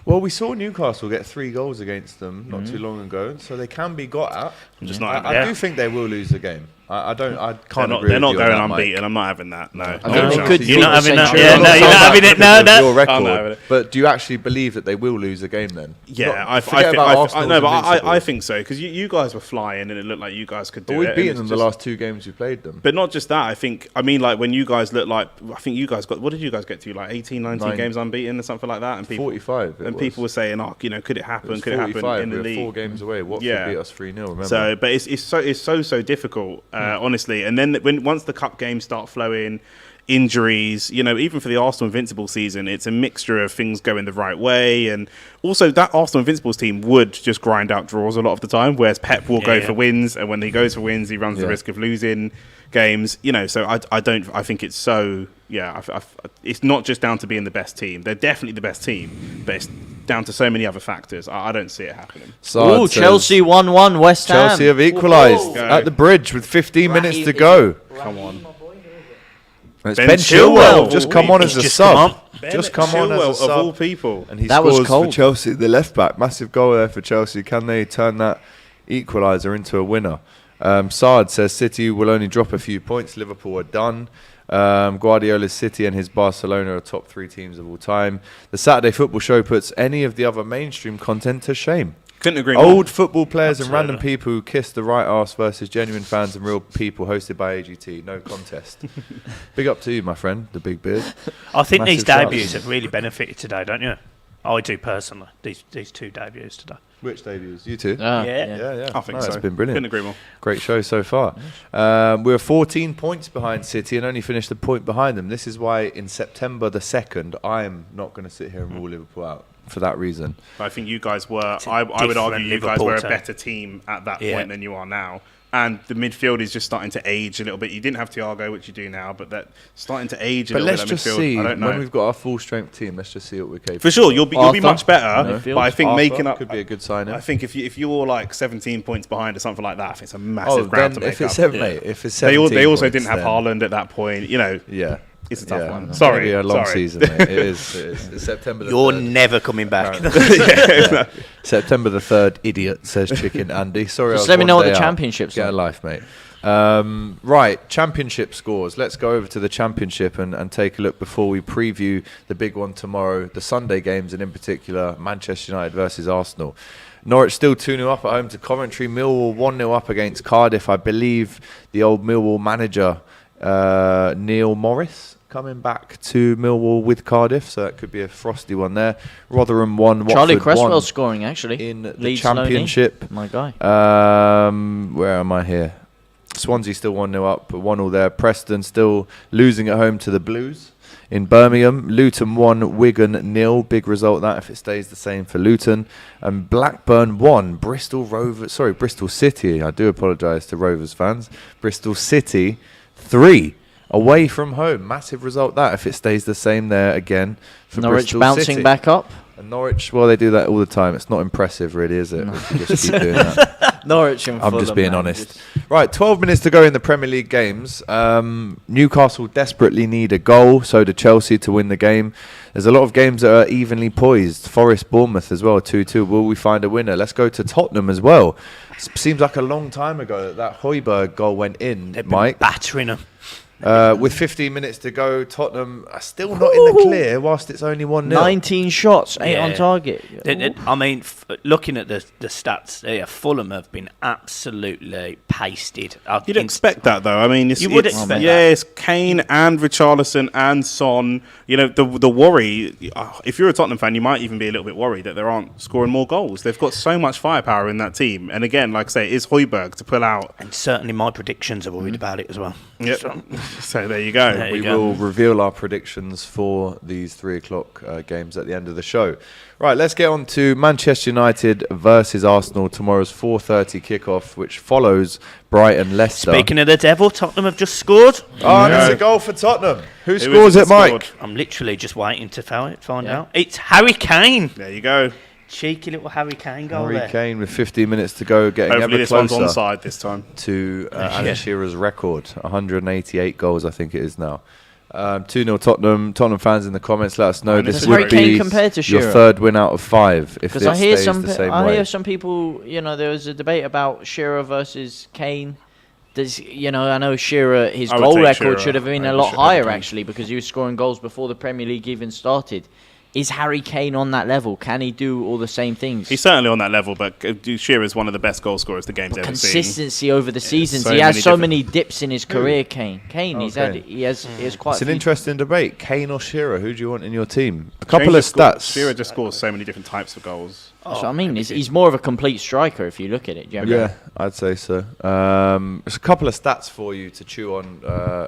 Well, we saw Newcastle get 3 goals against them not too long ago, so they can be got at. I'm just not. I Yeah. do think they will lose the game. I can't They're agree not with you on going that, Mike. unbeaten. I'm not having that. No. I think No they chance. could You're not having that. century. Yeah, no, you're not having it. No, Because of no. your record. I'm not having it. But do you actually believe that they will lose a game then? Yeah, Forget about Arsenal's invincible. I think so because you guys were flying and it looked like you guys could do But it. we've and beaten it's them the just- last 2 games we played them. But not just that. I mean, like when you guys look like, I think you guys got, what did you guys get to? Like 18, 19 games unbeaten or something like that. And people, 45. and people were saying, oh, could it happen? Could it happen 45. in the We were league? 4 games away. Watford Yeah. beat us 3-0. Remember? So, but it's so difficult, honestly. And then once the cup games start flowing, injuries, even for the Arsenal Invincible season, it's a mixture of things going the right way, and also that Arsenal Invincibles team would just grind out draws a lot of the time, whereas Pep will go for wins, and when he goes for wins, he runs the risk of losing games. So I think it's so. Yeah, it's not just down to being the best team. They're definitely the best team, but it's down to so many other factors. I don't see it happening. Sard Ooh, says Chelsea 1-1 West Ham. Chelsea have equalised Ooh. at the bridge with 15 minutes to Raheem, go. Come on. It's Ben Ben Chilwell Chilwell. just come on as a Just sub. come on. Just come on Chilwell, as a of all sub. people. And he That was scores for cold. Chelsea, the left back. Massive goal there for Chelsea. Can they turn that equaliser into a winner? Sard says City will only drop a few points. Liverpool are done. Guardiola's City and his Barcelona are top 3 teams of all time. The Saturday Football Show puts any of the other mainstream content to shame. Couldn't agree more. Old football players and Absolutely. random people who kiss the right arse versus genuine fans and real people, hosted by AGT. No contest. Big up to you, my friend, the big beard. I think these Massive debuts shouts. have really benefited today, don't you? I do personally. These 2 debuts today. Which debuts? You two? Ah, Yeah. Yeah. I think No, so. It's been brilliant. Couldn't agree more. Great show so far. We're 14 points behind City and only finished a point behind them. This is why in September the 2nd, I'm not going to sit here and rule Liverpool out for that reason. I think you guys were. It's a I would argue different you guys Liverpool were a team. better team at that Yeah. point than you are now. And the midfield is just starting to age a little bit. You didn't have Thiago, which you do now, but that starting to age a But little let's bit. just That midfield. see, I don't know. when we've got our full strength team, let's just see what we're capable For sure, of. you'll be Arthur, much better. midfield. But I think Arthur making up could be a good signing. I think if you're like 17 points behind or something like that, I think it's a Oh, massive ground then to make if it's up. 7, mate, if it's 17 They also points, didn't have then- Haaland at that point. Yeah. It's a tough one. It's Sorry, gonna be a long sorry. season, mate. It is. It's September the You're 3rd. never coming back. September the 3rd, idiot, says Chicken Andy. Sorry, Just I was let me one know what day the out. championship's Get a like. life, mate. Right, championship scores. Let's go over to the championship and take a look before we preview the big one tomorrow, the Sunday games, and in particular, Manchester United versus Arsenal. Norwich still 2-0 up at home to Coventry. Millwall 1-0 up against Cardiff. I believe the old Millwall manager, Neil Morris, coming back to Millwall with Cardiff, so that could be a frosty one there. Rotherham 1, Charlie Watford Cresswell 1 scoring, actually. in the Leeds championship. My guy. Where am I here? Swansea still 1-0 up, 1-1 there. Preston still losing at home to the Blues in Birmingham. Luton 1, Wigan 0. Big result that if it stays the same for Luton. And Blackburn 1, Bristol City. I do apologise to Rovers fans. Bristol City 3. Away from home. Massive result that if it stays the same there again for Norwich Bristol bouncing City. back up. And Norwich, well, they do that all the time. It's not impressive, really, is it? If you just keep doing that. Norwich and I'm Fulham, just being man. honest. Right, 12 minutes to go in the Premier League games. Newcastle desperately need a goal, so do Chelsea to win the game. There's a lot of games that are evenly poised. Forest, Bournemouth as well, 2-2. Will we find a winner? Let's go to Tottenham as well. Seems like a long time ago that Højbjerg goal went in, They've been Mike. battering them. With 15 minutes to go, Tottenham are still not in the clear whilst it's only 1-0. 19 shots, 8 on Yeah. target. I mean, looking at the stats there, Fulham have been absolutely pasted. You'd expect that, though. I mean, You would it's, expect yeah, that. it's Kane and Richarlison and Son. You know, the worry. If you're a Tottenham fan, you might even be a little bit worried that they aren't scoring more goals. They've got so much firepower in that team. And again, like I say, it is Højbjerg to pull out. And certainly my predictions are worried about it as well. Yep. So- So there you go. There We you go. will reveal our predictions for these 3 o'clock games at the end of the show. Right, let's get on to Manchester United versus Arsenal, tomorrow's 4:30 kickoff, which follows Brighton Leicester. Speaking of the devil, Tottenham have just scored. Oh, it's a goal for Tottenham. Who Who scores is it, Mike? scored? I'm literally just waiting to find Yeah. out. It's Harry Kane. There you go. Cheeky little Harry Kane goal Harry there. Kane with 15 minutes to go, getting Hopefully ever this one's closer onside this time. to Alan Shearer's record, 188 goals, I think it is now. 2-0 Tottenham. Tottenham fans in the comments, let us know. Does This Harry would Kane be compare to your Shearer? 3rd win out of 5 if it Because I hear stays some, the same I way. hear some people. You know, there was a debate about Shearer versus Kane. I know Shearer, his I would goal take record Shearer should have been a over lot higher, Kane. actually, because he was scoring goals before the Premier League even started. Is Harry Kane on that level? Can he do all the same things? He's certainly on that level, but Shearer is one of the best goal scorers the game's ever seen. Consistency over the seasons. so He has many so different- many dips in his career, Kane. Kane, Oh, he has quite It's a an few. interesting debate. Kane or Shearer? Who do you want in your team? A couple Kane of just scores- stats. Shearer just scores so many different types of goals. That's what I mean. He's more of a complete striker if you look at it. Do you know what I mean? Yeah, I'd say so. There's a couple of stats for you to chew on,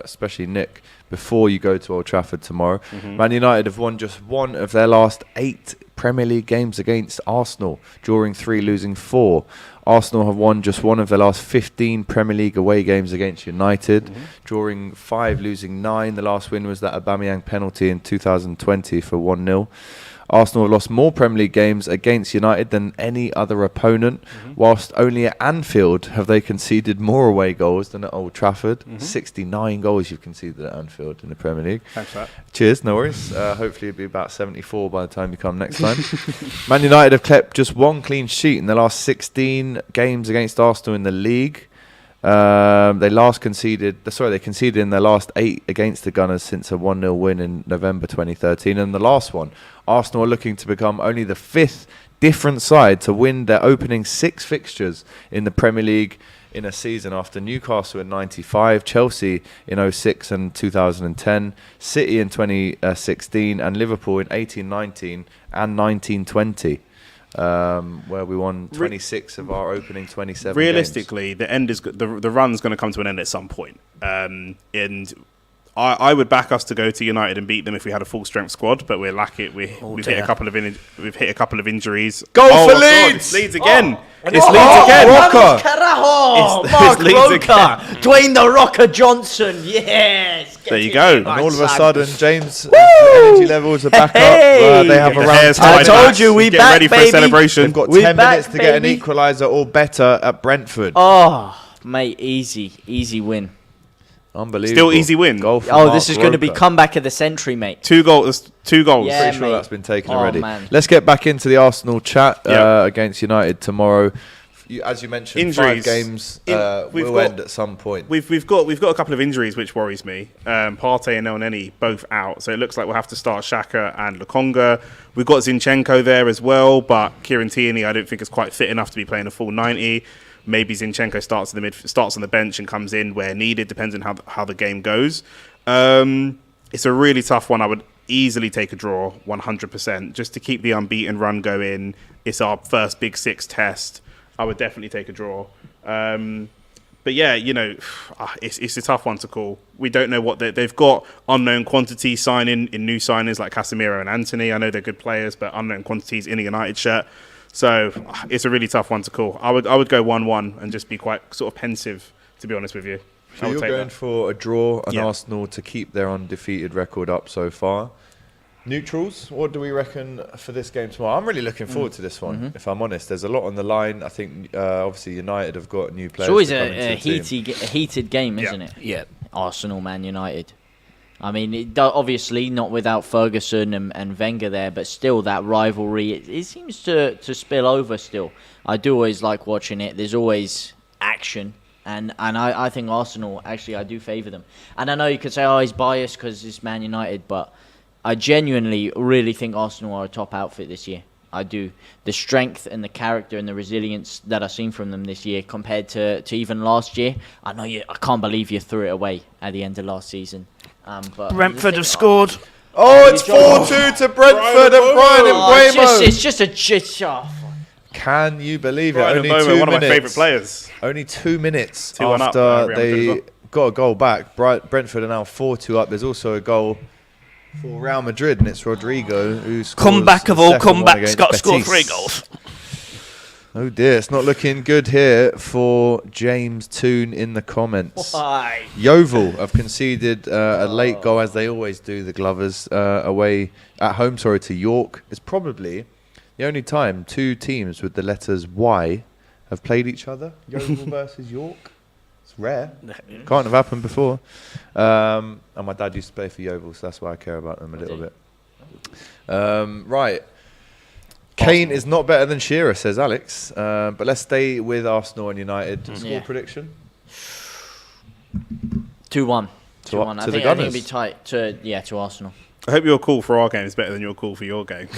especially Nick, before you go to Old Trafford tomorrow. Man United have won just one of their last 8 Premier League games against Arsenal, drawing 3, losing 4. Arsenal have won just one of their last 15 Premier League away games against United, drawing 5, losing 9. The last win was that Aubameyang penalty in 2020 for 1-0. Arsenal have lost more Premier League games against United than any other opponent, whilst only at Anfield have they conceded more away goals than at Old Trafford. 69 goals you've conceded at Anfield in the Premier League. Thanks for that. Cheers, no worries. Hopefully it'll be about 74 by the time you come next time. Man United have kept just 1 clean sheet in the last 16 games against Arsenal in the league. They conceded in their last 8 against the Gunners since a 1-0 win in November 2013. And the last one, Arsenal are looking to become only the 5th different side to win their opening 6 fixtures in the Premier League in a season, after Newcastle in 95, Chelsea in 06 and 2010, City in 2016, and Liverpool in 18-19 and 19-20. Where we won 26 of our opening 27 Realistically, the end is the run's going to come to an end at some point. And I would back us to go to United and beat them if we had a full strength squad, but we're lacking. We've hit a couple of injuries. Go for God, Leeds! It's Leeds again. It's Leeds again. Rocker. Carajo! It's Mark Leeds Roker! Dwayne the Rocker Johnson! Yes! There you go. And all of a sudden, James' energy levels are back Hey! up. They have The around hair's 10 I tied told back. you, we Get back, ready for baby. a celebration. They've got We 10 back, minutes to get an baby. equaliser or better at Brentford. Oh, mate, easy win. Unbelievable. Still easy win. Goal for Oh, Mark this is going to be Roker. comeback of the century, mate. 2 goals. Yeah, Pretty sure mate. that's been taken Oh, already. man. Let's get back into the Arsenal chat Yep. against United tomorrow. As you mentioned, Injuries. 5 games We've will got- end at some point. We've got a couple of injuries which worries me. Partey and Elneny both out, so it looks like we'll have to start Xhaka and Lokonga. We've got Zinchenko there as well, but Kieran Tierney I don't think is quite fit enough to be playing a full 90. Maybe Zinchenko starts on the bench and comes in where needed, depends on how the game goes. It's a really tough one. I would easily take a draw, 100%, just to keep the unbeaten run going. It's our first Big 6 test. I would definitely take a draw. But yeah, it's a tough one to call. We don't know what they've got. Unknown quantities signing in new signings like Casemiro and Anthony. I know they're good players, but unknown quantities in a United shirt. So it's a really tough one to call. I would go 1-1 and just be quite sort of pensive, to be honest with you. I So would you're take going that. for a draw and Yeah. Arsenal to keep their undefeated record up so far. Neutrals, what do we reckon for this game tomorrow? I'm really looking forward to this one, if I'm honest. There's a lot on the line. I think, obviously, United have got new players. It's always to come into a the team. heated game, isn't it? Yeah. Arsenal, Man United. I mean, obviously not without Ferguson and Wenger there, but still that rivalry, it seems to spill over still. I do always like watching it. There's always action. And I think Arsenal, actually, I do favour them. And I know you could say, oh, he's biased because it's Man United, but I genuinely really think Arsenal are a top outfit this year. I do. The strength and the character and the resilience that I've seen from them this year compared to even last year. I can't believe you threw it away at the end of last season. But Brentford have scored. Oh, it's 4-2 to Brentford and Brian Mbeumo. It's just a Can you believe it? Brian Only Mbeumo, 2 one of my minutes. favourite players. Only 2 minutes 2-1 up, after Real Madrid as they well. got a goal back. Brentford are now 4-2 up. There's also a goal for Real Madrid, and it's Rodrigo who scores Comeback of the all second one comebacks, against got to score Betis. 3 goals. Oh dear, it's not looking good here for James Toon in the comments. Why? Yeovil have conceded a late goal, as they always do, the Glovers, at home to York. It's probably the only time 2 teams with the letters Y have played each other. Yeovil versus York. It's rare. Can't have happened before. And my dad used to play for Yeovil, so that's why I care about them a little bit. Right. Kane is not better than Shearer, says Alex. But let's stay with Arsenal and United. Score Yeah. prediction? 2-1. To 2-1. the I think Gunners. it'll be tight to Arsenal. I hope your call for our game is better than your call for your game.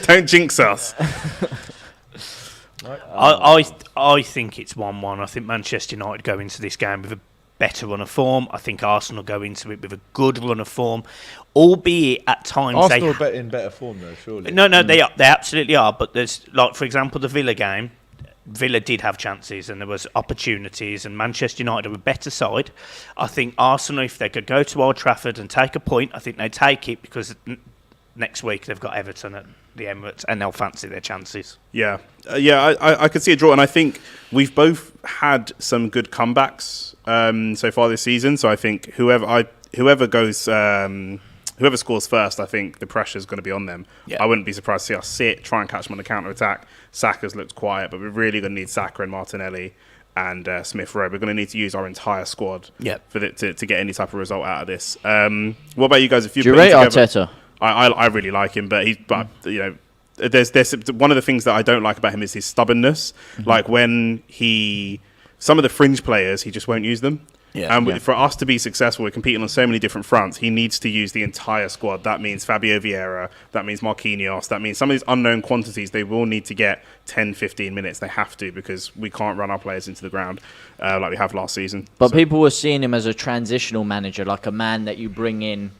Don't jinx us. I think it's 1-1. I think Manchester United go into this game with a better run of form. I think Arsenal go into it with a good run of form, albeit at times Arsenal are in better form though, surely. No, they absolutely are. But there's, like, for example, the Villa game. Villa did have chances and there was opportunities, and Manchester United are a better side. I think Arsenal, if they could go to Old Trafford and take a point, I think they'd take it, because next week they've got Everton at the Emirates and they'll fancy their chances. Yeah, I could see a draw, and I think we've both had some good comebacks so far this season. So I think whoever scores first, I think the pressure is going to be on them. Yeah. I wouldn't be surprised to see us sit, try and catch them on the counter attack. Saka's looked quiet, but we're really going to need Saka and Martinelli and Smith Rowe. We're going to need to use our entire squad to get any type of result out of this. What about you guys? If you do you rate Arteta? I really like him, but you know, there's one of the things that I don't like about him is his stubbornness. Mm-hmm. Like when some of the fringe players, he just won't use them. Yeah. And for us to be successful, we're competing on so many different fronts. He needs to use the entire squad. That means Fabio Vieira. That means Marquinhos. That means some of these unknown quantities. They will need to get 10, 15 minutes. They have to, because we can't run our players into the ground like we have last season. But people were seeing him as a transitional manager, like a man that you bring in,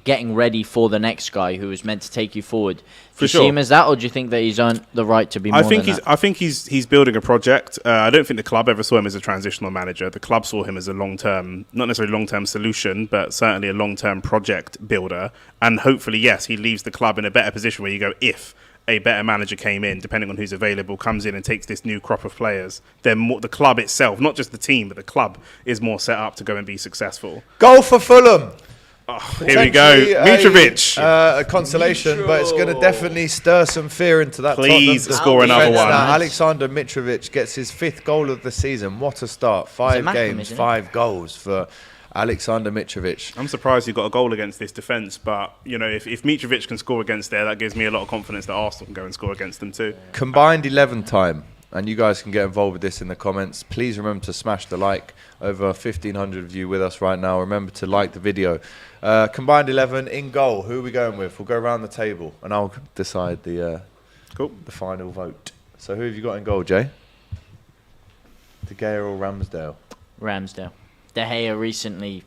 getting ready for the next guy who is meant to take you forward. Do you see him as that, or do you think that he's earned the right to be more than that? I think he's building a project. I don't think the club ever saw him as a transitional manager. The club saw him as a long-term, not necessarily long-term solution, but certainly a long-term project builder. And hopefully, yes, he leaves the club in a better position where you go, if a better manager came in, depending on who's available, comes in and takes this new crop of players, then the club itself, not just the team, but the club is more set up to go and be successful. Goal for Fulham. Oh, here we go. Mitrovic. A consolation, but it's going to definitely stir some fear into that Please Tottenham score another defence. one. Now, Alexander Mitrovic gets his 5th goal of the season. What a start. 5 games, 5 goals for Alexander Mitrovic. I'm surprised he got a goal against this defence, but you know, if Mitrovic can score against there, that gives me a lot of confidence that Arsenal can go and score against them too. Combined 11 time. And you guys can get involved with this in the comments. Please remember to smash the like. Over 1,500 of you with us right now. Remember to like the video. Combined 11 in goal. Who are we going with? We'll go around the table and I'll decide the final vote. So who have you got in goal, Jay? De Gea or Ramsdale? Ramsdale. De Gea recently,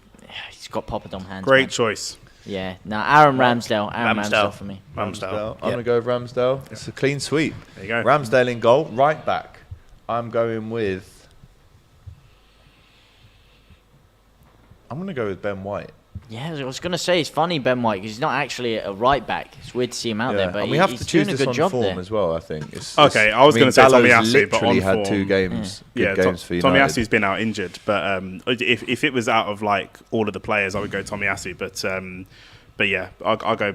he's got poppered on hands. Great man. choice. Yeah. Now Aaron Ramsdale. Ramsdale for me. Ramsdale. I'm going to go with Ramsdale. It's a clean sweep. There you go. Ramsdale in goal. Right back. I'm going to go with Ben White. Yeah, I was going to say, it's funny, Ben White, because he's not actually a right back. It's weird to see him out there, but and we have to he's choose doing a this good on job form there. as well, I think. I was going to say Tommy Asu, but on had form. 2 games, good games for United. Tommy Asu's been out injured, but if it was out of like all of the players, I would go Tommy Asu. But yeah, I'll go.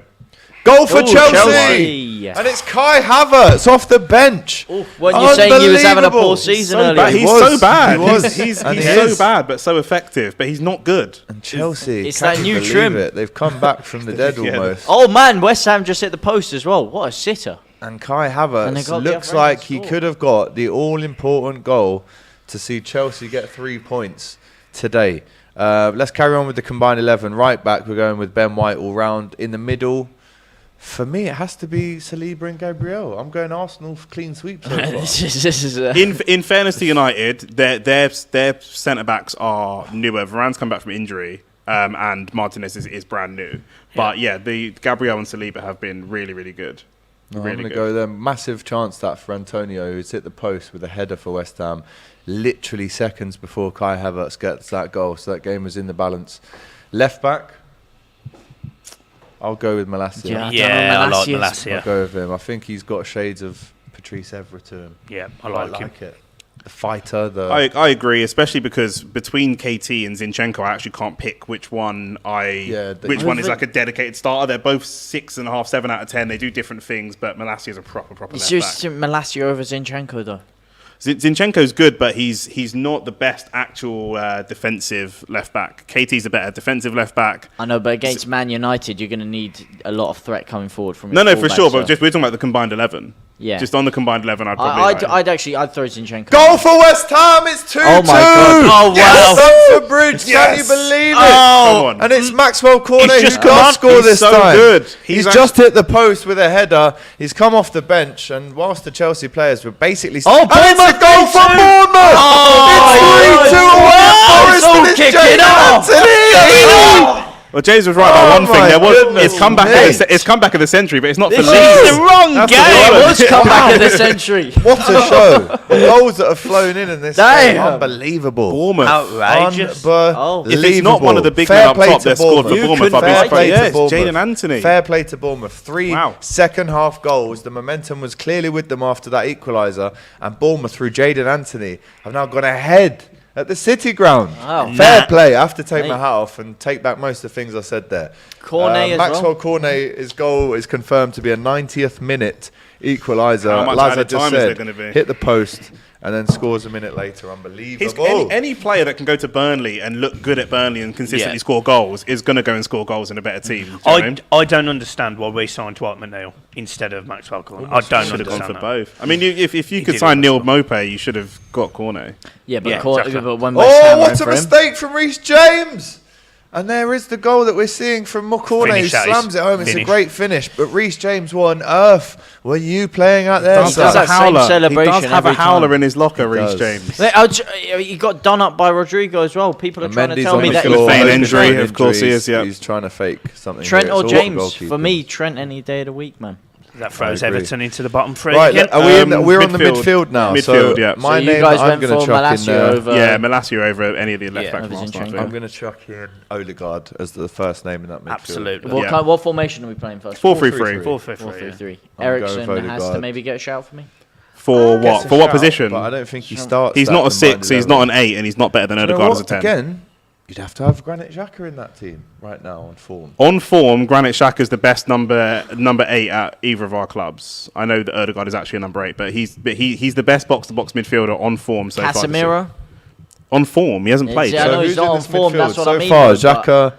Goal for Chelsea! Chelsea! And it's Kai Havertz off the bench. When you're saying he was having a poor season earlier. He's so bad. He was. He's so bad, but so effective. But he's not good. And Chelsea, It's can't that new believe trim. it. They've come back from the dead almost. Oh man, West Ham just hit the post as well. What a sitter. And Kai And they Havertz got the looks other like end he score. could have got the all-important goal to see Chelsea get 3 points today. Let's carry on with the combined 11. Right back, we're going with Ben White all round. In the middle, for me, it has to be Saliba and Gabriel. I'm going Arsenal for clean sweep so far. this is In fairness to United, their centre backs are newer. Varane's come back from injury, and Martinez is brand new. But yeah, the Gabriel and Saliba have been really, really good. I'm Really going to good. go there. Massive chance that for Antonio, who's hit the post with a header for West Ham, literally seconds before Kai Havertz gets that goal. So that game was in the balance. Left back, I'll go with Malacia. Yeah, I like I'll Malacia. go with him. I think he's got shades of Patrice Evra to him. Yeah, I I like him. it. The fighter, I agree, especially because between KT and Zinchenko, I actually can't pick which one which one is like a dedicated starter. They're both 6.5, 7 out of 10. They do different things, but Malacia is a proper It's left just back. Malacia over Zinchenko though. Zinchenko's good, but he's not the best actual defensive left back. KT's a better defensive left back. I know, but against Man United, you're going to need a lot of threat coming forward from No, your for fullbacks, sure. so- But we're talking about the combined 11. Yeah. Just on the combined 11, I'd probably. I'd throw Zinchenko. Goal for West Ham. It's 2-2. Oh my God. Oh, wow. Stamford Bridge. Yes. Can you believe it? Come on. And it's Maxwell Cornet He's who just can't come on. score He's this so time. good. He's He's just hit the post with a header. He's come off the bench, and whilst the Chelsea players were basically... Oh, and it's a Bournemouth goal for 3-2. Bournemouth! It's 3-2 away at Forest, all and it's kicking Jadon off. Anthony! Well, James was right about Oh one thing. my There was goodness it's comeback. me. It's comeback of the century, but it's not for This Leeds. is the wrong That's game. the problem. It was comeback of the century. What a show. The goals that have flown in this Damn. game, unbelievable. Bournemouth. Outrageous. Unbelievable. If it's not one of the big Fair men up play top to that scored for Bournemouth. Bournemouth, I'd be Fair surprised. play to Yes, Bournemouth. Jadon Anthony. Fair play to Bournemouth. Three Wow. second half goals. The momentum was clearly with them after that equaliser. And Bournemouth, through Jadon Anthony, have now gone ahead at the City Ground. Wow. Fair Nah. play. I have to take Mate. my hat off and take back most of the things I said there. Cornet as Maxwell well. Cornet, his goal is confirmed to be a 90th minute equaliser. How much As I added just time is there said, gonna be? hit the post and then scores a minute later. Unbelievable. Any player that can go to Burnley and look good at Burnley and consistently Yeah. score goals is going to go and score goals in a better team. Do you know what I mean? I don't understand why we signed Dwight McNeil instead of Maxwell Cornet. I don't Should have gone understand for that. both. I mean, if you could did sign it. Neil Maupay, you should have got Cornet. Yeah, but, Yeah, exactly. but when West Oh, Ham what went a for him- mistake from Reece James! And there is the goal that we're seeing from Cornet. He Finish, that is. slams it home. It's a Finish. great finish. But Reece James, what on earth were you playing out there? Does does have son? a that same howler. celebration He does have a every howler time. in his locker, He Reece does. James. He got done up by Rodrigo as well. People are And trying to Mendy's tell on me the that He's floor, feign hoping injury, for of course he injury. is, yeah. He's trying to fake something. Trent here. or It's all James. goalkeeping. For me, Trent any day of the week, man. That throws I agree. Everton into the bottom three Right, again. are we in we're on the midfield. midfield now. Midfield, so yeah. my so you name guys I'm went going to for chuck in Malacia there. over. Yeah, Malacia over any of the left Yeah, backs. over from last Zinchenko. time. I'm going to chuck in Odegaard as the first name in that midfield. Absolutely. What, Yeah. what formation are we playing first? 4-3-3. 4-3-3. I'm Ericsson going for has to Odegaard. maybe get a shout for me. For Gets what? a For what shout, position? But I don't think he starts. He's that not a combined 6, he's 11. not an 8, and he's not better than You know Odegaard as a what? 10. Again, you'd have to have Granit Xhaka in that team right now on form. On form, Granit Xhaka is the best number 8 at either of our clubs. I know that Odegaard is actually a number 8, but he's the best box-to-box midfielder on form so far. this year. Casemiro. On form, he hasn't played. Yeah, I know So he's who's not in on this form, midfield? that's what so I mean, far, but- Xhaka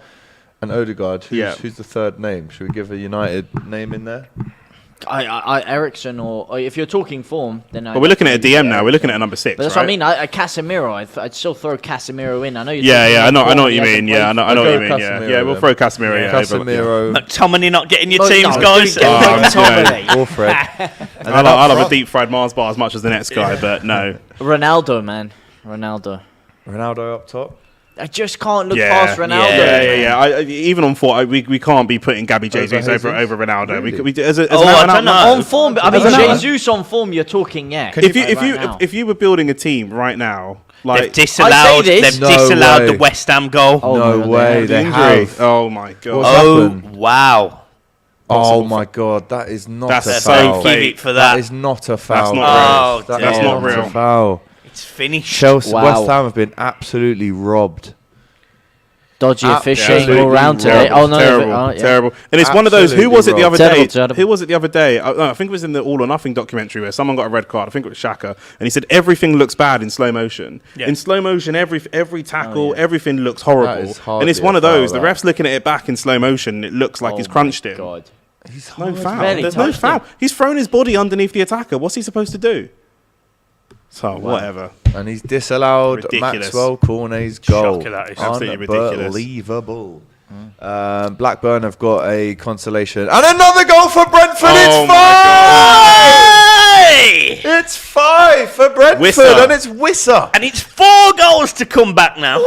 and Odegaard. Yeah. Who's the third name? Should we give a United name in there? Ericsson or if you're talking form, then. But we're looking at a DM now. We're looking at a number 6, But that's right? what I mean. Casemiro, I'd still throw Casemiro in. I know. Yeah, I know what you mean. Yeah, I know what We'll you go mean. Yeah, Casemiro yeah, we'll then. throw Casemiro. Yeah, Casemiro. McTominay not getting your Well, teams, no, guys. don't get McTominay. or Fred. And I then like up a front, deep fried Mars bar as much as the next guy, but no. Ronaldo, man, Ronaldo. Ronaldo up top. I just can't look Yeah. past Ronaldo. Yeah. Even on four, we can't be putting Gabby Jesus over Jesus? Ronaldo. Really? We as a, as Oh, an I out-and-out don't know. number. On form, I mean, Doesn't matter. Jesus on form. You're talking, yeah. Can If you Right now. if you were building a team right now, They've like disallowed. I say this- They've No disallowed way. the West Ham goal. Oh, No my God, way, they they injury. have. Oh my god. What's Oh happened? wow! Oh my God, that is not That's a so foul. fake. Give it for That that. is not a foul. not real. That That's is not a real. foul. It's finished. Chelsea, Wow. West Ham have been absolutely robbed. Dodgy officiating Absolutely all round today. Terrible, Oh no, terrible, yeah. terrible. And it's one of those. Who Absolutely was it the wrong. other day? Terrible. Who was it the other day? I think it was in the All or Nothing documentary where someone got a red card. I think it was Xhaka, and he said everything looks bad in slow motion. Yeah. In slow motion, every tackle, yeah. everything looks horrible. That is And it's hardly one a of those. foul, The that. ref's looking at it back in slow motion. It looks like Oh he's my crunched him. God. He's No hard. foul. barely There's no touched foul. him. He's thrown his body underneath the attacker. What's he supposed to do? So whatever. And he's disallowed Ridiculous. Maxwell Cornet's goal. Shocker, that is. Absolutely ridiculous. Unbelievable. Blackburn have got a consolation. And another goal for Brentford. Oh It's my five! Hey! It's 5 for Brentford. Wissa. And it's Wissa. And it's 4 goals to come back now.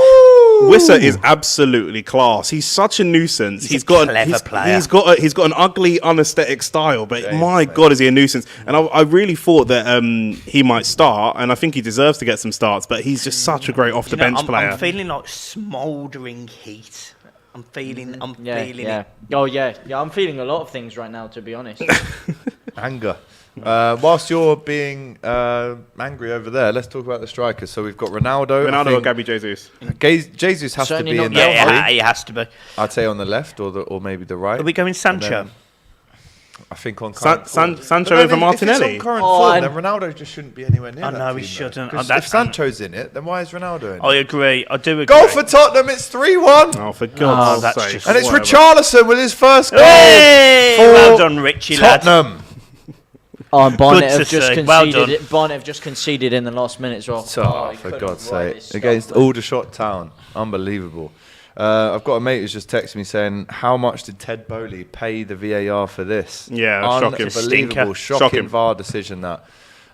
Wissa is absolutely class. He's such a nuisance. He's a clever player. He's got an ugly, unaesthetic style, but Yeah, my he's God, is he a nuisance? And I really thought that he might start, and I think he deserves to get some starts. But he's just such a great off the bench player. I'm feeling like smouldering heat. I'm feeling Yeah. Oh yeah. I'm feeling a lot of things right now, to be honest. Anger. Whilst you're being angry over there, let's talk about the strikers. So we've got Ronaldo. I Ronaldo or think Gabby Jesus? Jesus has Certainly to be not in Gabby. that Yeah, three. it has to be. I'd say on the left or maybe the right. Are we going And Sancho? then I think on current Sancho form. But over then Martinelli? If it's on current Oh, form, and- then Ronaldo just shouldn't be anywhere near I that know, team, he though. shouldn't. 'Cause That's- if Sancho's in it, then why is Ronaldo in it? I agree. I do agree. Goal for Tottenham, it's 3-1. Oh, for God's that's sake! just- And it's Whatever. Richarlison with his first goal Hey! for Well done, Richie, lad. Tottenham. Oh, and Barnet Good have to just see. Well conceded. done. Barnet have just conceded in the last minute as well. Oh, he for couldn't God's write sake. his stuff, Against man. Aldershot Town. Unbelievable. I've got a mate who's just texted me saying, how much did Ted Bowley pay the VAR for this? Yeah, shocking. Unbelievable. Stinker. Shocking VAR decision that.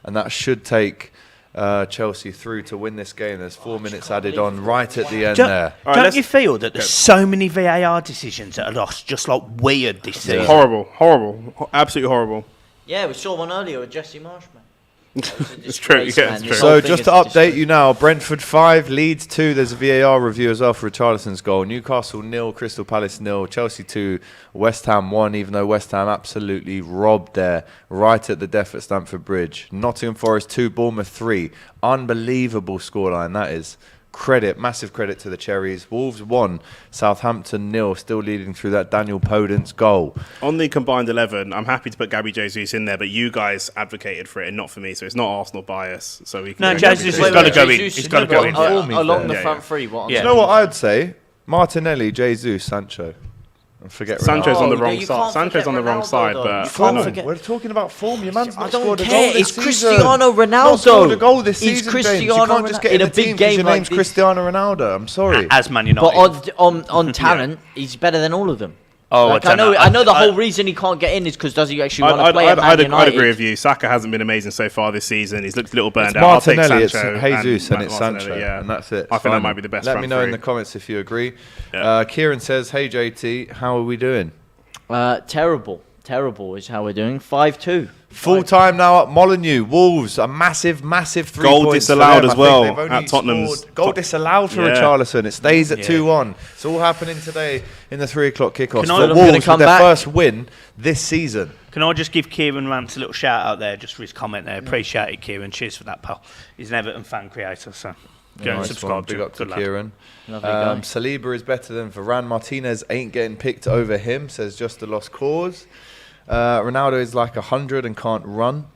And that should take Chelsea through to win this game. There's 4 minutes added on right at the end there. All right, Don't let's- you feel that there's so many VAR decisions that are lost, just like weird this season? Horrible. Absolutely horrible. Yeah, we saw one earlier with Jesse Marsh, man. It's true, yeah, it's true. So just to update you now, Brentford 5, Leeds 2. There's a VAR review as well for Richarlison's goal. Newcastle 0, Crystal Palace 0, Chelsea 2, West Ham 1, even though West Ham absolutely robbed there right at the death at Stamford Bridge. Nottingham Forest 2, Bournemouth 3. Unbelievable scoreline, that is. Massive credit to the Cherries. Wolves 1, Southampton 0, still leading through that Daniel Podence goal. On the combined 11, I'm happy to put Gabby Jesus in there, but you guys advocated for it and not for me, so it's not Arsenal bias. So we can No, go Jesus Gabby has got to go in. He's got to go in. Along the Yeah, front yeah. three. What? Yeah. You know what I'd say? Martinelli, Jesus, Sancho. And forget Sanchez Oh, on the yeah, wrong you side. can't Sanchez forget on the wrong Ronaldo, side, though. but You can't no. forget- We're talking about form. Your man's I not don't scored a care. goal this It's season. Cristiano Ronaldo. Not scored a goal this He's season, Cristiano James. You can't just Ronaldo. get In in a the big team because game your like name's this. Cristiano Ronaldo. I'm sorry. As Man United. But on talent, he's better than all of them. Oh, Like, I I know. don't know. I know the I- whole reason he can't get in is because does he actually want to I'd, play at I'd, Man I'd, United? I'd agree with you. Saka hasn't been amazing so far this season. He's looked a little burned It's out. I'll take Martinelli, it's Sancho Jesus, and it's Martinelli, Sancho, yeah. and that's it. I think that Fine. might be the best Let front me know in three. the comments if you agree. Yeah. Kieran says, "Hey JT, how are we doing? Terrible is how we're doing. 5-2. Full time now at Molineux. Wolves, a massive 3 Goal points for disallowed them. as I think well they've only at Tottenham's scored- Goal disallowed for Yeah. Richarlison. It stays at Yeah. 2-1. It's all happening today in the 3 o'clock kickoff. Can I- For I'm gonna Wolves, come with their back. first win this season. Can I just give Kieran Rance a little shout out there just for his comment there? Appreciate it, Kieran. Cheers for that, pal. He's an Everton fan creator, so go and Nice subscribe one. to Big him. up to Good lad. Kieran. Lovely guy. Saliba is better than Varane. Martinez ain't getting picked over him, says just a lost cause. Ronaldo is like 100 and can't run,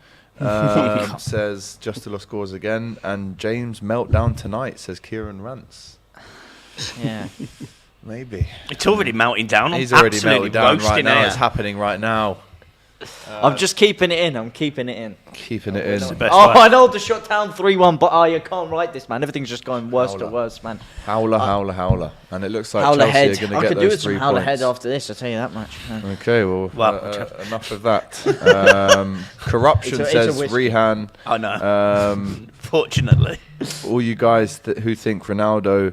says just a lost cause again. And James meltdown tonight, says Kieran Rance. Yeah. Maybe. It's already melting down. He's I'm already absolutely melted down roasting right now. here. It's happening right now. I'm just keeping it in. I'm keeping it in. Keeping it in. the best Oh, way. I know the shot down 3-1, but I can't write this, man. Everything's just going worse to Howler. worse, man. Howler. And it looks like Howler Chelsea head. are going I to could get do those with some 3 howler points. head after this, I'll tell you that much. Okay, well, enough of that. Corruption It's a says wish. Rehan. I know. Fortunately. All you guys who think Ronaldo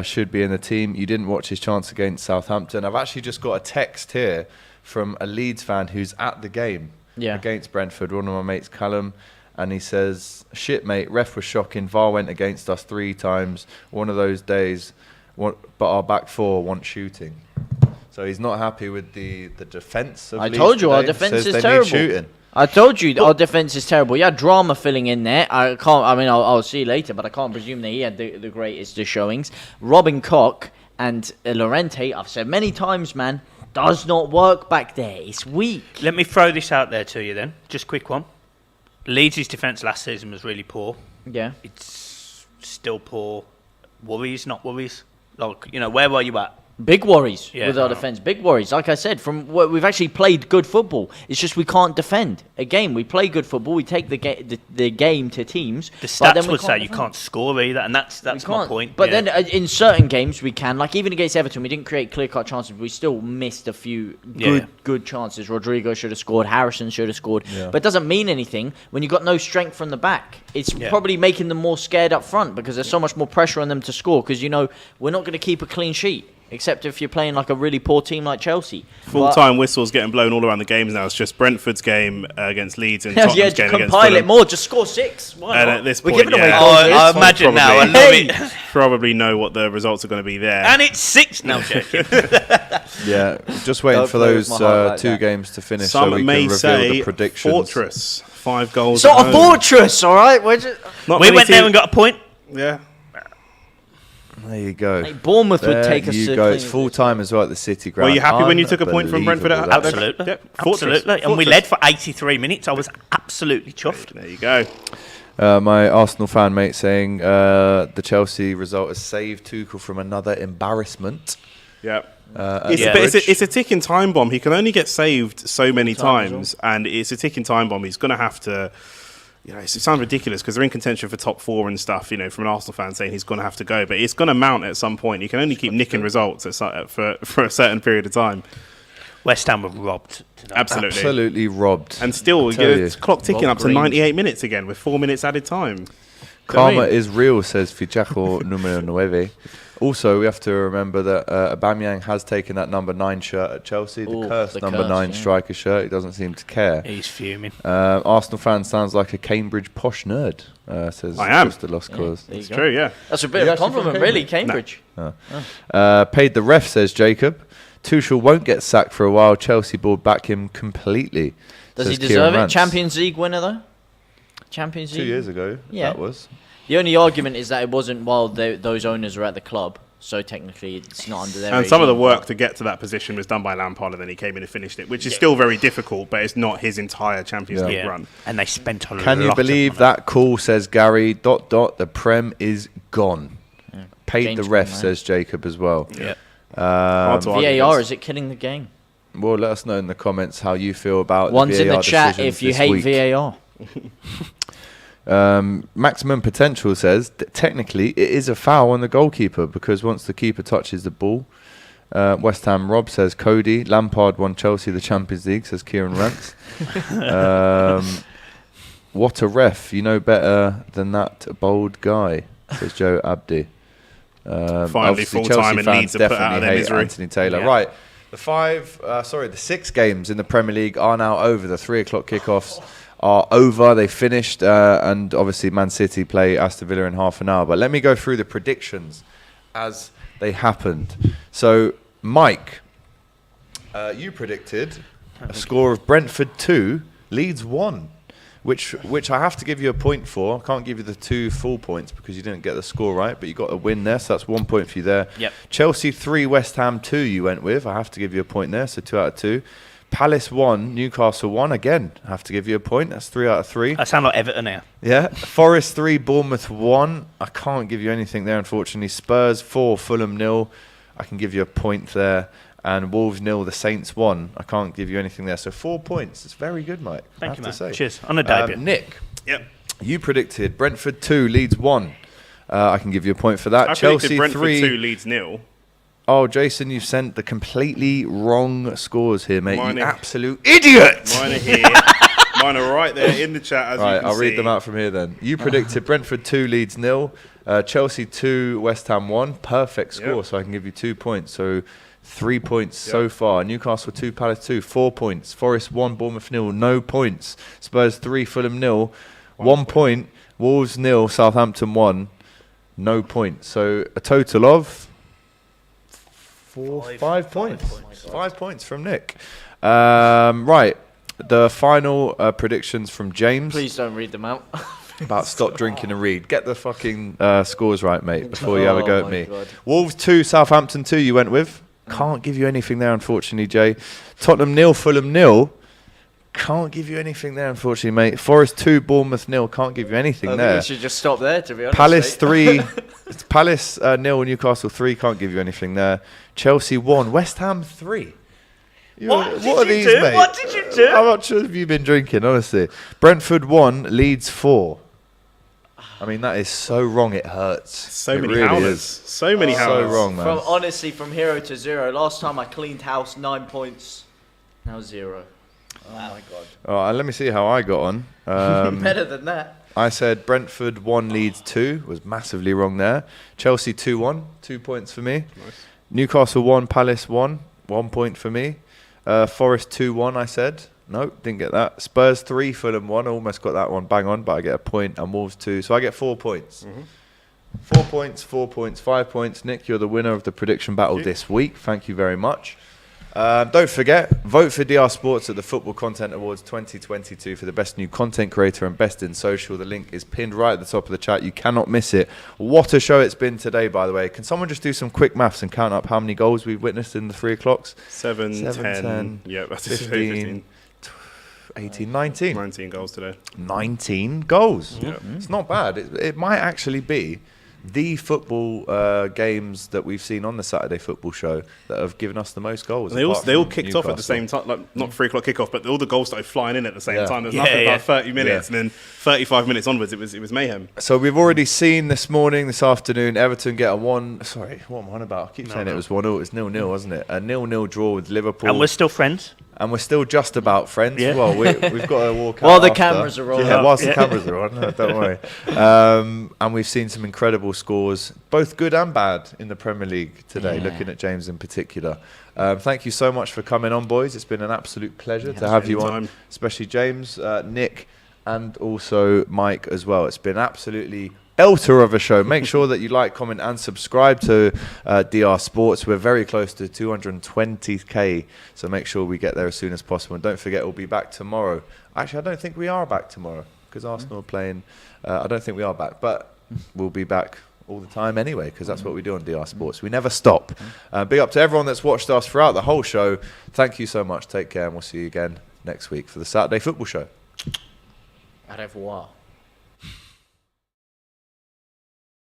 should be in the team, you didn't watch his chance against Southampton. I've actually just got a text here from a Leeds fan who's at the game against Brentford, one of my mates, Callum, and he says, "Shit, mate, ref was shocking. VAR went against us 3 times. One of those days, but our back 4 want shooting." So he's not happy with the defence of I Leeds told you, our today. defence Says is they need terrible. shooting. I told you our defense is terrible. Yeah, drama filling in there. I'll see later, but I can't presume that he had the greatest of showings. Robin Koch and Llorente, I've said many times, man, does not work back there. It's weak. Let me throw this out there to you then. Just quick one. Leeds' defence last season was really poor. Yeah. It's still poor. Worries, not worries. Like, where were you at? Big worries Yeah. with our defence. Big worries. Like I said, we've actually played good football. It's just we can't defend. Again, we play good football. We take the game to teams. The but then stats we would say you defend. can't score either, and that's We my can't. point. But yeah. then in certain games we can. Like even against Everton, we didn't create clear-cut chances. We still missed a few good chances. Rodrigo should have scored. Harrison should have scored. Yeah. But it doesn't mean anything when you've got no strength from the back. It's Yeah. probably making them more scared up front because there's so much more pressure on them to score because, we're not going to keep a clean sheet. Except if you're playing like a really poor team like Chelsea. Full-time whistles getting blown all around the games now. It's just Brentford's game against Leeds and Tottenham's Yeah, game to against compile it Fulham. more. Just score 6. Why And not? at this We're point, giving away yeah. goals. Oh, here. I imagine now. I love Hey! it. Probably know what the results are going to be there. And it's 6 now, joking. Yeah, just waiting Don't for play with those my heart like 2 that. games to finish Some so we may can reveal say the predictions. Fortress, 5 goals. It's not at a home. fortress, all right? We're just... Not We many went there teams- and got a point. Yeah. There you go. Like, Bournemouth would There take us you to go. clean It's sheet. full time as well at the City ground. Were you happy when you took a point from Brentford? Unbelievable, that. Absolutely. Yep. Fortress. Absolutely. And we led for 83 minutes. I was absolutely chuffed. There you go. My Arsenal fan mate saying the Chelsea result has saved Tuchel from another embarrassment. Yeah. Yeah. It's a ticking time bomb. He can only get saved so many times, and it's a ticking time bomb. He's going to have to. It sounds ridiculous because they're in contention for top 4 and stuff. From an Arsenal fan saying he's going to have to go, but it's going to mount at some point. You can only keep nicking results for a certain period of time. West Ham were robbed tonight. Absolutely robbed. And still, the clock ticking up to 98 minutes again with 4 minutes added time. Karma is real, says Fichajo numero 9. Also, we have to remember that Aubameyang has taken that number 9 shirt at Chelsea, the cursed number 9 striker shirt. He doesn't seem to care. He's fuming. Arsenal fan sounds like a Cambridge posh nerd, says I am. Just the Lost Cause. It's true, yeah. That's a bit of a compliment, really, Cambridge. Paid the ref, says Jacob. Tuchel won't get sacked for a while. Chelsea board back him completely. Does he deserve it? Champions League winner, though? Champions League? 2 years ago, that was. The only argument is that it wasn't while those owners were at the club, so technically it's not under their And some of the work to get to that position was done by Lampard, and then he came in and finished it, which is still very difficult, but it's not his entire Champions League run. And they spent a lot. Can you believe that call, says Gary, ... the Prem is gone. Paid James the ref, Conrad. says Jacob as well. Yeah. Hard to argue VAR, against. is it killing the game? Well, let us know in the comments how you feel about One's the in VAR the chat decisions if you this hate week. VAR. Maximum Potential says technically it is a foul on the goalkeeper because once the keeper touches the ball. West Ham Rob says Cody. Lampard won Chelsea the Champions League, says Kieran Rance. What a ref. You know better than that bold guy, says Joe Abdi. Finally, Obviously full-time Chelsea and fans Leeds are put out of definitely their hate misery. Anthony Taylor. Yeah. Right. The 6 games in the Premier League are now over. The 3 o'clock kickoffs are over. They finished, and obviously Man City play Aston Villa in half an hour. But let me go through the predictions as they happened. So, Mike, you predicted a score of Brentford 2, Leeds 1. Which I have to give you a point for. I can't give you the 2 full points because you didn't get the score right, but you got a win there, so that's 1 point for you there. Yep. Chelsea 3, West Ham 2 you went with. I have to give you a point there, so 2 out of 2. Palace 1, Newcastle 1. Again, I have to give you a point. That's 3 out of 3. I sound like Everton now. Yeah. Forest 3, Bournemouth 1. I can't give you anything there, unfortunately. Spurs 4, Fulham 0. I can give you a point there. And Wolves 0, the Saints 1. I can't give you anything there. So 4 points. It's very good, Mike. Thank you, to man. say. Cheers. On a debut. Nick, Yep. you predicted Brentford 2, Leeds 1. I can give you a point for that. I Chelsea predicted Brentford 3. 2, Leeds 0. Oh, Jason, you've sent the completely wrong scores here, mate. Mine You are- absolute idiot! Mine are here. Mine are right there in the chat, as you Right, can I'll see. read them out from here then. You predicted Brentford 2, Leeds 0. Chelsea 2, West Ham 1. Perfect score, Yep. so I can give you 2 points. So 3 points so far. Newcastle 2, Palace 2, 4 points. Forest 1, Bournemouth 0, no points. Spurs 3, Fulham 0, 1 point. Wolves 0, Southampton 1, no points. So a total of 5 points. 5 points from Nick. Right, the final predictions from James. Please don't read them out. About stop drinking and read. Get the fucking scores right, mate, before you have a go at my me. God. Wolves 2, Southampton 2 you went with. Can't give you anything there, unfortunately, Jay. Tottenham 0, Fulham 0. Can't give you anything there, unfortunately, mate. Forest 2, Bournemouth 0. Can't give you anything I think there. we should just stop there, to be honest. Palace mate. 3, Palace 0, Newcastle 3. Can't give you anything there. Chelsea 1, West Ham 3. What are did you these, do? mate? What did you do? How much have you been drinking, honestly? Brentford 1, Leeds 4. I mean, that is so wrong, it hurts. So It many really howlers. is. So many So howlers. wrong, man. Honestly, from 0 to 0. Last time I cleaned house, 9 points. Now 0. Oh my god. All right, let me see how I got on. Better than that. I said Brentford 1, Leeds 2. Was massively wrong there. Chelsea 2-1, 2 points for me. Nice. Newcastle 1, Palace 1, 1 point for me. Forest 2-1, I said. Nope, didn't get that. Spurs 3, Fulham 1. Almost got that one bang on, but I get a point. And Wolves 2. So I get 4 points. 4 points, 4 points, 5 points. Nick, you're the winner of the prediction battle this week. Thank you very much. Don't forget, vote for DR Sports at the Football Content Awards 2022 for the best new content creator and best in social. The link is pinned right at the top of the chat. You cannot miss it. What a show it's been today, by the way. Can someone just do some quick maths and count up how many goals we've witnessed in the 3 o'clocks? 7, 10. Yeah, that's 15, 18, 19. 19 goals today. 19 goals. Yeah. It's not bad. It might actually be the football games that we've seen on the Saturday football show that have given us the most goals. And they all from kicked off at the Newcastle. same time, like not 3 o'clock kickoff, but all the goals started flying in at the same Yeah. time. There was Yeah, nothing yeah. about 30 minutes, and then 35 minutes onwards, it was mayhem. So we've already seen this afternoon, Everton get a what am I on about? I keep saying it was 1-0. It's 0-0, wasn't it? A 0-0 draw with Liverpool. And we're still friends. And we're still just about friends. Yeah. Well, we've got to walk out While the after. cameras are on. Yeah, whilst Yeah. the cameras are on. No, don't worry. And we've seen some incredible scores, both good and bad, in the Premier League today, Yeah. looking at James in particular. Thank you so much for coming on, boys. It's been an absolute pleasure to Yeah, have you on, anytime. especially James, Nick, and also Mike as well. It's been absolutely belter of a show. Make sure that you like, comment, and subscribe to DR Sports. We're very close to 220k, so make sure we get there as soon as possible. And don't forget, we'll be back tomorrow. Actually, I don't think we are back tomorrow because Arsenal are playing. I don't think we are back, but we'll be back all the time anyway, because that's what we do on DR Sports. We never stop. Big up to everyone that's watched us throughout the whole show. Thank you so much. Take care, and we'll see you again next week for the Saturday Football Show. Au revoir.